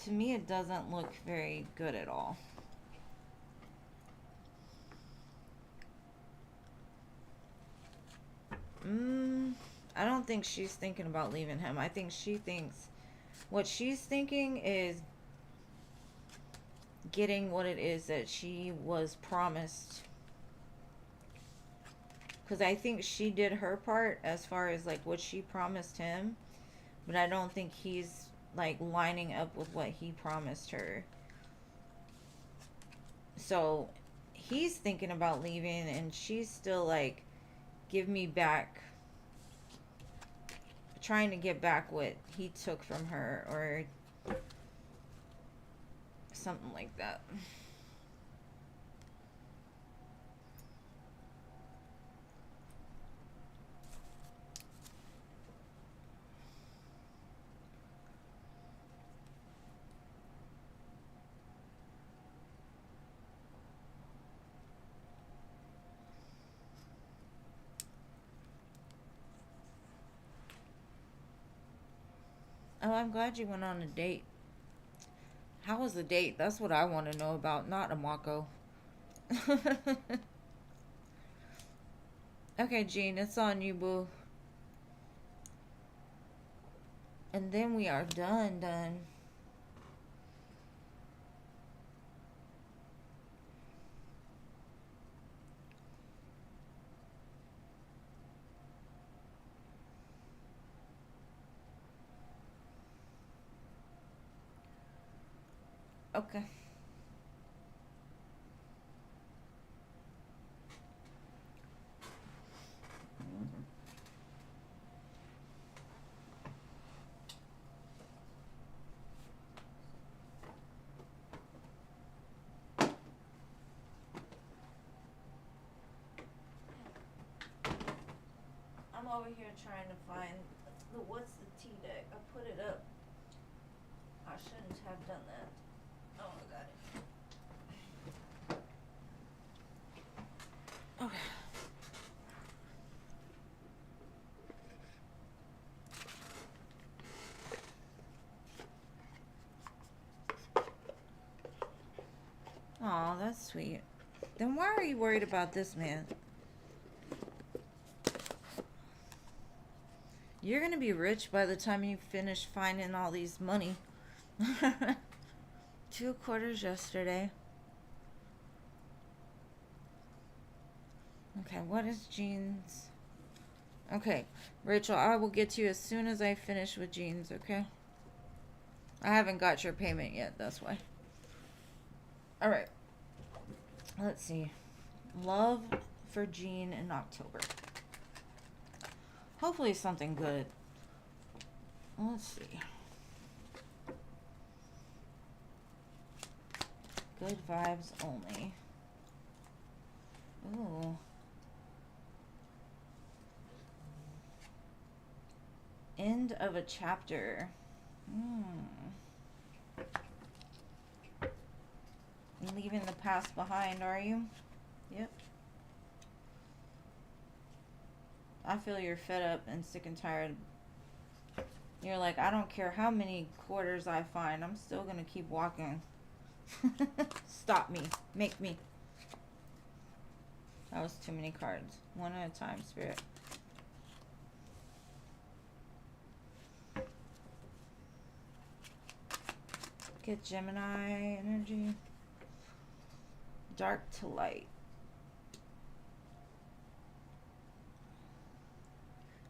To me, it doesn't look very good at all. I don't think she's thinking about leaving him. I think she thinks... What she's thinking is getting what it is that she was promised. Because I think she did her part as far as, like, what she promised him. But I don't think he's, like, lining up with what he promised her. So he's thinking about leaving, and she's still like, give me back, trying to get back what he took from her, or something like that. Oh, I'm glad you went on a date. How was the date? That's what I want to know about, not a Mako. Okay, Jean, it's on you, boo. And then we are done. Okay. I'm over here trying to find what's the tea deck. I put it up. I shouldn't have done that. Oh, I got it. Okay. Aw, that's sweet. Then why are you worried about this man? You're gonna be rich by the time you finish finding all these money. 2 quarters yesterday. Okay, what is Jean's? Okay, Rachel, I will get to you as soon as I finish with Jean's, okay? I haven't got your payment yet, that's why. Alright. Let's see. Love for Jean in October. Hopefully something good. Let's see. Good vibes only. Ooh. End of a chapter. Leaving the past behind, are you? Yep. I feel you're fed up and sick and tired. You're like, I don't care how many quarters I find, I'm still gonna keep walking. Stop me. Make me. That was too many cards. One at a time, Spirit. Get Gemini energy. Dark to light.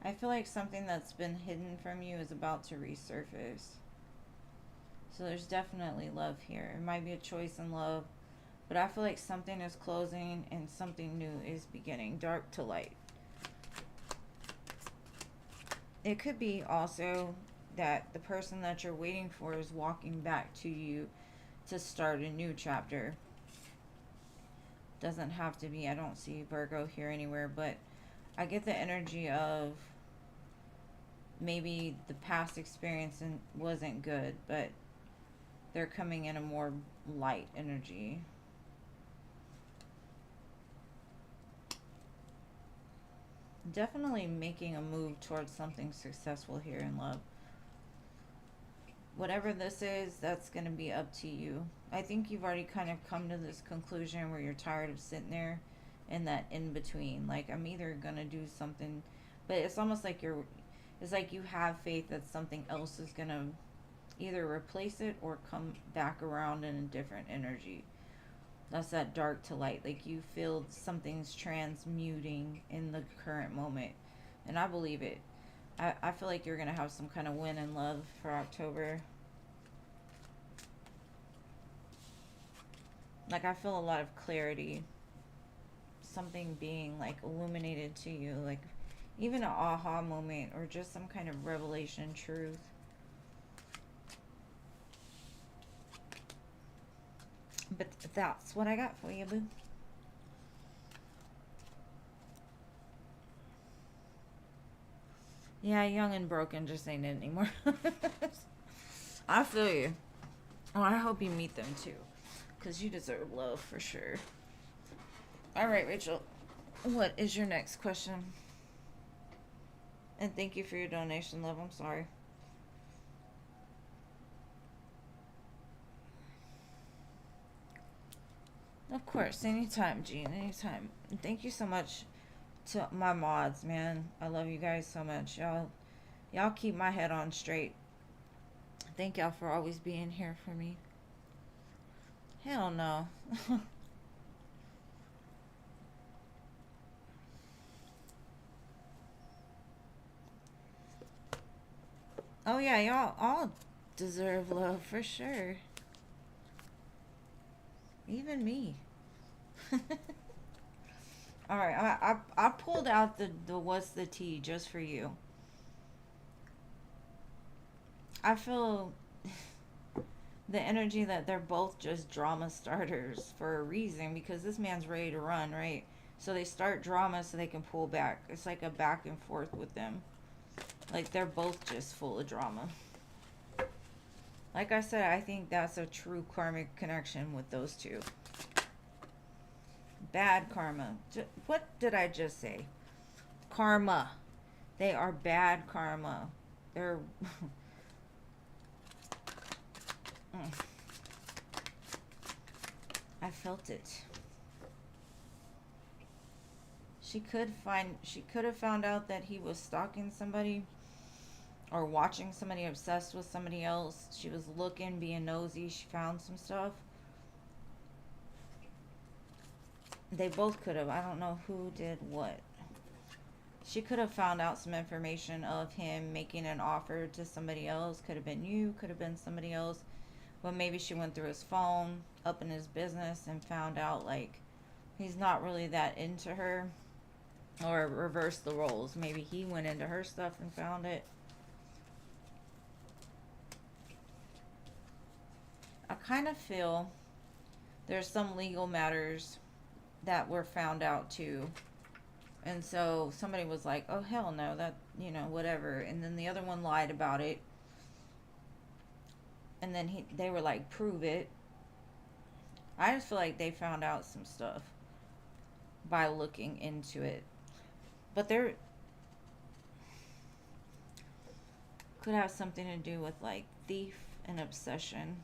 I feel like something that's been hidden from you is about to resurface. So there's definitely love here. It might be a choice in love, but I feel like something is closing and something new is beginning. Dark to light. It could be also that the person that you're waiting for is walking back to you to start a new chapter. Doesn't have to be. I don't see Virgo here anywhere, but I get the energy of maybe the past experience wasn't good, but they're coming in a more light energy. Definitely making a move towards something successful here in love. Whatever this is, that's going to be up to you. I think you've already kind of come to this conclusion where you're tired of sitting there in that in between. Like, I'm either going to do something, but it's almost like it's like you have faith that something else is going to either replace it or come back around in a different energy. That's that dark to light. Like, you feel something's transmuting in the current moment. And I believe it. I feel like you're going to have some kind of win in love for October. Like, I feel a lot of clarity. Something being, like, illuminated to you. Like, even an aha moment or just some kind of revelation truth. But that's what I got for you, boo. Yeah, young and broken just ain't it anymore. I feel you. Oh, I hope you meet them too. Because you deserve love for sure. Alright, Rachel. What is your next question? And thank you for your donation, love. I'm sorry. Of course, anytime, Gene, anytime. And thank you so much to my mods, man. I love you guys so much. Y'all keep my head on straight. Thank y'all for always being here for me. Hell no. Oh yeah, y'all all deserve love for sure. Even me. All right, I pulled out the what's the tea just for you. I feel the energy that they're both just drama starters for a reason, because this man's ready to run, right? So they start drama so they can pull back. It's like a back and forth with them. Like they're both just full of drama. Like I said, I think that's a true karmic connection with those two. Bad karma. What did I just say? Karma. They are bad karma. They're I felt it. She could have found out that he was stalking somebody or watching somebody obsessed with somebody else. She was looking, being nosy. She found some stuff. They both could have. I don't know who did what. She could have found out some information of him making an offer to somebody else. Could have been you, could have been somebody else. But maybe she went through his phone, up in his business, and found out, like, he's not really that into her. Or reverse the roles. Maybe he went into her stuff and found it. I kind of feel there's some legal matters that were found out too. And so somebody was like, oh, hell no, that, whatever. And then the other one lied about it. And then they were like, prove it. I just feel like they found out some stuff by looking into it. But there could have something to do with like thief and obsession.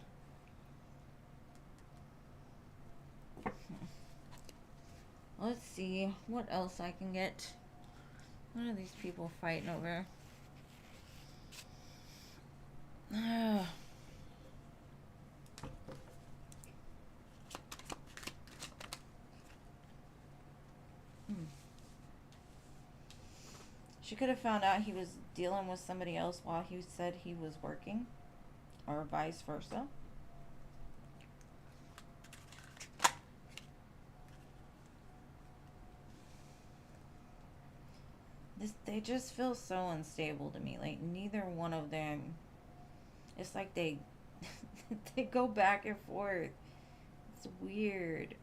Let's see what else I can get. What are these people fighting over? She could have found out he was dealing with somebody else while he said he was working, or vice versa. They just feel so unstable to me. Like neither one of them. It's like they they go back and forth. It's weird.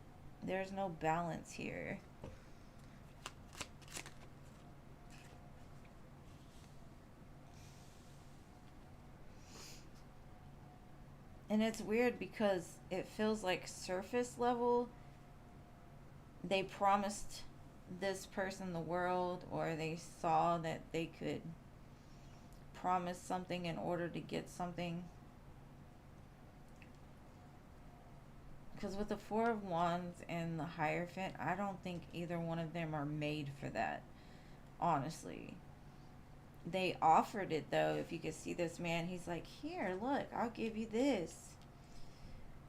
There's no balance here. And it's weird because it feels like surface level. They promised this person the world, or they saw that they could promise something in order to get something. Because with the Four of Wands and the Hierophant, I don't think either one of them are made for that. Honestly. They offered it though. If you could see this man, he's like, here, look, I'll give you this.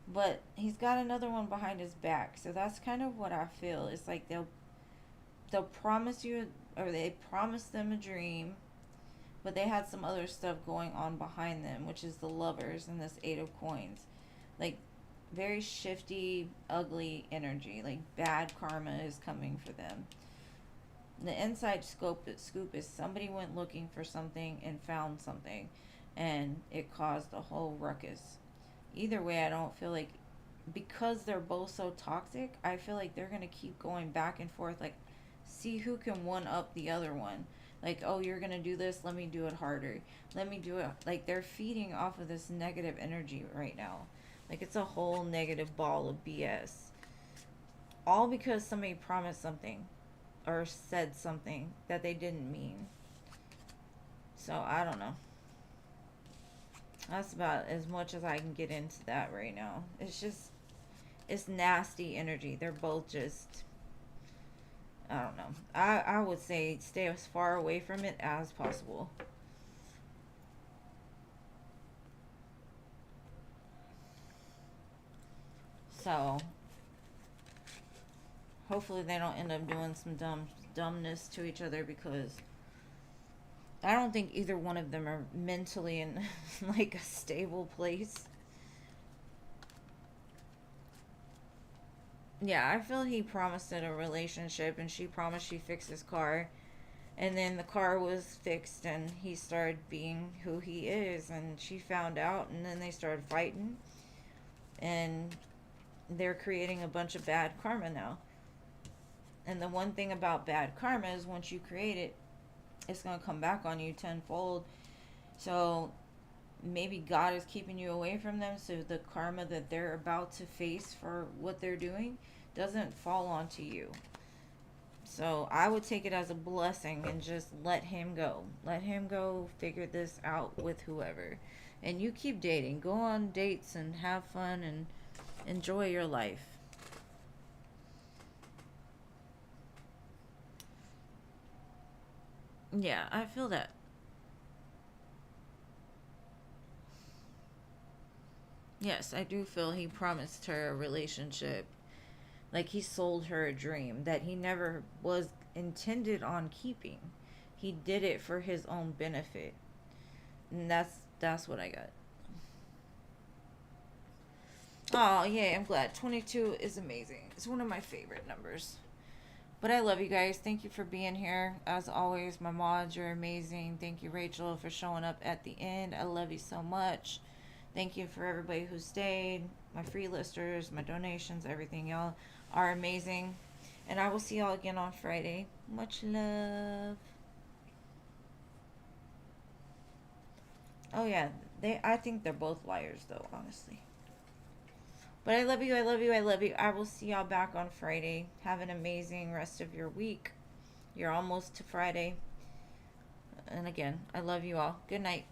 But he's got another one behind his back. So that's kind of what I feel. It's like they'll promise you, or they promise them a dream, but they had some other stuff going on behind them, which is the Lovers and this Eight of Coins. Like very shifty, ugly energy. Like bad karma is coming for them. The inside scoop is somebody went looking for something and found something, and it caused a whole ruckus. Either way, I don't feel like, because they're both so toxic, I feel like they're gonna keep going back and forth, like see who can one up the other one. Like, oh, you're gonna do this, let me do it harder, let me do it. Like they're feeding off of this negative energy right now. Like it's a whole negative ball of BS, all because somebody promised something or said something that they didn't mean. So I don't know. That's about as much as I can get into that right now. It's just, It's nasty energy. They're both just, I don't know. I would say stay as far away from it as possible. So hopefully they don't end up doing some dumbness to each other, because I don't think either one of them are mentally in like a stable place. Yeah, I feel he promised it a relationship, and she promised she'd fix his car, and then the car was fixed and he started being who he is, and she found out, and then they started fighting, and they're creating a bunch of bad karma now. And the one thing about bad karma is once you create it, it's going to come back on you tenfold. So maybe God is keeping you away from them, so the karma that they're about to face for what they're doing doesn't fall onto you. So I would take it as a blessing and just let him go. Let him go figure this out with whoever. And you keep dating. Go on dates and have fun and enjoy your life. Yeah, I feel that. Yes, I do feel he promised her a relationship. Like he sold her a dream that he never was intended on keeping. He did it for his own benefit. And that's what I got. Oh, yeah, I'm glad. 22 is amazing. It's one of my favorite numbers. But I love you guys. Thank you for being here. As always, my mods, you're amazing. Thank you, Rachel, for showing up at the end. I love you so much. Thank you for everybody who stayed, my free listers, my donations, everything. Y'all are amazing. And I will see y'all again on Friday. Much love. Oh yeah, I think they're both liars though, honestly. But I love you, I love you, I love you. I will see y'all back on Friday. Have an amazing rest of your week. You're almost to Friday. And again, I love you all. Good night.